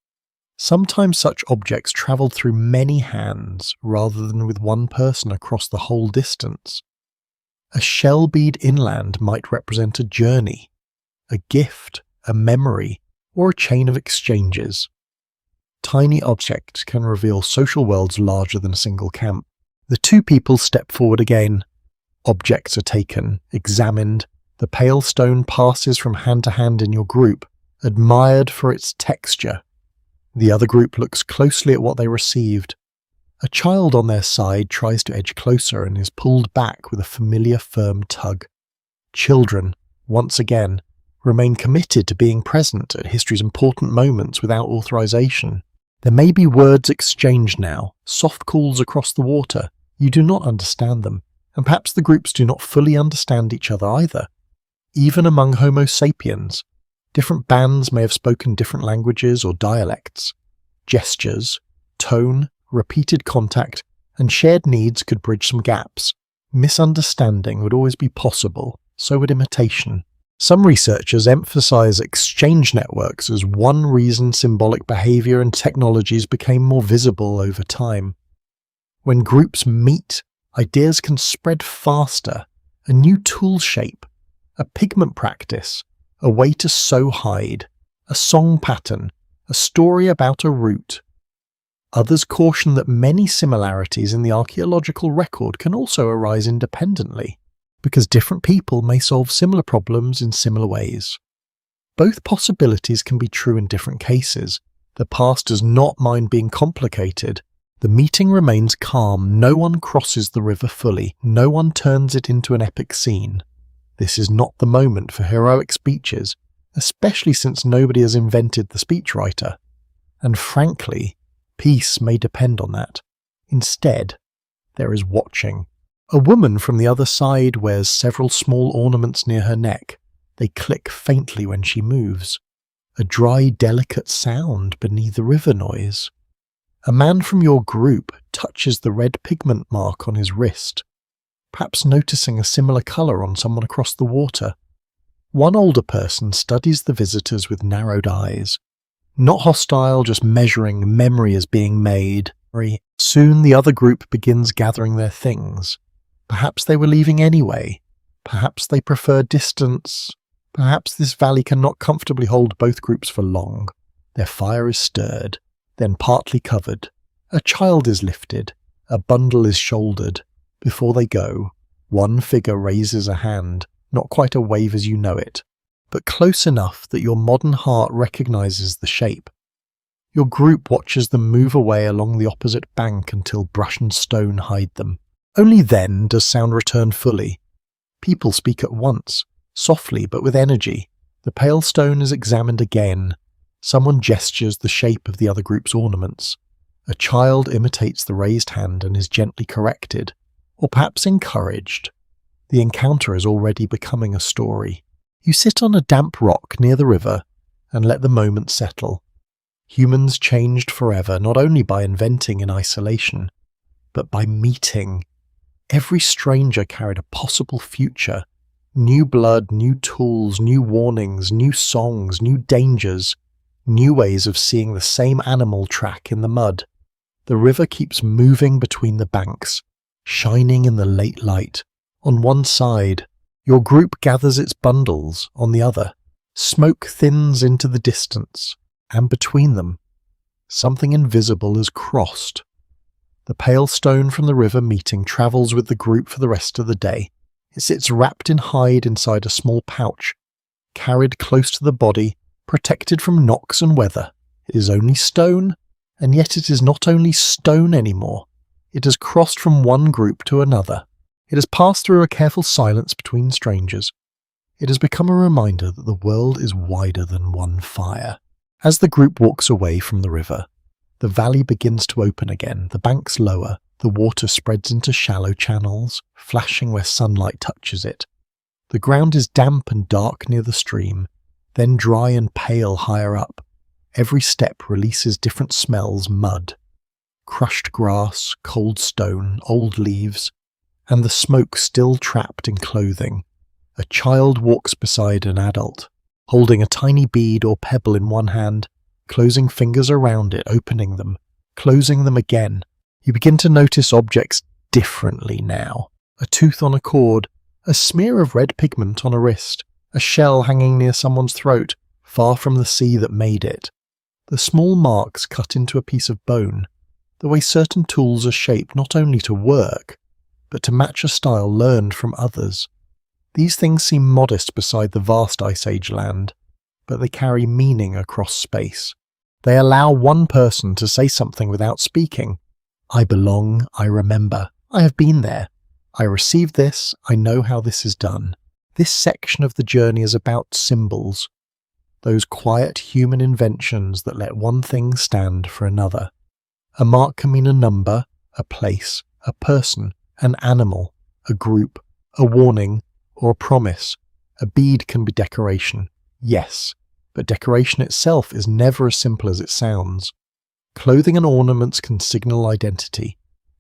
Sometimes such objects travelled through many hands rather than with one person across the whole distance. A shell bead inland might represent a journey, a gift, a memory, or a chain of exchanges. Tiny objects can reveal social worlds larger than a single camp. The two people step forward again. Objects are taken, examined. The pale stone passes from hand to hand in your group, admired for its texture. The other group looks closely at what they received. A child on their side tries to edge closer and is pulled back with a familiar firm tug. Children, once again, remain committed to being present at history's important moments without authorization. There may be words exchanged now, soft calls across the water. You do not understand them, and perhaps the groups do not fully understand each other either. Even among Homo sapiens, different bands may have spoken different languages or dialects. Gestures, tone, repeated contact, and shared needs could bridge some gaps. Misunderstanding would always be possible, so would imitation. Some researchers emphasize exchange networks as one reason symbolic behavior and technologies became more visible over time. When groups meet, ideas can spread faster. A new tool shape, a pigment practice, a way to sew hide, a song pattern, a story about a route. Others caution that many similarities in the archaeological record can also arise independently, because different people may solve similar problems in similar ways. Both possibilities can be true in different cases. The past does not mind being complicated. The meeting remains calm, no one crosses the river fully, no one turns it into an epic scene. This is not the moment for heroic speeches, especially since nobody has invented the speechwriter. And frankly, peace may depend on that. Instead, there is watching. A woman from the other side wears several small ornaments near her neck. They click faintly when she moves. A dry, delicate sound beneath the river noise. A man from your group touches the red pigment mark on his wrist, perhaps noticing a similar colour on someone across the water. One older person studies the visitors with narrowed eyes. Not hostile, just measuring memory as being made. Soon the other group begins gathering their things. Perhaps they were leaving anyway. Perhaps they prefer distance. Perhaps this valley cannot comfortably hold both groups for long. Their fire is stirred, then partly covered. A child is lifted. A bundle is shouldered. Before they go, one figure raises a hand, not quite a wave as you know it, but close enough that your modern heart recognizes the shape. Your group watches them move away along the opposite bank until brush and stone hide them. Only then does sound return fully. People speak at once, softly but with energy. The pale stone is examined again. Someone gestures the shape of the other group's ornaments. A child imitates the raised hand and is gently corrected, or perhaps encouraged. The encounter is already becoming a story. You sit on a damp rock near the river and let the moment settle. Humans changed forever, not only by inventing in isolation, but by meeting. Every stranger carried a possible future. New blood, new tools, new warnings, new songs, new dangers, new ways of seeing the same animal track in the mud. The river keeps moving between the banks, shining in the late light. On one side, your group gathers its bundles, on the other, smoke thins into the distance, and between them, something invisible is crossed. The pale stone from the river meeting travels with the group for the rest of the day. It sits wrapped in hide inside a small pouch, carried close to the body, protected from knocks and weather. It is only stone, and yet it is not only stone anymore. It has crossed from one group to another. It has passed through a careful silence between strangers. It has become a reminder that the world is wider than one fire. As the group walks away from the river, the valley begins to open again, the banks lower, the water spreads into shallow channels, flashing where sunlight touches it. The ground is damp and dark near the stream, then dry and pale higher up. Every step releases different smells: mud, crushed grass, cold stone, old leaves, and the smoke still trapped in clothing. A child walks beside an adult, holding a tiny bead or pebble in one hand, closing fingers around it, opening them, closing them again. You begin to notice objects differently now. A tooth on a cord, a smear of red pigment on a wrist, a shell hanging near someone's throat, far from the sea that made it. The small marks cut into a piece of bone, the way certain tools are shaped not only to work, but to match a style learned from others. These things seem modest beside the vast Ice Age land, but they carry meaning across space. They allow one person to say something without speaking. I belong, I remember, I have been there. I received this, I know how this is done. This section of the journey is about symbols, those quiet human inventions that let one thing stand for another. A mark can mean a number, a place, a person, an animal, a group, a warning, or a promise. A bead can be decoration, yes, but decoration itself is never as simple as it sounds. Clothing and ornaments can signal identity,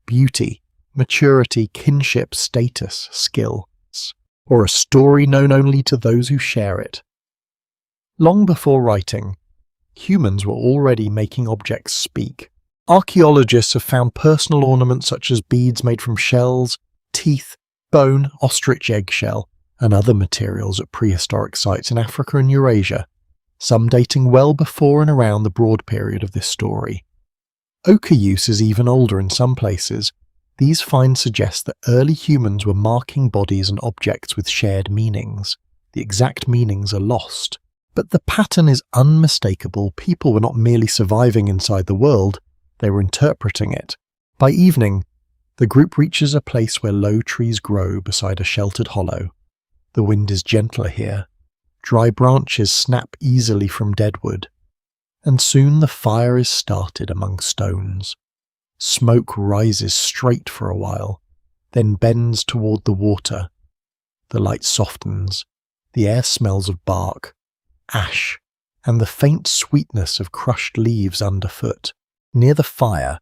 beauty, maturity, kinship, status, skill, or a story known only to those who share it. Long before writing, humans were already making objects speak. Archaeologists have found personal ornaments such as beads made from shells, teeth, bone, ostrich eggshell, and other materials at prehistoric sites in Africa and Eurasia, some dating well before and around the broad period of this story. Ochre use is even older in some places. These finds suggest that early humans were marking bodies and objects with shared meanings. The exact meanings are lost, but the pattern is unmistakable. People were not merely surviving inside the world, they were interpreting it. By evening, the group reaches a place where low trees grow beside a sheltered hollow. The wind is gentler here. Dry branches snap easily from deadwood, and soon the fire is started among stones. Smoke rises straight for a while, then bends toward the water. The light softens. The air smells of bark, ash, and the faint sweetness of crushed leaves underfoot. Near the fire,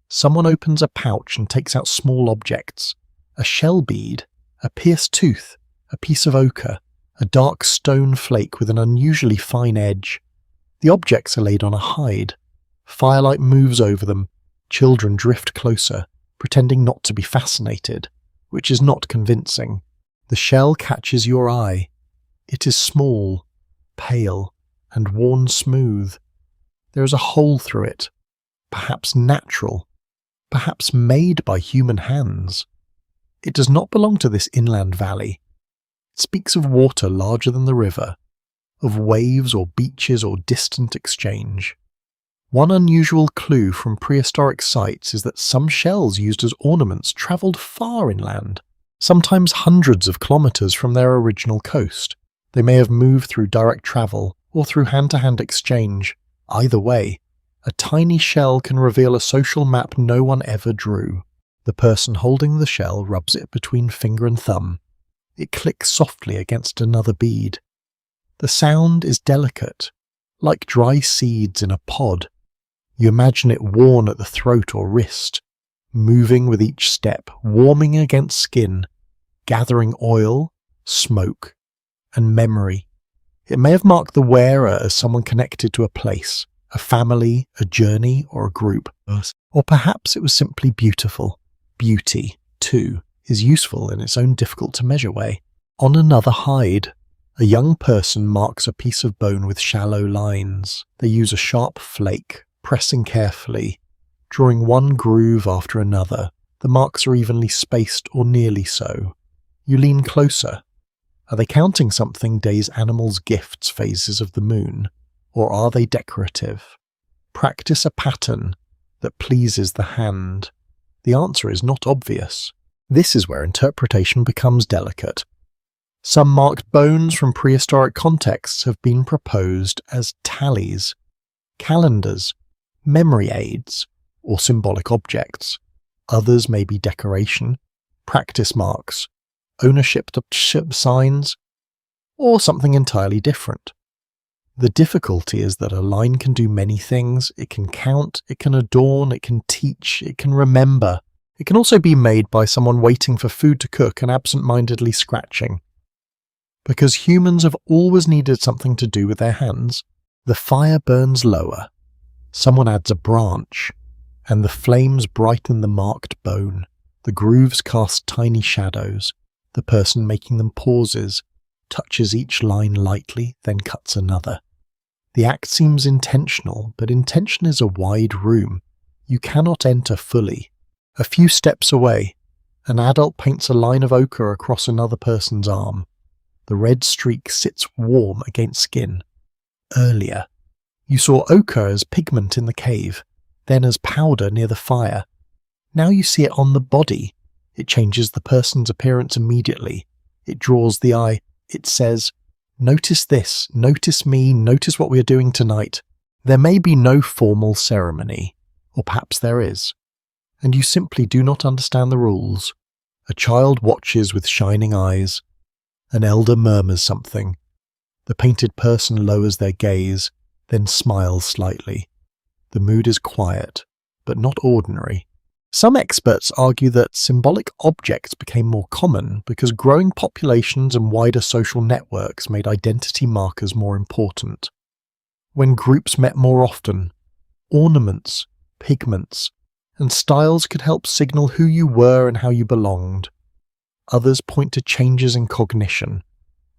someone opens a pouch and takes out small objects: a shell bead, a pierced tooth, a piece of ochre, a dark stone flake with an unusually fine edge. The objects are laid on a hide. Firelight moves over them. Children drift closer, pretending not to be fascinated, which is not convincing. The shell catches your eye. It is small, pale, and worn smooth. There is a hole through it, perhaps natural, perhaps made by human hands. It does not belong to this inland valley. It speaks of water larger than the river, of waves or beaches or distant exchange. One unusual clue from prehistoric sites is that some shells used as ornaments travelled far inland, sometimes hundreds of kilometres from their original coast. They may have moved through direct travel or through hand-to-hand exchange. Either way, a tiny shell can reveal a social map no one ever drew. The person holding the shell rubs it between finger and thumb. It clicks softly against another bead. The sound is delicate, like dry seeds in a pod. You imagine it worn at the throat or wrist, moving with each step, warming against skin, gathering oil, smoke, and memory. It may have marked the wearer as someone connected to a place, a family, a journey, or a group. Or perhaps it was simply beautiful. Beauty, too, is useful in its own difficult-to-measure way. On another hide, a young person marks a piece of bone with shallow lines. They use a sharp flake, pressing carefully, drawing one groove after another. The marks are evenly spaced or nearly so. You lean closer. Are they counting something days animals' gifts phases of the moon, or are they decorative? Practice a pattern that pleases the hand. The answer is not obvious. This is where interpretation becomes delicate. Some marked bones from prehistoric contexts have been proposed as tallies, calendars, memory aids, or symbolic objects. Others may be decoration, practice marks, ownership signs, or something entirely different. The difficulty is that a line can do many things. It can count, it can adorn, it can teach, it can remember. It can also be made by someone waiting for food to cook and absent-mindedly scratching. Because humans have always needed something to do with their hands, the fire burns lower. Someone adds a branch, and the flames brighten the marked bone. The grooves cast tiny shadows. The person making them pauses, touches each line lightly, then cuts another. The act seems intentional, but intention is a wide room. You cannot enter fully. A few steps away, an adult paints a line of ochre across another person's arm. The red streak sits warm against skin. Earlier, you saw ochre as pigment in the cave, then as powder near the fire. Now you see it on the body. It changes the person's appearance immediately. It draws the eye. It says, "Notice this, notice me, notice what we are doing tonight." There may be no formal ceremony, or perhaps there is, and you simply do not understand the rules. A child watches with shining eyes. An elder murmurs something. The painted person lowers their gaze, then smiles slightly. The mood is quiet, but not ordinary. Some experts argue that symbolic objects became more common because growing populations and wider social networks made identity markers more important. When groups met more often, ornaments, pigments, and styles could help signal who you were and how you belonged. Others point to changes in cognition,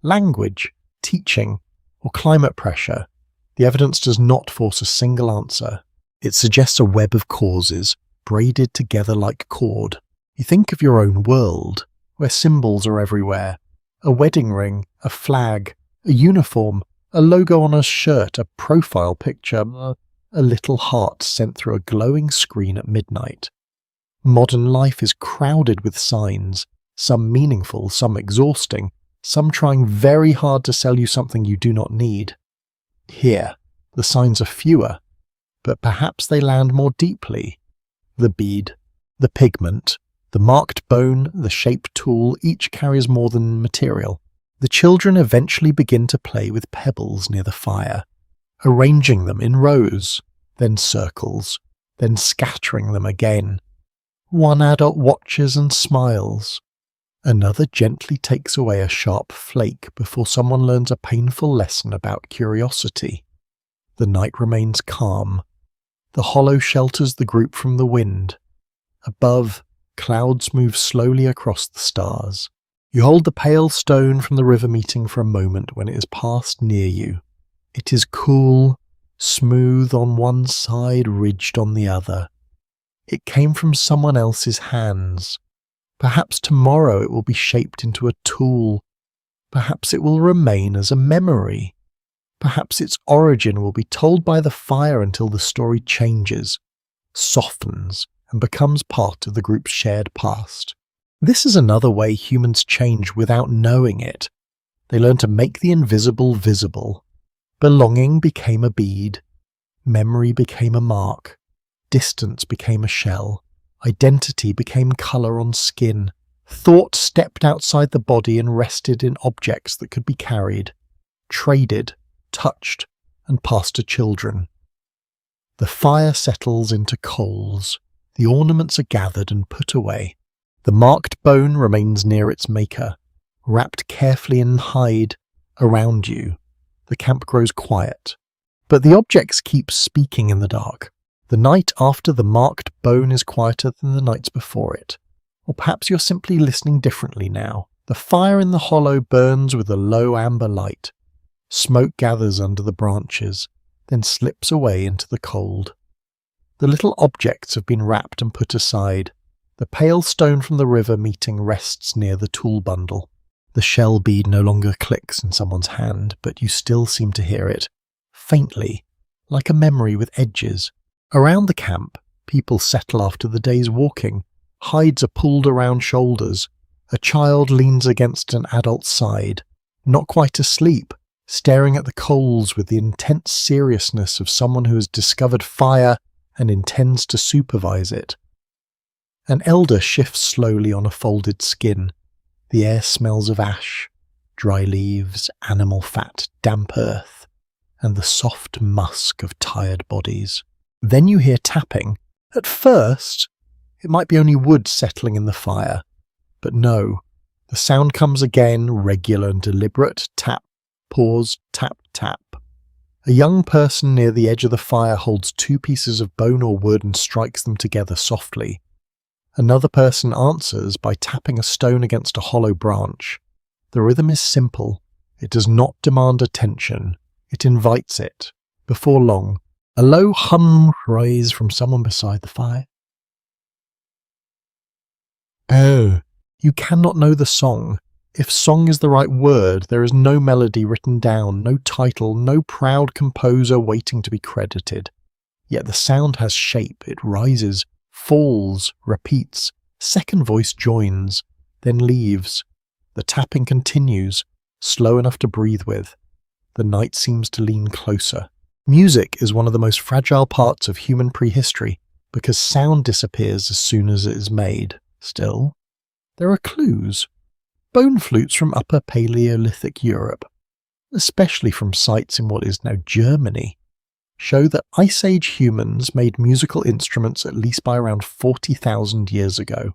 language, teaching, or climate pressure. The evidence does not force a single answer. It suggests a web of causes, braided together like cord. You think of your own world, where symbols are everywhere. A wedding ring, a flag, a uniform, a logo on a shirt, a profile picture, a little heart sent through a glowing screen at midnight. Modern life is crowded with signs, some meaningful, some exhausting, some trying very hard to sell you something you do not need. Here, the signs are fewer, but perhaps they land more deeply. The bead, the pigment, the marked bone, the shaped tool, each carries more than material. The children eventually begin to play with pebbles near the fire, arranging them in rows, then circles, then scattering them again. One adult watches and smiles. Another gently takes away a sharp flake before someone learns a painful lesson about curiosity. The night remains calm. The hollow shelters the group from the wind. Above, clouds move slowly across the stars. You hold the pale stone from the river meeting for a moment when it is passed near you. It is cool, smooth on one side, ridged on the other. It came from someone else's hands. Perhaps tomorrow it will be shaped into a tool. Perhaps it will remain as a memory. Perhaps its origin will be told by the fire until the story changes, softens, and becomes part of the group's shared past. This is another way humans change without knowing it. They learn to make the invisible visible. Belonging became a bead. Memory became a mark. Distance became a shell. Identity became colour on skin. Thought stepped outside the body and rested in objects that could be carried, traded, touched, and passed to children. The fire settles into coals. The ornaments are gathered and put away. The marked bone remains near its maker, wrapped carefully in hide around you. The camp grows quiet. But the objects keep speaking in the dark. The night after the marked bone is quieter than the nights before it. Or perhaps you're simply listening differently now. The fire in the hollow burns with a low amber light. Smoke gathers under the branches, then slips away into the cold. The little objects have been wrapped and put aside. The pale stone from the river meeting rests near the tool bundle. The shell bead no longer clicks in someone's hand, but you still seem to hear it, faintly, like a memory with edges. Around the camp, people settle after the day's walking. Hides are pulled around shoulders. A child leans against an adult's side, not quite asleep, staring at the coals with the intense seriousness of someone who has discovered fire and intends to supervise it. An elder shifts slowly on a folded skin. The air smells of ash, dry leaves, animal fat, damp earth, and the soft musk of tired bodies. Then you hear tapping. At first, it might be only wood settling in the fire. But no, the sound comes again, regular and deliberate. Tap, pause, tap, tap. A young person near the edge of the fire holds two pieces of bone or wood and strikes them together softly. Another person answers by tapping a stone against a hollow branch. The rhythm is simple. It does not demand attention. It invites it. Before long, a low hum rises from someone beside the fire. Oh, you cannot know the song. If song is the right word, there is no melody written down, no title, no proud composer waiting to be credited. Yet the sound has shape. It rises, falls, repeats, second voice joins, then leaves. The tapping continues, slow enough to breathe with. The night seems to lean closer. Music is one of the most fragile parts of human prehistory because sound disappears as soon as it is made. Still, there are clues. Bone flutes from Upper Paleolithic Europe, especially from sites in what is now Germany, show that Ice Age humans made musical instruments at least by around 40,000 years ago.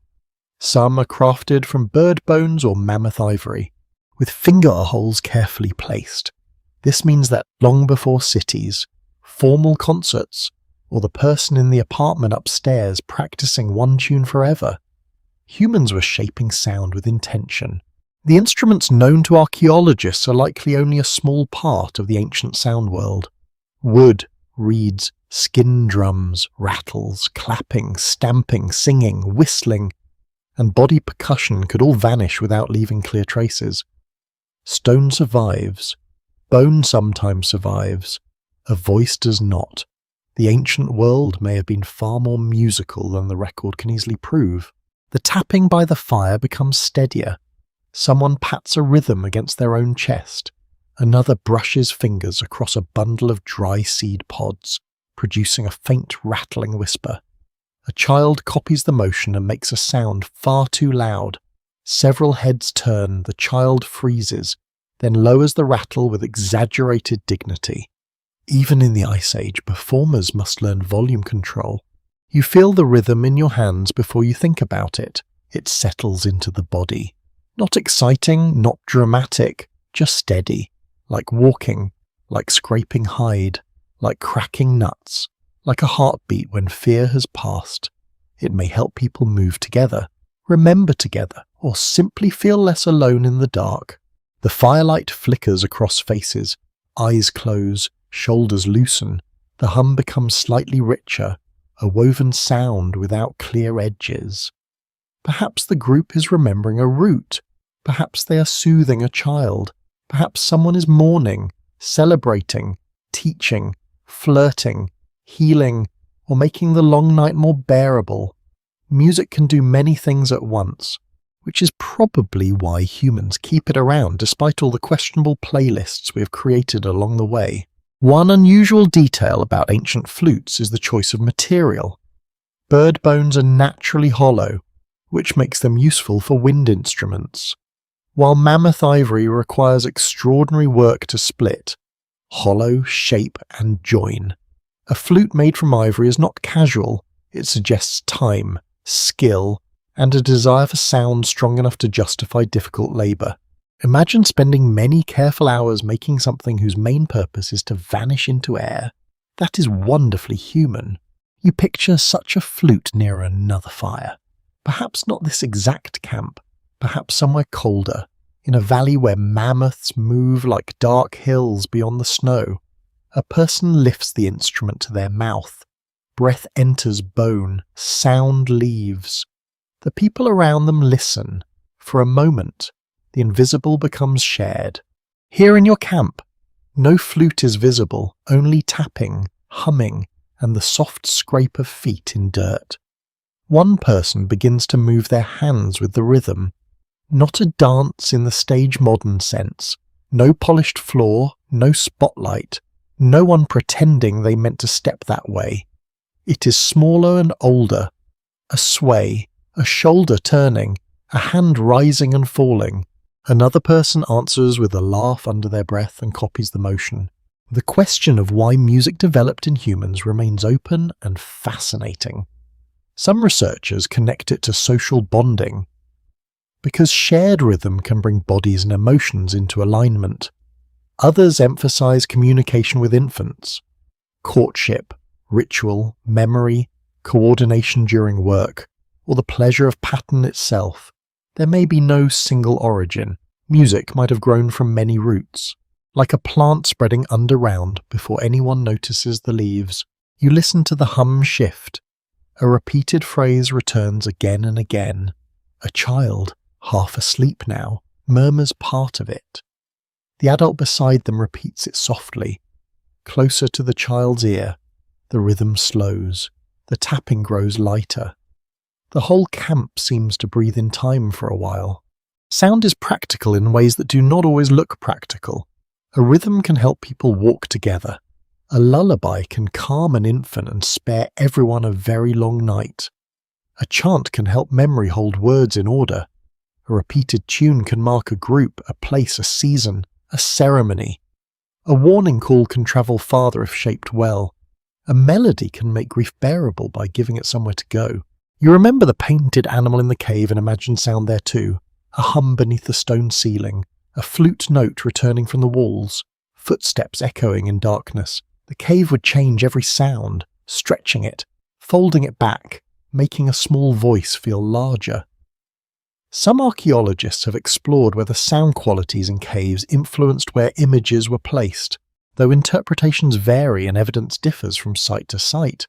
Some are crafted from bird bones or mammoth ivory, with finger holes carefully placed. This means that long before cities, formal concerts, or the person in the apartment upstairs practicing one tune forever, humans were shaping sound with intention. The instruments known to archaeologists are likely only a small part of the ancient sound world. Wood, reeds, skin drums, rattles, clapping, stamping, singing, whistling, and body percussion could all vanish without leaving clear traces. Stone survives. Bone sometimes survives. A voice does not. The ancient world may have been far more musical than the record can easily prove. The tapping by the fire becomes steadier. Someone pats a rhythm against their own chest. Another brushes fingers across a bundle of dry seed pods, producing a faint rattling whisper. A child copies the motion and makes a sound far too loud. Several heads turn, the child freezes, then lowers the rattle with exaggerated dignity. Even in the Ice Age, performers must learn volume control. You feel the rhythm in your hands before you think about it. It settles into the body. Not exciting, not dramatic, just steady. Like walking, like scraping hide, like cracking nuts, like a heartbeat when fear has passed. It may help people move together, remember together, or simply feel less alone in the dark. The firelight flickers across faces, eyes close, shoulders loosen. The hum becomes slightly richer, a woven sound without clear edges. Perhaps the group is remembering a route. Perhaps they are soothing a child. Perhaps someone is mourning, celebrating, teaching, flirting, healing, or making the long night more bearable. Music can do many things at once, which is probably why humans keep it around despite all the questionable playlists we have created along the way. One unusual detail about ancient flutes is the choice of material. Bird bones are naturally hollow, which makes them useful for wind instruments. While mammoth ivory requires extraordinary work to split, hollow, shape, and join. A flute made from ivory is not casual. It suggests time, skill, and a desire for sound strong enough to justify difficult labour. Imagine spending many careful hours making something whose main purpose is to vanish into air. That is wonderfully human. You picture such a flute near another fire. Perhaps not this exact camp, perhaps somewhere colder, in a valley where mammoths move like dark hills beyond the snow. A person lifts the instrument to their mouth. Breath enters bone, sound leaves. The people around them listen. For a moment, the invisible becomes shared. Here in your camp, no flute is visible, only tapping, humming, and the soft scrape of feet in dirt. One person begins to move their hands with the rhythm. Not a dance in the stage modern sense. No polished floor, no spotlight, no one pretending they meant to step that way. It is smaller and older. A sway, a shoulder turning, a hand rising and falling. Another person answers with a laugh under their breath and copies the motion. The question of why music developed in humans remains open and fascinating. Some researchers connect it to social bonding, because shared rhythm can bring bodies and emotions into alignment. Others emphasize communication with infants, courtship, ritual, memory, coordination during work, or the pleasure of pattern itself. There may be no single origin. Music might have grown from many roots. Like a plant spreading underground before anyone notices the leaves. You listen to the hum shift. A repeated phrase returns again and again. A child, half asleep now, murmurs part of it. The adult beside them repeats it softly. Closer to the child's ear, the rhythm slows. The tapping grows lighter. The whole camp seems to breathe in time for a while. Sound is practical in ways that do not always look practical. A rhythm can help people walk together. A lullaby can calm an infant and spare everyone a very long night. A chant can help memory hold words in order. A repeated tune can mark a group, a place, a season, a ceremony. A warning call can travel farther if shaped well. A melody can make grief bearable by giving it somewhere to go. You remember the painted animal in the cave and imagine sound there too. A hum beneath the stone ceiling. A flute note returning from the walls, footsteps echoing in darkness. The cave would change every sound, stretching it, folding it back, making a small voice feel larger. Some archaeologists have explored whether sound qualities in caves influenced where images were placed, though interpretations vary and evidence differs from site to site.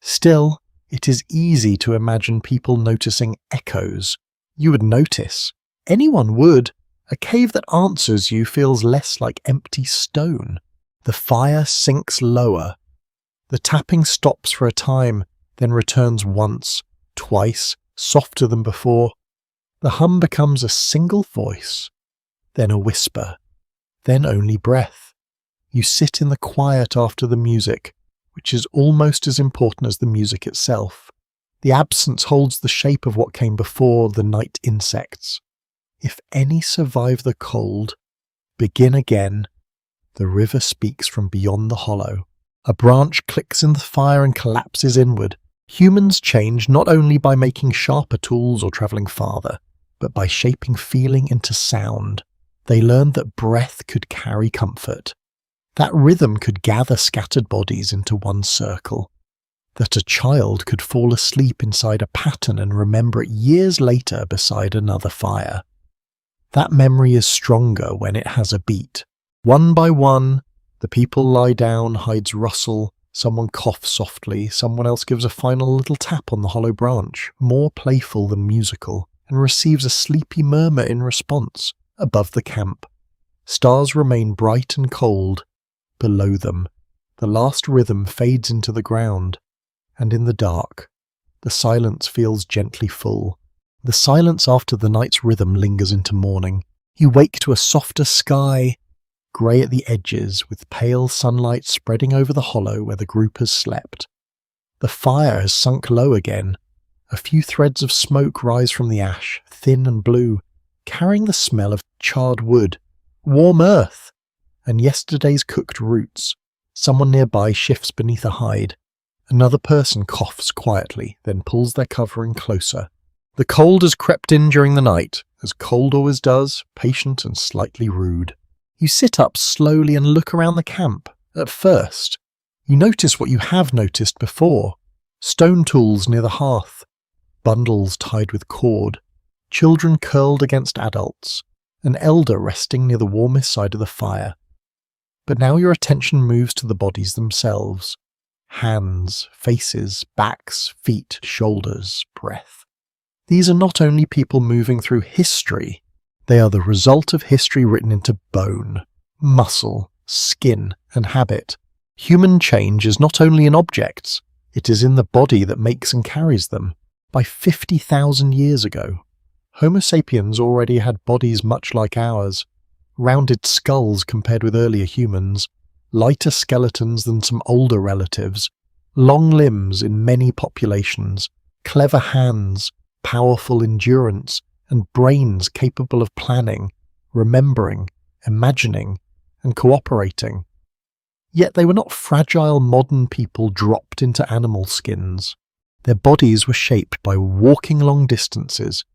Still, it is easy to imagine people noticing echoes. You would notice. Anyone would. A cave that answers you feels less like empty stone. The fire sinks lower. The tapping stops for a time, then returns once, twice, softer than before. The hum becomes a single voice, then a whisper, then only breath. You sit in the quiet after the music, which is almost as important as the music itself. The absence holds the shape of what came before, the night insects. If any survive the cold, begin again. The river speaks from beyond the hollow. A branch clicks in the fire and collapses inward. Humans change not only by making sharper tools or travelling farther, but by shaping feeling into sound. They learned that breath could carry comfort, that rhythm could gather scattered bodies into one circle, that a child could fall asleep inside a pattern and remember it years later beside another fire. That memory is stronger when it has a beat. One by one, the people lie down, hides rustle, Someone coughs softly, someone else gives a final little tap on the hollow branch, more playful than musical, and receives a sleepy murmur in response. Above the camp, stars remain bright and cold. Below them, the last rhythm fades into the ground, and in the dark, the silence feels gently full. The silence after the night's rhythm lingers into morning. You wake to a softer sky, grey at the edges, with pale sunlight spreading over the hollow where the group has slept. The fire has sunk low again. A few threads of smoke rise from the ash, thin and blue, carrying the smell of charred wood, warm earth, and yesterday's cooked roots. Someone nearby shifts beneath a hide. Another person coughs quietly, then pulls their covering closer. The cold has crept in during the night, as cold always does, patient and slightly rude. You sit up slowly and look around the camp. At first, you notice what you have noticed before. Stone tools near the hearth, bundles tied with cord, children curled against adults, an elder resting near the warmest side of the fire. But now your attention moves to the bodies themselves. Hands, faces, backs, feet, shoulders, breath. These are not only people moving through history, they are the result of history written into bone, muscle, skin, and habit. Human change is not only in objects, it is in the body that makes and carries them. By 50,000 years ago, Homo sapiens already had bodies much like ours, rounded skulls compared with earlier humans, lighter skeletons than some older relatives, long limbs in many populations, clever hands, powerful endurance, and brains capable of planning, remembering, imagining, and cooperating. Yet they were not fragile modern people dropped into animal skins. Their bodies were shaped by walking long distances,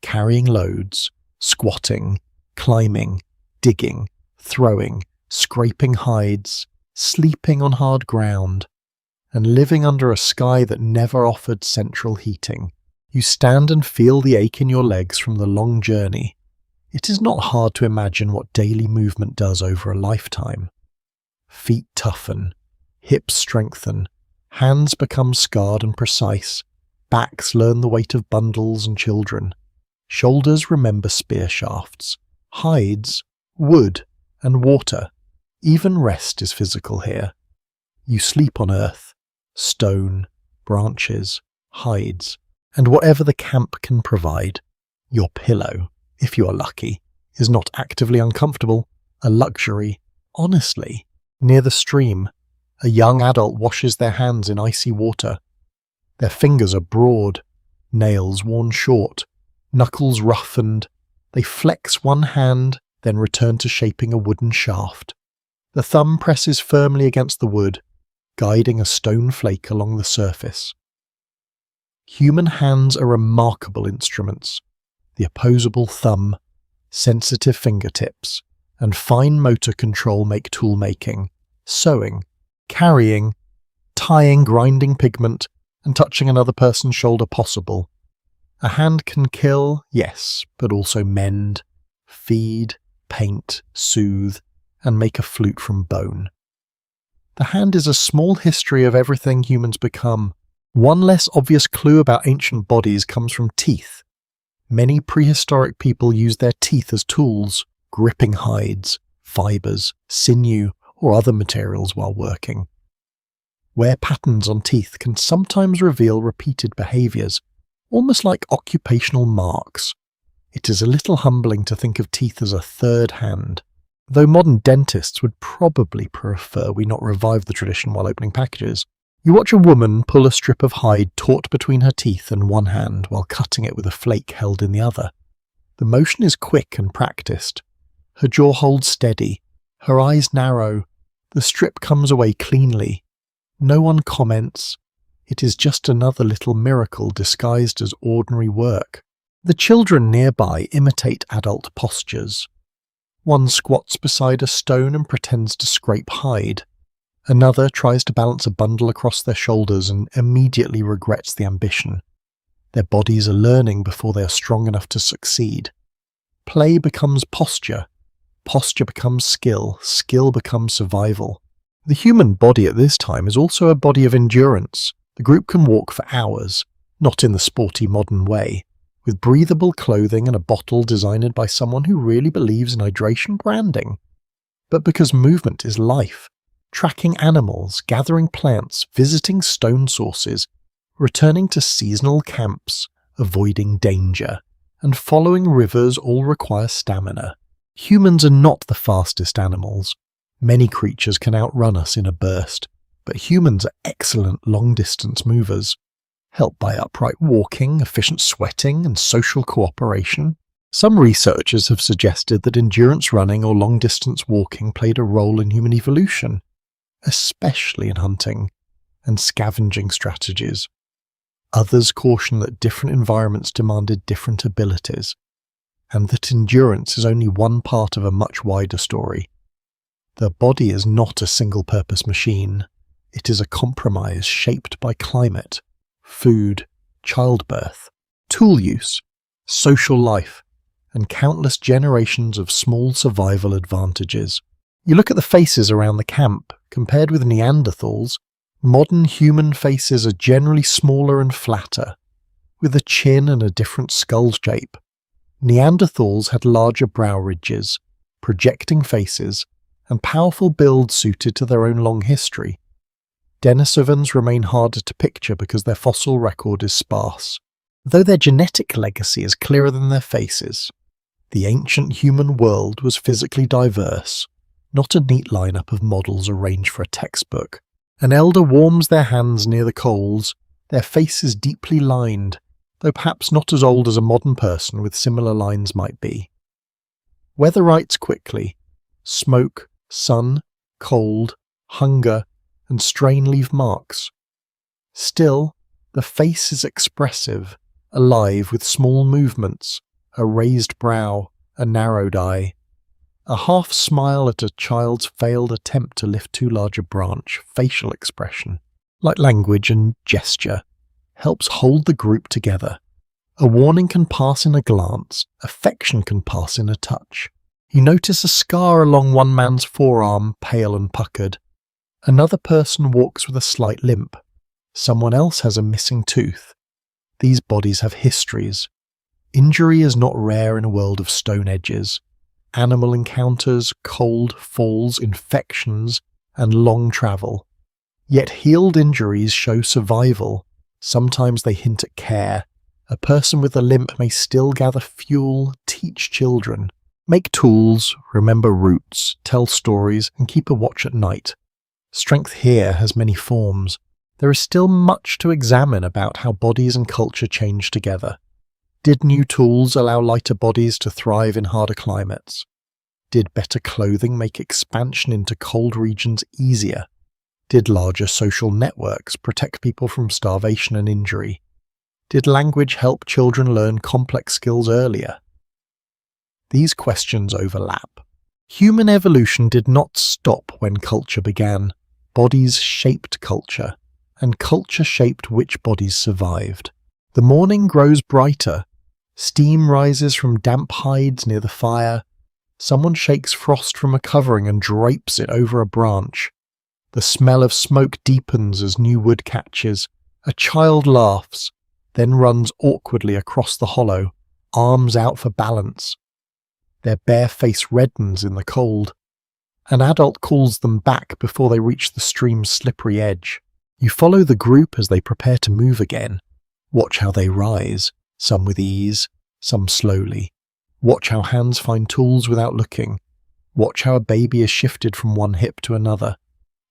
carrying loads, squatting, climbing, digging, throwing, scraping hides, sleeping on hard ground, and living under a sky that never offered central heating. You stand and feel the ache in your legs from the long journey. It is not hard to imagine what daily movement does over a lifetime. Feet toughen, hips strengthen, hands become scarred and precise, backs learn the weight of bundles and children, shoulders remember spear shafts, hides, wood, and water. Even rest is physical here. You sleep on earth, stone, branches, hides, and whatever the camp can provide. Your pillow, if you are lucky, is not actively uncomfortable, a luxury. Honestly, near the stream, a young adult washes their hands in icy water. Their fingers are broad, nails worn short, knuckles roughened. They flex one hand, then return to shaping a wooden shaft. The thumb presses firmly against the wood, guiding a stone flake along the surface. Human hands are remarkable instruments. The opposable thumb, sensitive fingertips, and fine motor control make tool-making, sewing, carrying, tying, grinding pigment, and touching another person's shoulder possible. A hand can kill, yes, but also mend, feed, paint, soothe, and make a flute from bone. The hand is a small history of everything humans become. One less obvious clue about ancient bodies comes from teeth. Many prehistoric people used their teeth as tools, gripping hides, fibers, sinew, or other materials while working. Wear patterns on teeth can sometimes reveal repeated behaviours, almost like occupational marks. It is a little humbling to think of teeth as a third hand, though modern dentists would probably prefer we not revive the tradition while opening packages. You watch a woman pull a strip of hide taut between her teeth in one hand while cutting it with a flake held in the other. The motion is quick and practiced. Her jaw holds steady, her eyes narrow. The strip comes away cleanly. No one comments. It is just another little miracle disguised as ordinary work. The children nearby imitate adult postures. One squats beside a stone and pretends to scrape hide. Another tries to balance a bundle across their shoulders and immediately regrets the ambition. Their bodies are learning before they are strong enough to succeed. Play becomes posture. Posture becomes skill. Skill becomes survival. The human body at this time is also a body of endurance. The group can walk for hours, not in the sporty modern way, with breathable clothing and a bottle designed by someone who really believes in hydration branding. But because movement is life, tracking animals, gathering plants, visiting stone sources, returning to seasonal camps, avoiding danger, and following rivers all require stamina. Humans are not the fastest animals. Many creatures can outrun us in a burst, but humans are excellent long-distance movers. Helped by upright walking, efficient sweating, and social cooperation, some researchers have suggested that endurance running or long-distance walking played a role in human evolution, especially in hunting and scavenging strategies. Others caution that different environments demanded different abilities, and that endurance is only one part of a much wider story. The body is not a single-purpose machine. It is a compromise shaped by climate, food, childbirth, tool use, social life, and countless generations of small survival advantages. You look at the faces around the camp. Compared with Neanderthals, modern human faces are generally smaller and flatter, with a chin and a different skull shape. Neanderthals had larger brow ridges, projecting faces, and powerful builds suited to their own long history. Denisovans remain harder to picture because their fossil record is sparse, though their genetic legacy is clearer than their faces. The ancient human world was physically diverse, not a neat lineup of models arranged for a textbook. An elder warms their hands near the coals, their faces deeply lined, though perhaps not as old as a modern person with similar lines might be. Weather writes quickly. Smoke, sun, cold, hunger, and strain leave marks. Still, the face is expressive, alive with small movements, a raised brow, a narrowed eye. A half smile at a child's failed attempt to lift too large a branch, facial expression, like language and gesture, helps hold the group together. A warning can pass in a glance, affection can pass in a touch. You notice a scar along one man's forearm, pale and puckered. Another person walks with a slight limp. Someone else has a missing tooth. These bodies have histories. Injury is not rare in a world of stone edges. Animal encounters, cold, falls, infections, and long travel. Yet healed injuries show survival. Sometimes they hint at care. A person with a limp may still gather fuel, teach children, make tools, remember routes, tell stories, and keep a watch at night. Strength here has many forms. There is still much to examine about how bodies and culture change together. Did new tools allow lighter bodies to thrive in harder climates? Did better clothing make expansion into cold regions easier? Did larger social networks protect people from starvation and injury? Did language help children learn complex skills earlier? These questions overlap. Human evolution did not stop when culture began. Bodies shaped culture, and culture shaped which bodies survived. The morning grows brighter. Steam rises from damp hides near the fire. Someone shakes frost from a covering and drapes it over a branch. The smell of smoke deepens as new wood catches. A child laughs, then runs awkwardly across the hollow, arms out for balance. Their bare face reddens in the cold. An adult calls them back before they reach the stream's slippery edge. You follow the group as they prepare to move again. Watch how they rise, some with ease, some slowly. Watch how hands find tools without looking. Watch how a baby is shifted from one hip to another.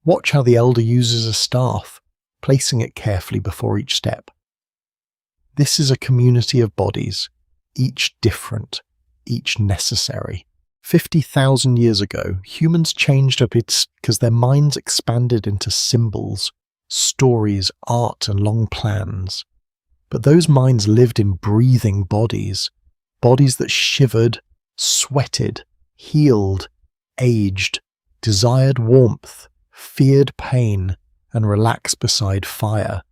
Watch how the elder uses a staff, placing it carefully before each step. This is a community of bodies, each different, each necessary. 50,000 years ago, humans changed a bit because their minds expanded into symbols, stories, art, and long plans. But those minds lived in breathing bodies, bodies that shivered, sweated, healed, aged, desired warmth, feared pain, and relaxed beside fire.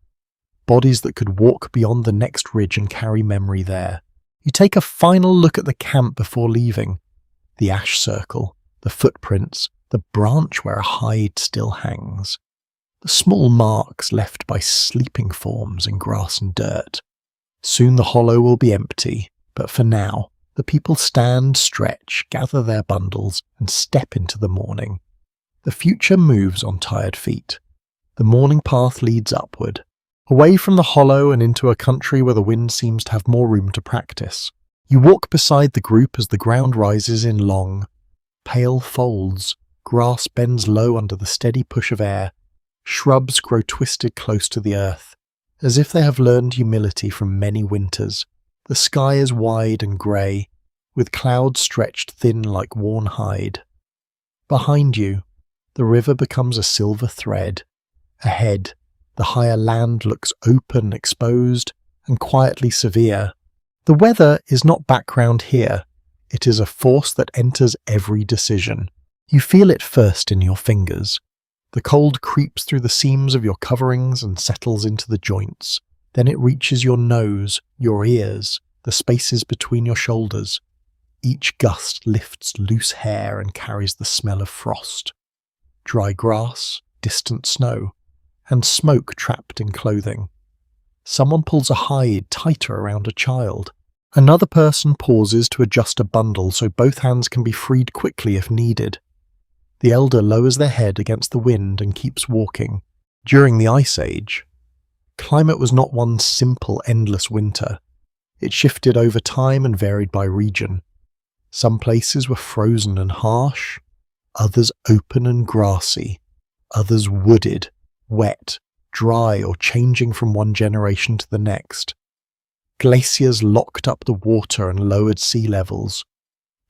Bodies that could walk beyond the next ridge and carry memory there. You take a final look at the camp before leaving. The ash circle, the footprints, the branch where a hide still hangs, the small marks left by sleeping forms in grass and dirt. Soon the hollow will be empty, but for now, the people stand, stretch, gather their bundles, and step into the morning. The future moves on tired feet. The morning path leads upward, away from the hollow and into a country where the wind seems to have more room to practice. You walk beside the group as the ground rises in long, pale folds. Grass bends low under the steady push of air. Shrubs grow twisted close to the earth, as if they have learned humility from many winters. The sky is wide and grey, with clouds stretched thin like worn hide. Behind you, the river becomes a silver thread. Ahead, the higher land looks open, exposed, and quietly severe. The weather is not background here. It is a force that enters every decision. You feel it first in your fingers. The cold creeps through the seams of your coverings and settles into the joints. Then it reaches your nose, your ears, the spaces between your shoulders. Each gust lifts loose hair and carries the smell of frost. Dry grass, distant snow, and smoke trapped in clothing. Someone pulls a hide tighter around a child. Another person pauses to adjust a bundle so both hands can be freed quickly if needed. The elder lowers their head against the wind and keeps walking. During the Ice Age, climate was not one simple, endless winter. It shifted over time and varied by region. Some places were frozen and harsh, others open and grassy, others wooded, wet, dry, or changing from one generation to the next. Glaciers locked up the water and lowered sea levels.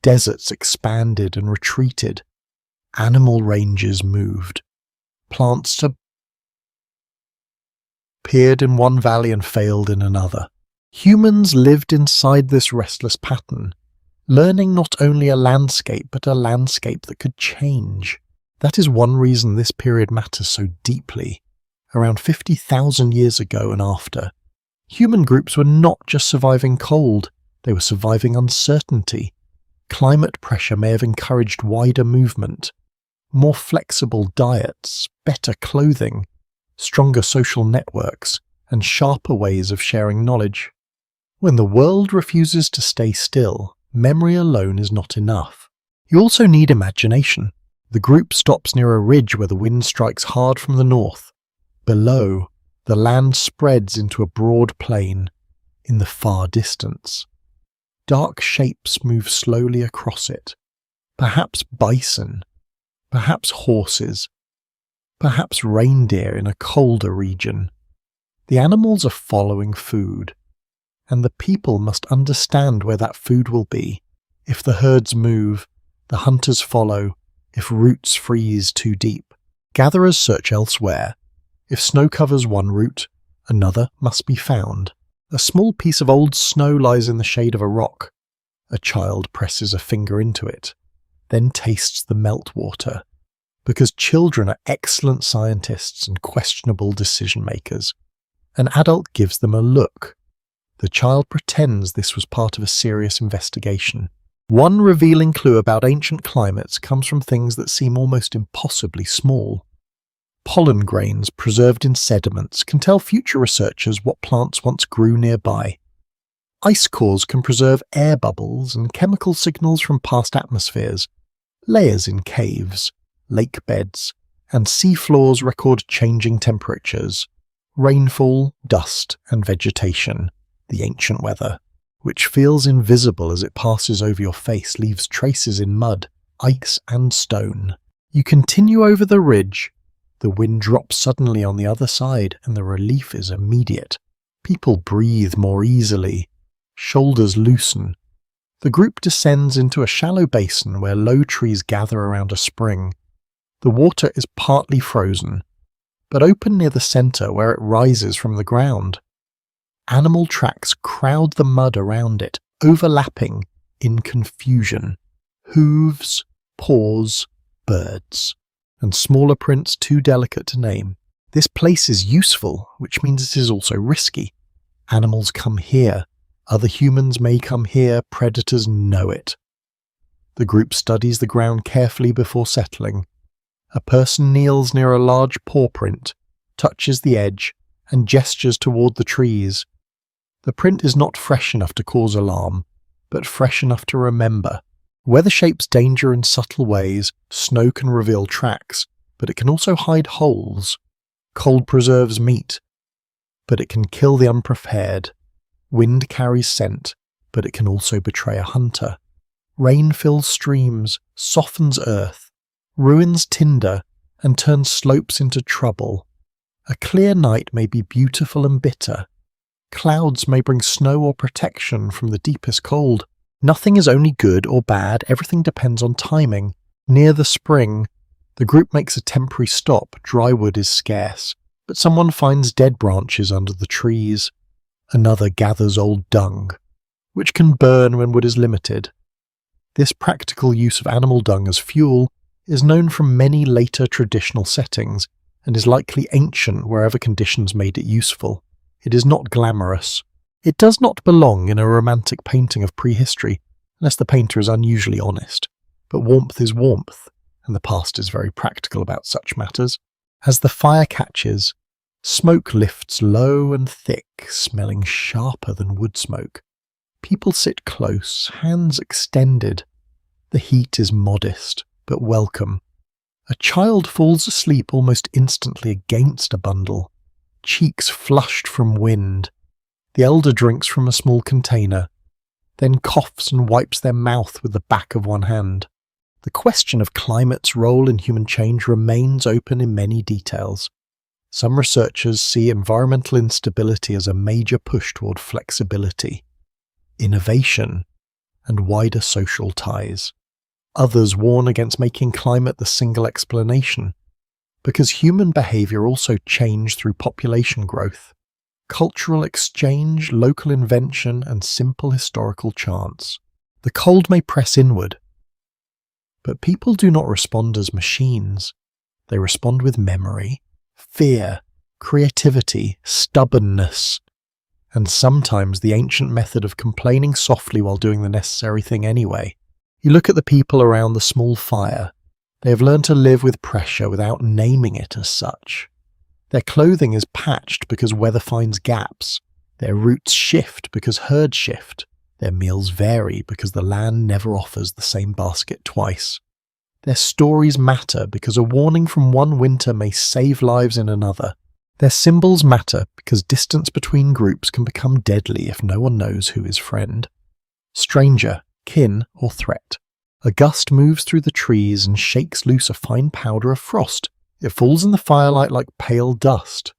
Deserts expanded and retreated. Animal ranges moved. Plants appeared in one valley and failed in another. Humans lived inside this restless pattern, learning not only a landscape, but a landscape that could change. That is one reason this period matters so deeply. Around 50,000 years ago and after, human groups were not just surviving cold, they were surviving uncertainty. Climate pressure may have encouraged wider movement, more flexible diets, better clothing, stronger social networks, and sharper ways of sharing knowledge. When the world refuses to stay still, memory alone is not enough. You also need imagination. The group stops near a ridge where the wind strikes hard from the north. Below, the land spreads into a broad plain. In the far distance, dark shapes move slowly across it. Perhaps bison, perhaps horses, perhaps reindeer in a colder region. The animals are following food, and the people must understand where that food will be. If the herds move, the hunters follow. If roots freeze too deep, gatherers search elsewhere. If snow covers one route, another must be found. A small piece of old snow lies in the shade of a rock. A child presses a finger into it, then tastes the meltwater. Because children are excellent scientists and questionable decision-makers. An adult gives them a look. The child pretends this was part of a serious investigation. One revealing clue about ancient climates comes from things that seem almost impossibly small. Pollen grains preserved in sediments can tell future researchers what plants once grew nearby. Ice cores can preserve air bubbles and chemical signals from past atmospheres. Layers in caves, lake beds, and sea floors record changing temperatures, rainfall, dust, and vegetation. The ancient weather, which feels invisible as it passes over your face, leaves traces in mud, ice, and stone. You continue over the ridge. The wind drops suddenly on the other side, and the relief is immediate. People breathe more easily. Shoulders loosen. The group descends into a shallow basin where low trees gather around a spring. The water is partly frozen, but open near the center where it rises from the ground. Animal tracks crowd the mud around it, overlapping in confusion. Hooves, paws, birds, and smaller prints too delicate to name. This place is useful, which means it is also risky. Animals come here. Other humans may come here. Predators know it. The group studies the ground carefully before settling. A person kneels near a large paw print, touches the edge, and gestures toward the trees. The print is not fresh enough to cause alarm, but fresh enough to remember. Weather shapes danger in subtle ways. Snow can reveal tracks, but it can also hide holes. Cold preserves meat, but it can kill the unprepared. Wind carries scent, but it can also betray a hunter. Rain fills streams, softens earth, ruins tinder, and turns slopes into trouble. A clear night may be beautiful and bitter. Clouds may bring snow or protection from the deepest cold. Nothing is only good or bad, everything depends on timing. Near the spring, the group makes a temporary stop. Dry wood is scarce, but someone finds dead branches under the trees. Another gathers old dung, which can burn when wood is limited. This practical use of animal dung as fuel is known from many later traditional settings and is likely ancient wherever conditions made it useful. It is not glamorous. It does not belong in a romantic painting of prehistory, unless the painter is unusually honest. But warmth is warmth, and the past is very practical about such matters. As the fire catches, smoke lifts low and thick, smelling sharper than wood smoke. People sit close, hands extended. The heat is modest, but welcome. A child falls asleep almost instantly against a bundle, cheeks flushed from wind. The elder drinks from a small container, then coughs and wipes their mouth with the back of one hand. The question of climate's role in human change remains open in many details. Some researchers see environmental instability as a major push toward flexibility, innovation, and wider social ties. Others warn against making climate the single explanation, because human behavior also changed through population growth, cultural exchange, local invention, and simple historical chance. The cold may press inward, but people do not respond as machines. They respond with memory, fear, creativity, stubbornness, and sometimes the ancient method of complaining softly while doing the necessary thing anyway. You look at the people around the small fire. They have learned to live with pressure without naming it as such. Their clothing is patched because weather finds gaps. Their routes shift because herds shift. Their meals vary because the land never offers the same basket twice. Their stories matter because a warning from one winter may save lives in another. Their symbols matter because distance between groups can become deadly if no one knows who is friend, stranger, kin, or threat. A gust moves through the trees and shakes loose a fine powder of frost. It falls in the firelight like pale dust.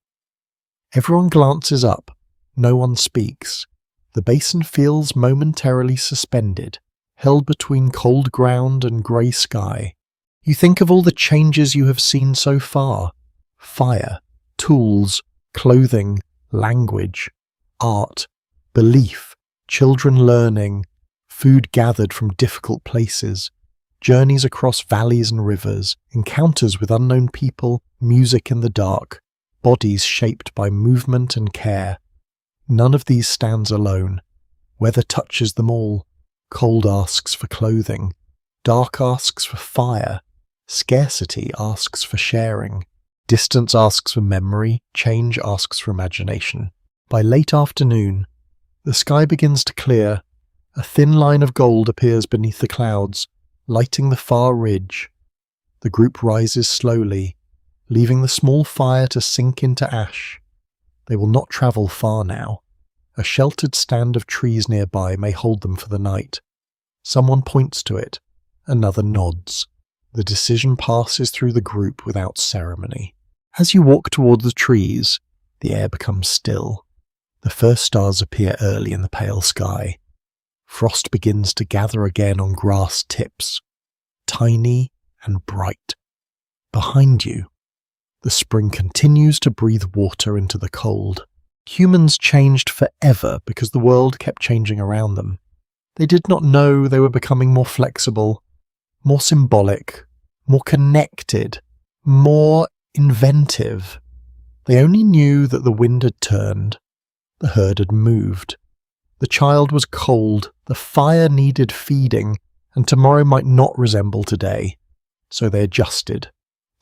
Everyone glances up. No one speaks. The basin feels momentarily suspended, held between cold ground and grey sky. You think of all the changes you have seen so far. Fire, tools, clothing, language, art, belief, children learning, food gathered from difficult places, journeys across valleys and rivers, encounters with unknown people, music in the dark, bodies shaped by movement and care. None of these stands alone. Weather touches them all. Cold asks for clothing. Dark asks for fire. Scarcity asks for sharing. Distance asks for memory. Change asks for imagination. By late afternoon, the sky begins to clear. A thin line of gold appears beneath the clouds, lighting the far ridge. The group rises slowly, leaving the small fire to sink into ash. They will not travel far now. A sheltered stand of trees nearby may hold them for the night. Someone points to it. Another nods. The decision passes through the group without ceremony. As you walk toward the trees, the air becomes still. The first stars appear early in the pale sky. Frost begins to gather again on grass tips, tiny and bright. Behind you, the spring continues to breathe water into the cold. Humans changed forever because the world kept changing around them. They did not know they were becoming more flexible, more symbolic, more connected, more inventive. They only knew that the wind had turned, the herd had moved. The child was cold, the fire needed feeding, and tomorrow might not resemble today. So they adjusted,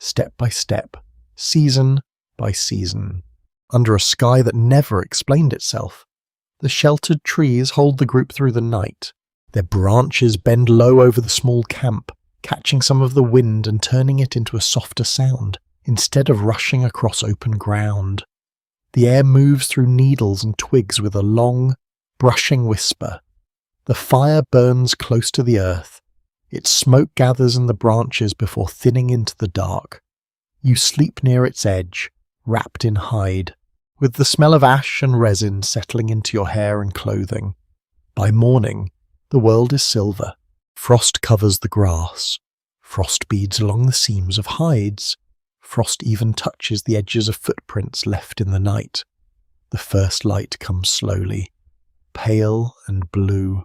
step by step, season by season. Under a sky that never explained itself, the sheltered trees hold the group through the night. Their branches bend low over the small camp, catching some of the wind and turning it into a softer sound, instead of rushing across open ground. The air moves through needles and twigs with a long, brushing whisper. The fire burns close to the earth. Its smoke gathers in the branches before thinning into the dark. You sleep near its edge, wrapped in hide, with the smell of ash and resin settling into your hair and clothing. By morning, the world is silver. Frost covers the grass. Frost beads along the seams of hides. Frost even touches the edges of footprints left in the night. The first light comes slowly, pale and blue,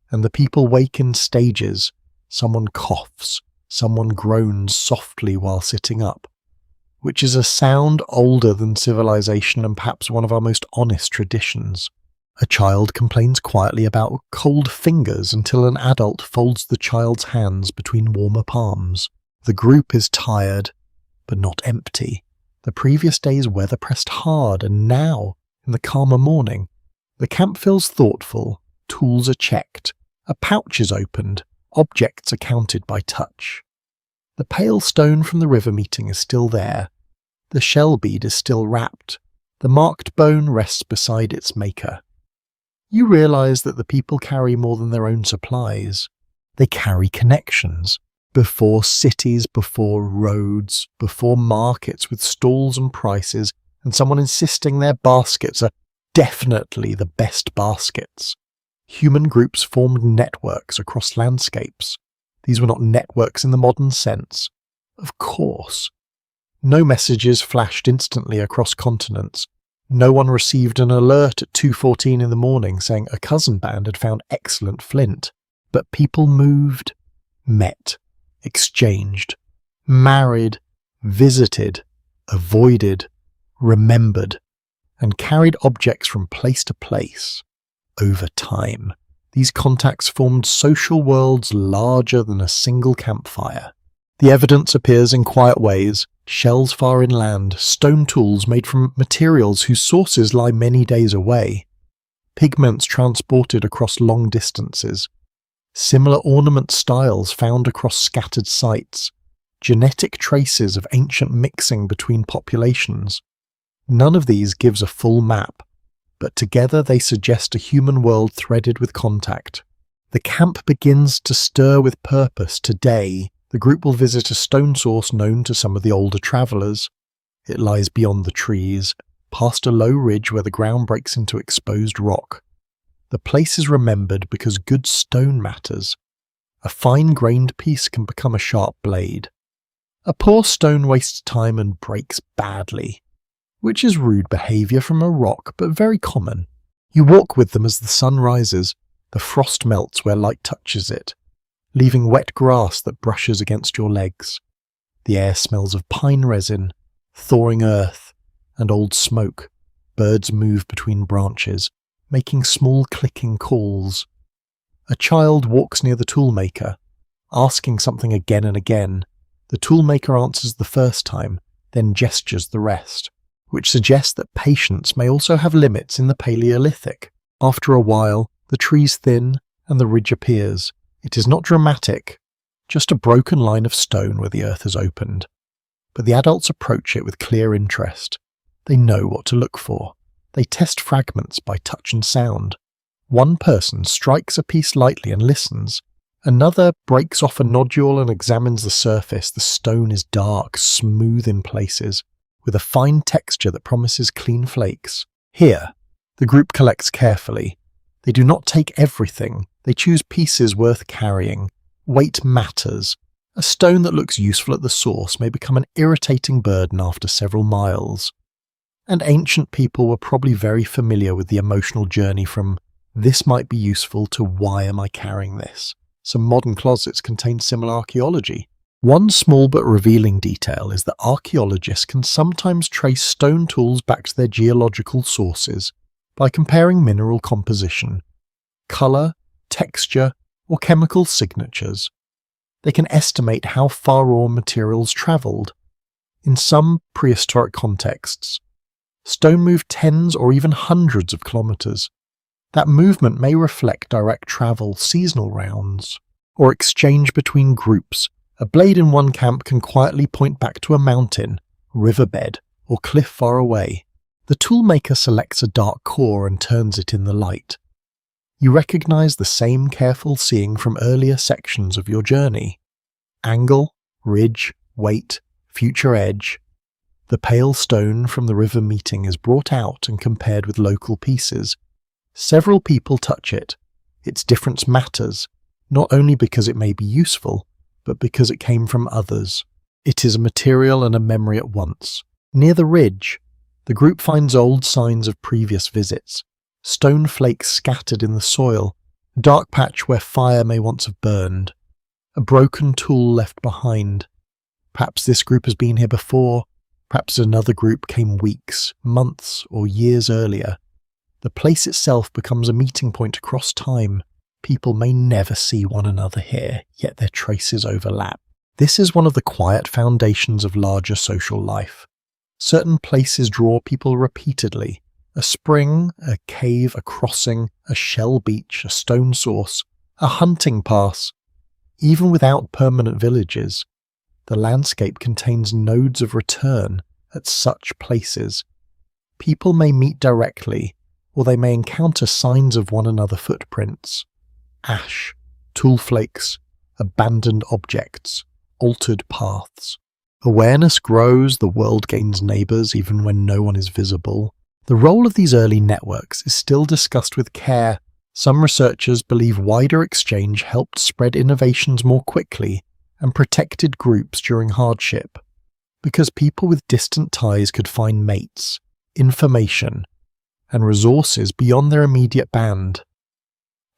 and the people wake in stages. Someone coughs, someone groans softly while sitting up, which is a sound older than civilization and perhaps one of our most honest traditions. A child complains quietly about cold fingers until an adult folds the child's hands between warmer palms. The group is tired, but not empty. The previous day's weather pressed hard, and now, in the calmer morning, the camp feels thoughtful, tools are checked, a pouch is opened, objects are counted by touch. The pale stone from the river meeting is still there. The shell bead is still wrapped. The marked bone rests beside its maker. You realize that the people carry more than their own supplies. They carry connections. Before cities, before roads, before markets with stalls and prices, and someone insisting their baskets are definitely the best baskets. Human groups formed networks across landscapes. These were not networks in the modern sense. Of course. No messages flashed instantly across continents. No one received an alert at 2:14 in the morning saying a cousin band had found excellent flint. But people moved, met, exchanged, married, visited, avoided, remembered, and carried objects from place to place. Over time, these contacts formed social worlds larger than a single campfire. The evidence appears in quiet ways: shells far inland, stone tools made from materials whose sources lie many days away, pigments transported across long distances, similar ornament styles found across scattered sites, genetic traces of ancient mixing between populations. None of these gives a full map, but together they suggest a human world threaded with contact. The camp begins to stir with purpose today. The group will visit a stone source known to some of the older travellers. It lies beyond the trees, past a low ridge where the ground breaks into exposed rock. The place is remembered because good stone matters. A fine-grained piece can become a sharp blade. A poor stone wastes time and breaks badly, which is rude behaviour from a rock, but very common. You walk with them as the sun rises. The frost melts where light touches it, leaving wet grass that brushes against your legs. The air smells of pine resin, thawing earth, and old smoke. Birds move between branches, making small clicking calls. A child walks near the toolmaker, asking something again and again. The toolmaker answers the first time, then gestures the rest, which suggests that patience may also have limits in the Paleolithic. After a while, the trees thin and the ridge appears. It is not dramatic, just a broken line of stone where the earth has opened. But the adults approach it with clear interest. They know what to look for. They test fragments by touch and sound. One person strikes a piece lightly and listens. Another breaks off a nodule and examines the surface. The stone is dark, smooth in places, with a fine texture that promises clean flakes. Here, the group collects carefully. They do not take everything. They choose pieces worth carrying. Weight matters. A stone that looks useful at the source may become an irritating burden after several miles. And ancient people were probably very familiar with the emotional journey from "this might be useful" to "why am I carrying this?" Some modern closets contain similar archaeology. One small but revealing detail is that archaeologists can sometimes trace stone tools back to their geological sources by comparing mineral composition, colour, texture, or chemical signatures. They can estimate how far raw materials travelled, In some prehistoric contexts, stone moved tens or even hundreds of kilometers. That movement may reflect direct travel, seasonal rounds, or exchange between groups. A blade in one camp can quietly point back to a mountain, riverbed, or cliff far away. The toolmaker selects a dark core and turns it in the light. You recognize the same careful seeing from earlier sections of your journey. Angle, ridge, weight, future edge. The pale stone from the river meeting is brought out and compared with local pieces. Several people touch it. Its difference matters, not only because it may be useful, but because it came from others. It is a material and a memory at once. Near the ridge, the group finds old signs of previous visits. Stone flakes scattered in the soil, a dark patch where fire may once have burned, a broken tool left behind. Perhaps this group has been here before, perhaps another group came weeks, months, or years earlier. The place itself becomes a meeting point across time. People may never see one another here, yet their traces overlap. This is one of the quiet foundations of larger social life. Certain places draw people repeatedly. A spring, a cave, a crossing, a shell beach, a stone source, a hunting pass. Even without permanent villages, the landscape contains nodes of return at such places. People may meet directly, or they may encounter signs of one another's footprints. Ash, tool flakes, abandoned objects, altered paths. Awareness grows, the world gains neighbours even when no one is visible. The role of these early networks is still discussed with care. Some researchers believe wider exchange helped spread innovations more quickly and protected groups during hardship, because people with distant ties could find mates, information, and resources beyond their immediate band.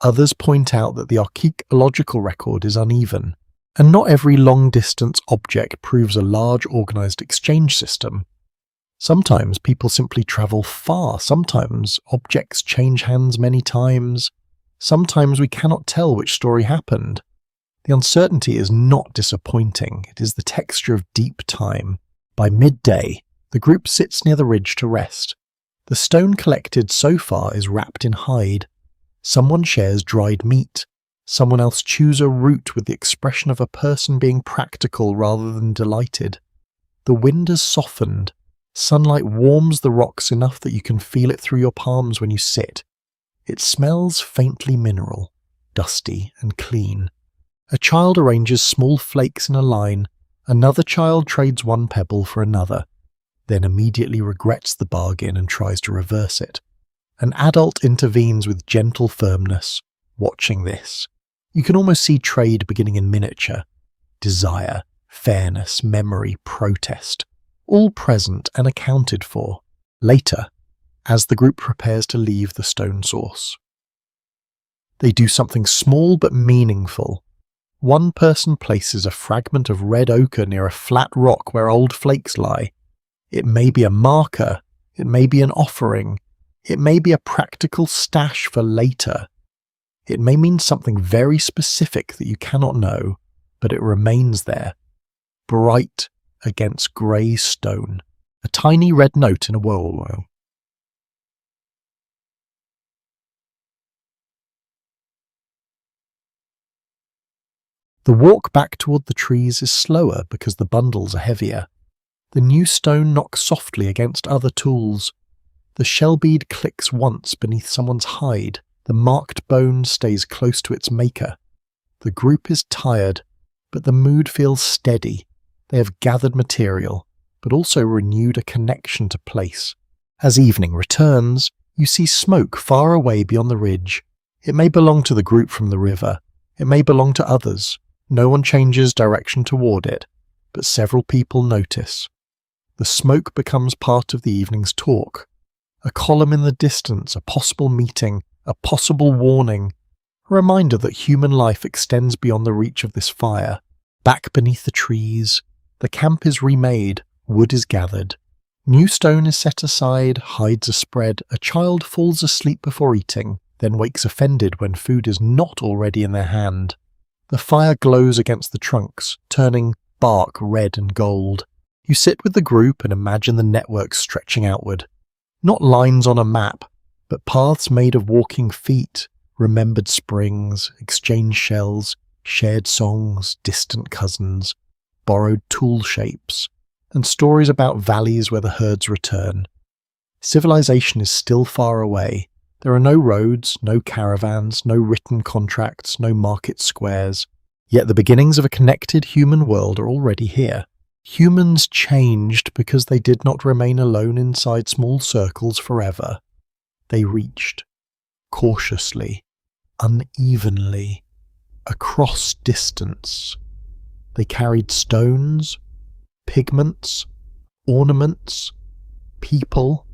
Others point out that the archaeological record is uneven, and not every long-distance object proves a large organised exchange system. Sometimes people simply travel far, sometimes objects change hands many times, sometimes we cannot tell which story happened. The uncertainty is not disappointing, it is the texture of deep time. By midday, the group sits near the ridge to rest. The stone collected so far is wrapped in hide. Someone shares dried meat. Someone else chews a root with the expression of a person being practical rather than delighted. The wind has softened. Sunlight warms the rocks enough that you can feel it through your palms when you sit. It smells faintly mineral, dusty and clean. A child arranges small flakes in a line. Another child trades one pebble for another, then immediately regrets the bargain and tries to reverse it. An adult intervenes with gentle firmness, watching this. You can almost see trade beginning in miniature. Desire, fairness, memory, protest, all present and accounted for. Later, as the group prepares to leave the stone source, they do something small but meaningful. One person places a fragment of red ochre near a flat rock where old flakes lie. It may be a marker, it may be an offering, it may be a practical stash for later. It may mean something very specific that you cannot know, but it remains there, bright against grey stone, a tiny red note in a whirlwind. The walk back toward the trees is slower because the bundles are heavier. The new stone knocks softly against other tools. The shell bead clicks once beneath someone's hide. The marked bone stays close to its maker. The group is tired, but the mood feels steady. They have gathered material, but also renewed a connection to place. As evening returns, you see smoke far away beyond the ridge. It may belong to the group from the river. It may belong to others. No one changes direction toward it, but several people notice. The smoke becomes part of the evening's talk. A column in the distance, a possible meeting, a possible warning, a reminder that human life extends beyond the reach of this fire. Back beneath the trees, the camp is remade, wood is gathered. New stone is set aside, hides are spread, a child falls asleep before eating, then wakes offended when food is not already in their hand. The fire glows against the trunks, turning bark red and gold. You sit with the group and imagine the network stretching outward. Not lines on a map, but paths made of walking feet, remembered springs, exchanged shells, shared songs, distant cousins, borrowed tool shapes, and stories about valleys where the herds return. Civilization is still far away. There are no roads, no caravans, no written contracts, no market squares. Yet the beginnings of a connected human world are already here. Humans changed because they did not remain alone inside small circles forever. They reached, cautiously, unevenly, across distance. They carried stones, pigments, ornaments, people,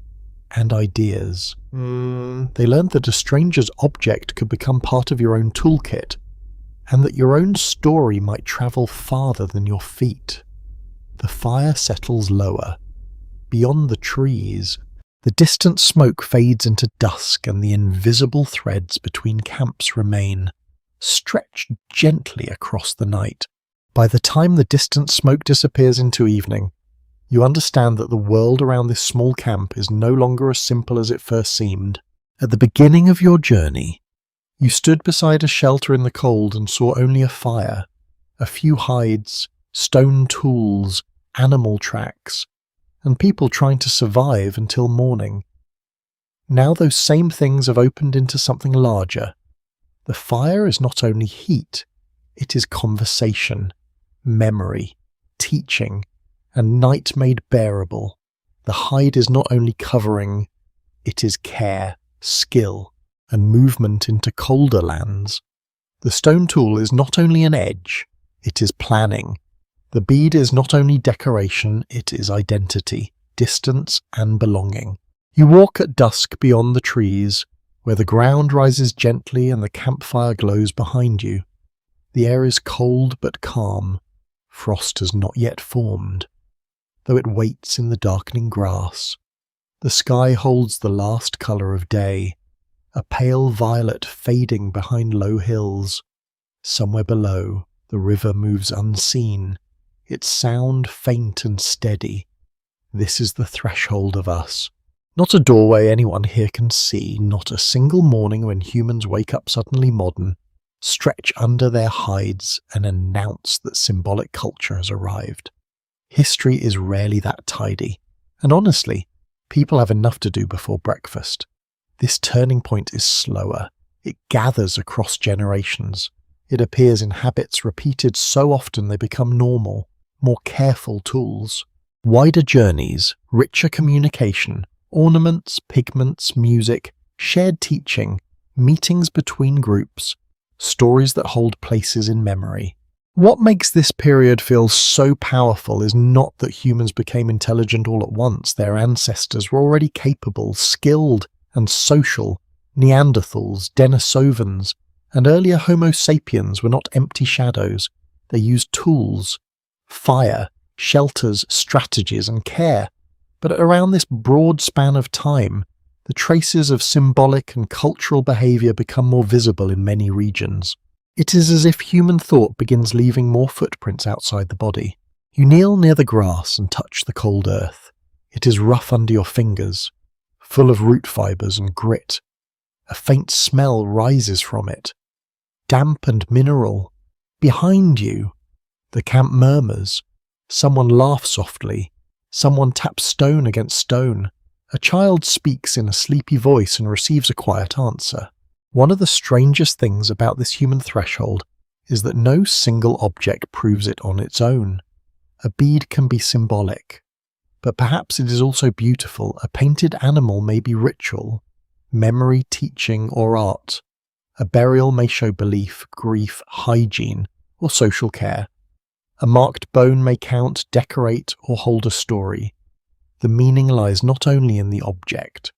and ideas. They learned that a stranger's object could become part of your own toolkit, and that your own story might travel farther than your feet. The fire settles lower. Beyond the trees, the distant smoke fades into dusk, and the invisible threads between camps remain, stretched gently across the night. By the time the distant smoke disappears into evening, you understand that the world around this small camp is no longer as simple as it first seemed. At the beginning of your journey, you stood beside a shelter in the cold and saw only a fire, a few hides, stone tools, animal tracks, and people trying to survive until morning. Now those same things have opened into something larger. The fire is not only heat, it is conversation, memory, teaching, and night made bearable. The hide is not only covering, it is care, skill, and movement into colder lands. The stone tool is not only an edge, it is planning. The bead is not only decoration, it is identity, distance, and belonging. You walk at dusk beyond the trees, where the ground rises gently and the campfire glows behind you. The air is cold but calm. Frost has not yet formed, though it waits in the darkening grass. The sky holds the last colour of day, a pale violet fading behind low hills. Somewhere below, the river moves unseen, its sound faint and steady. This is the threshold of us. Not a doorway anyone here can see, not a single morning when humans wake up suddenly modern, stretch under their hides and announce that symbolic culture has arrived. History is rarely that tidy, and honestly, people have enough to do before breakfast. This turning point is slower. It gathers across generations. It appears in habits repeated so often they become normal. More careful tools, wider journeys, richer communication, ornaments, pigments, music, shared teaching, meetings between groups, stories that hold places in memory. What makes this period feel so powerful is not that humans became intelligent all at once. Their ancestors were already capable, skilled, and social. Neanderthals, Denisovans, and earlier Homo sapiens were not empty shadows. They used tools, fire, shelters, strategies, and care. But around this broad span of time, the traces of symbolic and cultural behaviour become more visible in many regions. It is as if human thought begins leaving more footprints outside the body. You kneel near the grass and touch the cold earth. It is rough under your fingers, full of root fibres and grit. A faint smell rises from it, damp and mineral. Behind you, the camp murmurs. Someone laughs softly. Someone taps stone against stone. A child speaks in a sleepy voice and receives a quiet answer. One of the strangest things about this human threshold is that no single object proves it on its own. A bead can be symbolic, but perhaps it is also beautiful. A painted animal may be ritual, memory, teaching, or art. A burial may show belief, grief, hygiene, or social care. A marked bone may count, decorate, or hold a story. The meaning lies not only in the object,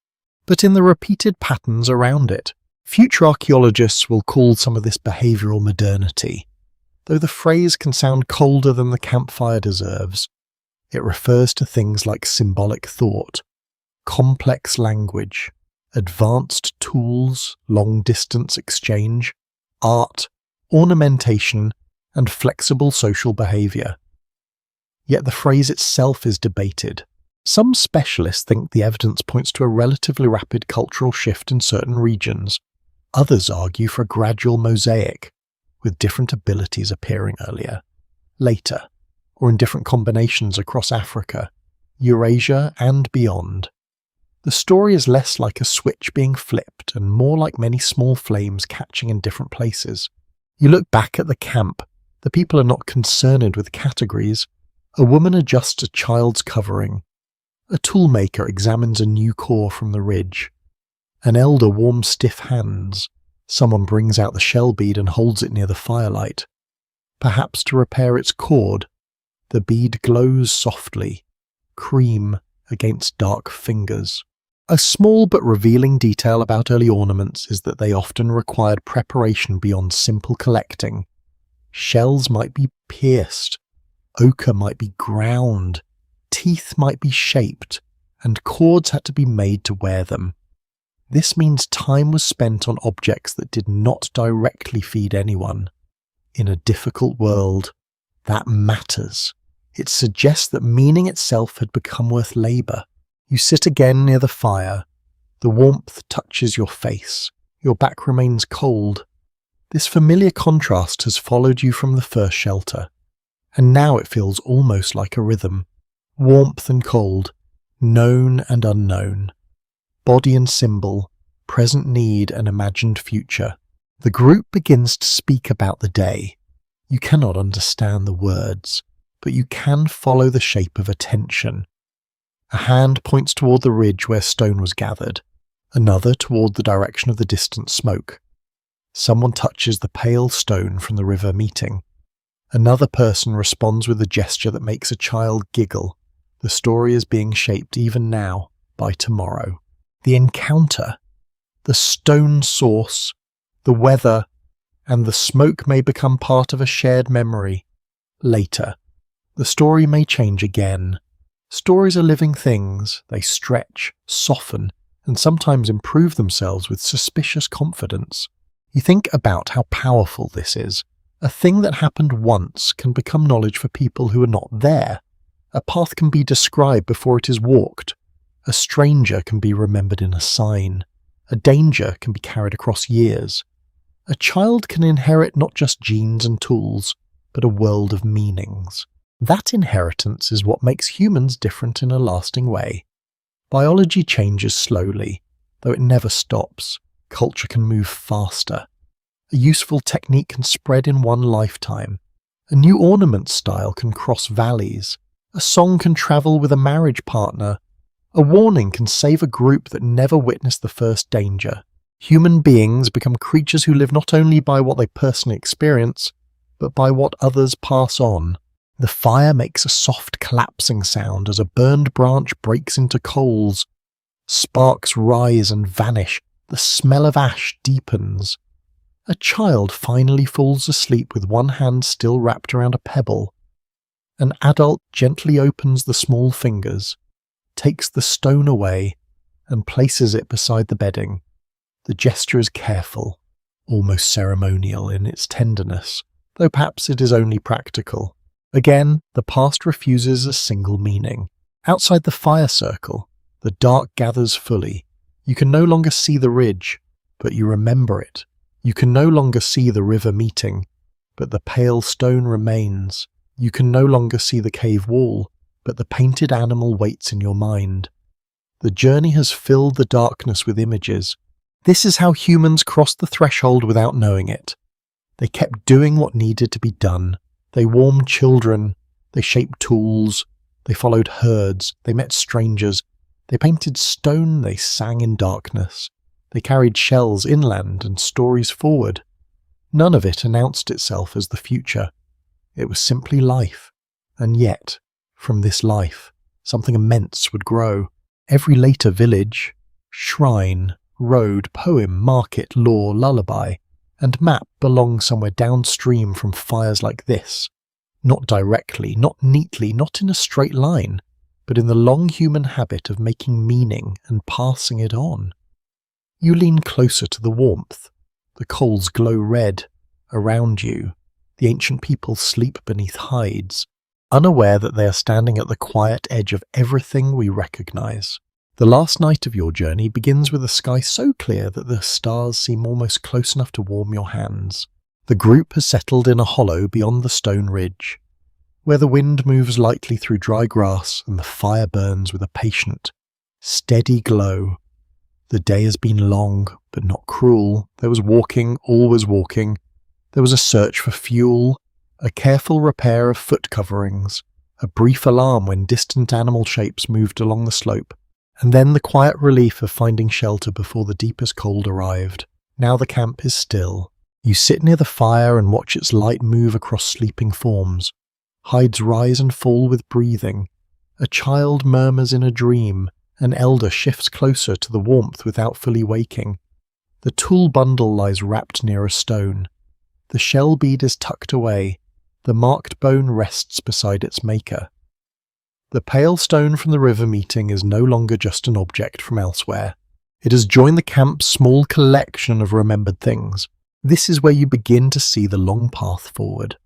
but in the repeated patterns around it. Future archaeologists will call some of this behavioural modernity. Though the phrase can sound colder than the campfire deserves, it refers to things like symbolic thought, complex language, advanced tools, long-distance exchange, art, ornamentation, and flexible social behaviour. Yet the phrase itself is debated. Some specialists think the evidence points to a relatively rapid cultural shift in certain regions. Others argue for a gradual mosaic, with different abilities appearing earlier, later, or in different combinations across Africa, Eurasia, and beyond. The story is less like a switch being flipped and more like many small flames catching in different places. You look back at the camp. The people are not concerned with categories. A woman adjusts a child's covering. A toolmaker examines a new core from the ridge. An elder warms stiff hands. Someone brings out the shell bead and holds it near the firelight. Perhaps to repair its cord. The bead glows softly, cream against dark fingers. A small but revealing detail about early ornaments is that they often required preparation beyond simple collecting. Shells might be pierced, ochre might be ground, teeth might be shaped, and cords had to be made to wear them. This means time was spent on objects that did not directly feed anyone. In a difficult world, that matters. It suggests that meaning itself had become worth labour. You sit again near the fire. The warmth touches your face. Your back remains cold. This familiar contrast has followed you from the first shelter, and now it feels almost like a rhythm. Warmth and cold, known and unknown, body and symbol, present need and imagined future. The group begins to speak about the day. You cannot understand the words, but you can follow the shape of attention. A hand points toward the ridge where stone was gathered, another toward the direction of the distant smoke. Someone touches the pale stone from the river meeting. Another person responds with a gesture that makes a child giggle. The story is being shaped even now by tomorrow. The encounter, the stone source, the weather, and the smoke may become part of a shared memory. Later, the story may change again. Stories are living things. They stretch, soften, and sometimes improve themselves with suspicious confidence. You think about how powerful this is. A thing that happened once can become knowledge for people who are not there. A path can be described before it is walked. A stranger can be remembered in a sign. A danger can be carried across years. A child can inherit not just genes and tools, but a world of meanings. That inheritance is what makes humans different in a lasting way. Biology changes slowly, though it never stops. Culture can move faster. A useful technique can spread in one lifetime. A new ornament style can cross valleys. A song can travel with a marriage partner. A warning can save a group that never witnessed the first danger. Human beings become creatures who live not only by what they personally experience, but by what others pass on. The fire makes a soft collapsing sound as a burned branch breaks into coals. Sparks rise and vanish. The smell of ash deepens. A child finally falls asleep with one hand still wrapped around a pebble. An adult gently opens the small fingers, takes the stone away, and places it beside the bedding. The gesture is careful, almost ceremonial in its tenderness, though perhaps it is only practical. Again, the past refuses a single meaning. Outside the fire circle, the dark gathers fully. You can no longer see the ridge, but you remember it. You can no longer see the river meeting, but the pale stone remains. You can no longer see the cave wall, but the painted animal waits in your mind. The journey has filled the darkness with images. This is how humans crossed the threshold without knowing it. They kept doing what needed to be done. They warmed children. They shaped tools. They followed herds. They met strangers. They painted stone. They sang in darkness. They carried shells inland and stories forward. None of it announced itself as the future. It was simply life. And yet, from this life, something immense would grow. Every later village, shrine, road, poem, market, lore, lullaby, and map belong somewhere downstream from fires like this. Not directly, not neatly, not in a straight line, but in the long human habit of making meaning and passing it on. You lean closer to the warmth. The coals glow red. Around you, the ancient people sleep beneath hides. unaware that they are standing at the quiet edge of everything we recognize. The last night of your journey begins with a sky so clear that the stars seem almost close enough to warm your hands. The group has settled in a hollow beyond the stone ridge, where the wind moves lightly through dry grass and the fire burns with a patient, steady glow. The day has been long, but not cruel. There was walking, always walking. There was a search for fuel, a careful repair of foot coverings, a brief alarm when distant animal shapes moved along the slope, and then the quiet relief of finding shelter before the deepest cold arrived. Now the camp is still. You sit near the fire and watch its light move across sleeping forms. Hides rise and fall with breathing. A child murmurs in a dream. An elder shifts closer to the warmth without fully waking. The tool bundle lies wrapped near a stone. The shell bead is tucked away. The marked bone rests beside its maker. The pale stone from the river meeting is no longer just an object from elsewhere. It has joined the camp's small collection of remembered things. This is where you begin to see the long path forward.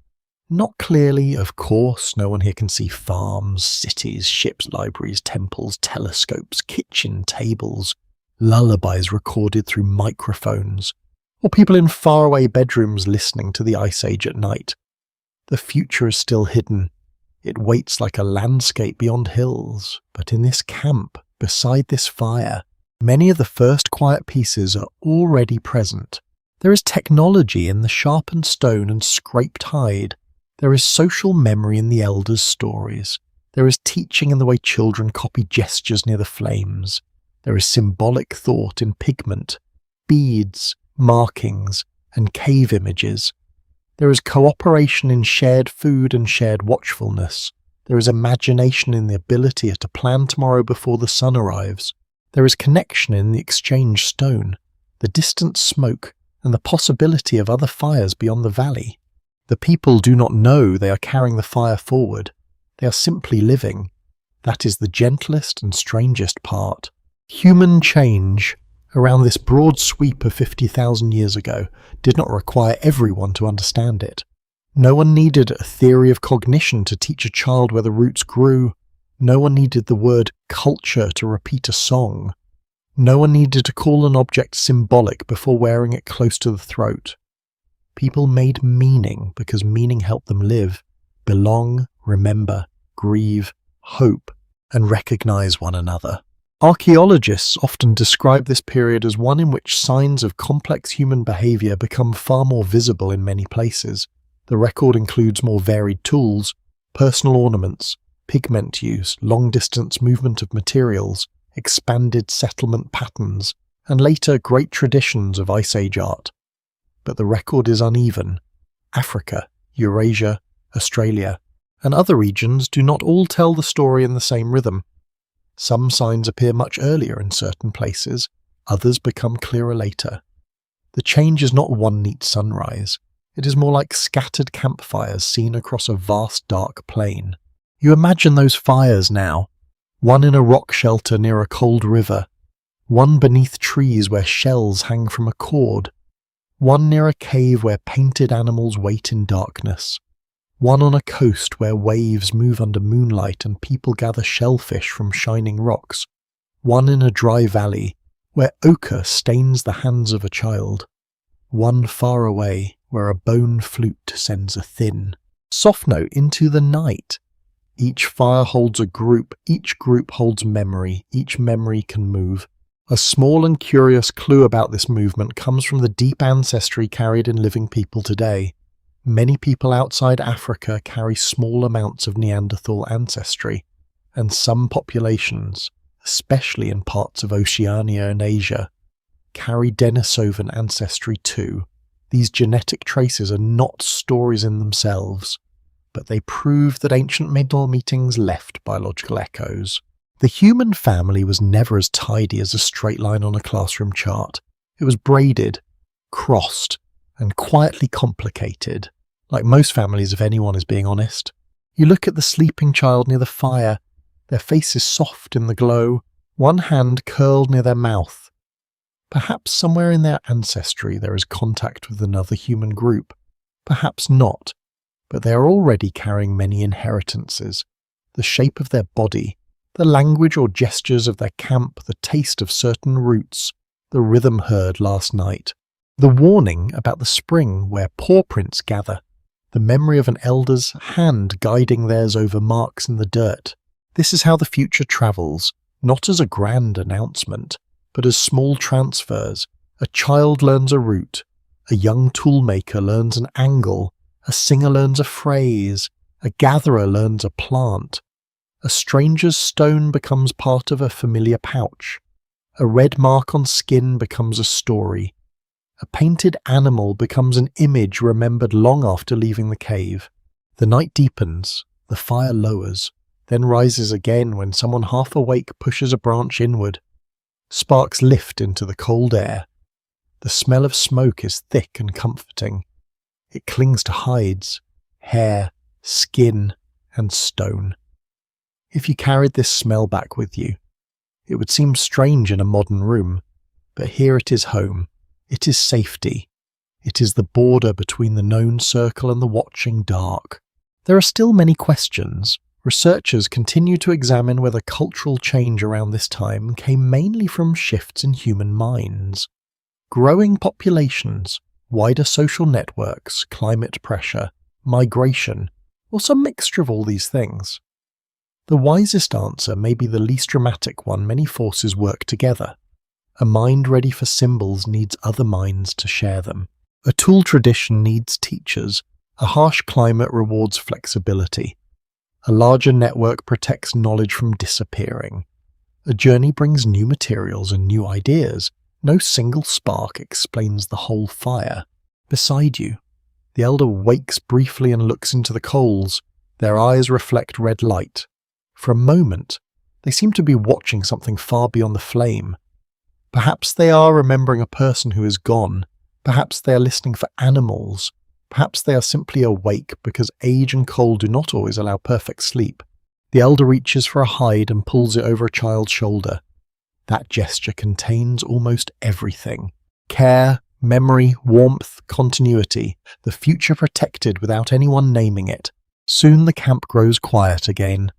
Not clearly, of course, no one here can see farms, cities, ships, libraries, temples, telescopes, kitchen tables, lullabies recorded through microphones, or people in faraway bedrooms listening to the Ice Age at night. The future is still hidden. It waits like a landscape beyond hills, but in this camp, beside this fire, many of the first quiet pieces are already present. There is technology in the sharpened stone and scraped hide. There is social memory in the elders' stories. There is teaching in the way children copy gestures near the flames. There is symbolic thought in pigment, beads, markings, and cave images. There is cooperation in shared food and shared watchfulness. There is imagination in the ability to plan tomorrow before the sun arrives. There is connection in the exchanged stone, the distant smoke, and the possibility of other fires beyond the valley. The people do not know they are carrying the fire forward. They are simply living. That is the gentlest and strangest part. Human change, around this broad sweep of 50,000 years ago, did not require everyone to understand it. No one needed a theory of cognition to teach a child where the roots grew. No one needed the word culture to repeat a song. No one needed to call an object symbolic before wearing it close to the throat. People made meaning because meaning helped them live, belong, remember, grieve, hope, and recognize one another. Archaeologists often describe this period as one in which signs of complex human behavior become far more visible in many places. The record includes more varied tools, personal ornaments, pigment use, long-distance movement of materials, expanded settlement patterns, and later great traditions of Ice Age art. But the record is uneven. Africa, Eurasia, Australia, and other regions do not all tell the story in the same rhythm. Some signs appear much earlier in certain places, others become clearer later. The change is not one neat sunrise. It is more like scattered campfires seen across a vast dark plain. You imagine those fires now, one in a rock shelter near a cold river, one beneath trees where shells hang from a cord, one near a cave where painted animals wait in darkness, one on a coast where waves move under moonlight and people gather shellfish from shining rocks, one in a dry valley where ochre stains the hands of a child, one far away where a bone flute sends a thin, soft note into the night. Each fire holds a group, each group holds memory, each memory can move. A small and curious clue about this movement comes from the deep ancestry carried in living people today. Many people outside Africa carry small amounts of Neanderthal ancestry, and some populations, especially in parts of Oceania and Asia, carry Denisovan ancestry too. These genetic traces are not stories in themselves, but they prove that ancient middle meetings left biological echoes. The human family was never as tidy as a straight line on a classroom chart. It was braided, crossed, and quietly complicated. Like most families, if anyone is being honest. You look at the sleeping child near the fire, their faces soft in the glow, one hand curled near their mouth. Perhaps somewhere in their ancestry there is contact with another human group. Perhaps not. but they are already carrying many inheritances: the shape of their body, the language or gestures of their camp, the taste of certain roots, the rhythm heard last night, the warning about the spring where paw prints gather, the memory of an elder's hand guiding theirs over marks in the dirt. This is how the future travels, not as a grand announcement, but as small transfers. A child learns a route, a young toolmaker learns an angle, a singer learns a phrase, a gatherer learns a plant. A stranger's stone becomes part of a familiar pouch. A red mark on skin becomes a story. A painted animal becomes an image remembered long after leaving the cave. The night deepens, the fire lowers, then rises again when someone half awake pushes a branch inward. Sparks lift into the cold air. The smell of smoke is thick and comforting. It clings to hides, hair, skin, and stone. If you carried this smell back with you, it would seem strange in a modern room, but here it is home. It is safety. It is the border between the known circle and the watching dark. There are still many questions. Researchers continue to examine whether cultural change around this time came mainly from shifts in human minds. Growing populations, wider social networks, climate pressure, migration, or some mixture of all these things. The wisest answer may be the least dramatic one: many forces work together. A mind ready for symbols needs other minds to share them. A tool tradition needs teachers. A harsh climate rewards flexibility. A larger network protects knowledge from disappearing. A journey brings new materials and new ideas. No single spark explains the whole fire. Beside you, the elder wakes briefly and looks into the coals. Their eyes reflect red light. For a moment, they seem to be watching something far beyond the flame. Perhaps they are remembering a person who is gone. Perhaps they are listening for animals. Perhaps they are simply awake because age and cold do not always allow perfect sleep. The elder reaches for a hide and pulls it over a child's shoulder. That gesture contains almost everything: care, memory, warmth, continuity, the future protected without anyone naming it. Soon the camp grows quiet again.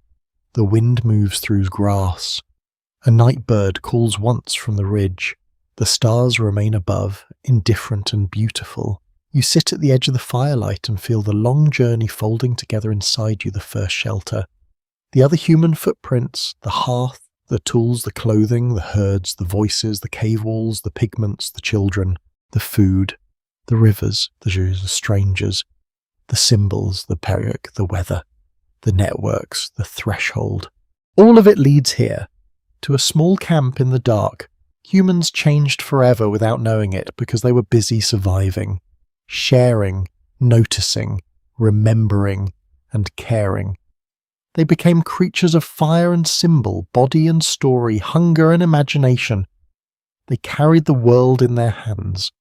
The wind moves through grass. A night bird calls once from the ridge. The stars remain above, indifferent and beautiful. You sit at the edge of the firelight and feel the long journey folding together inside you, the first shelter. The other human footprints, the hearth, the tools, the clothing, the herds, the voices, the cave walls, the pigments, the children, the food, the rivers, the strangers, the symbols, the period, the weather, the networks, the threshold. All of it leads here, to a small camp in the dark. Humans changed forever without knowing it because they were busy surviving, sharing, noticing, remembering, and caring. They became creatures of fire and symbol, body and story, hunger and imagination. They carried the world in their hands,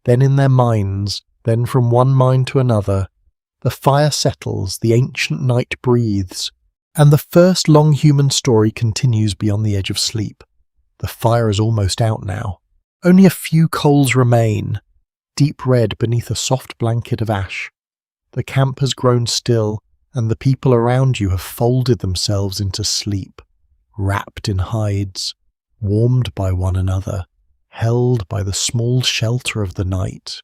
then in their minds, then from one mind to another. The fire settles, the ancient night breathes, and the first long human story continues beyond the edge of sleep. The fire is almost out now. Only a few coals remain, deep red beneath a soft blanket of ash. The camp has grown still, and the people around you have folded themselves into sleep, wrapped in hides, warmed by one another, held by the small shelter of the night.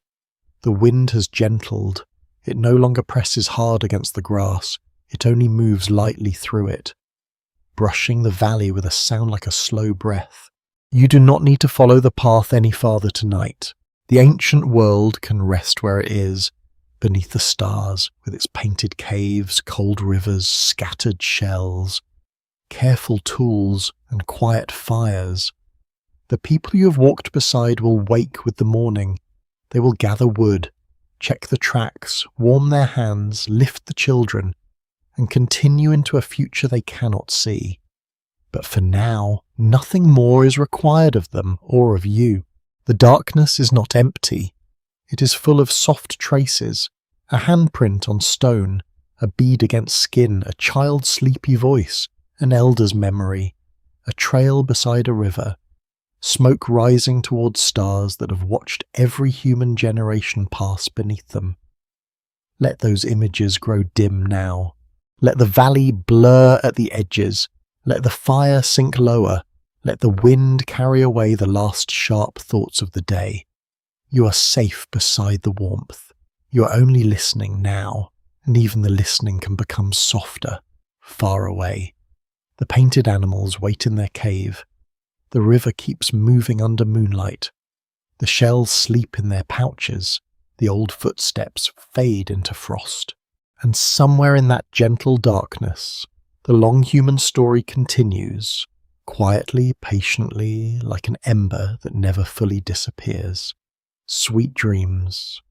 The wind has gentled. It no longer presses hard against the grass. It only moves lightly through it, brushing the valley with a sound like a slow breath. You do not need to follow the path any farther tonight. The ancient world can rest where it is, beneath the stars, with its painted caves, cold rivers, scattered shells, careful tools, and quiet fires. The people you have walked beside will wake with the morning. They will gather wood, check the tracks, warm their hands, lift the children, and continue into a future they cannot see. But for now, nothing more is required of them or of you. The darkness is not empty. It is full of soft traces, a handprint on stone, a bead against skin, a child's sleepy voice, an elder's memory, a trail beside a river, smoke rising towards stars that have watched every human generation pass beneath them. Let those images grow dim now. Let the valley blur at the edges. Let the fire sink lower. Let the wind carry away the last sharp thoughts of the day. You are safe beside the warmth. You are only listening now, and even the listening can become softer, far away. The painted animals wait in their cave. The river keeps moving under moonlight. The shells sleep in their pouches. The old footsteps fade into frost. And somewhere in that gentle darkness, the long human story continues, quietly, patiently, like an ember that never fully disappears. Sweet dreams,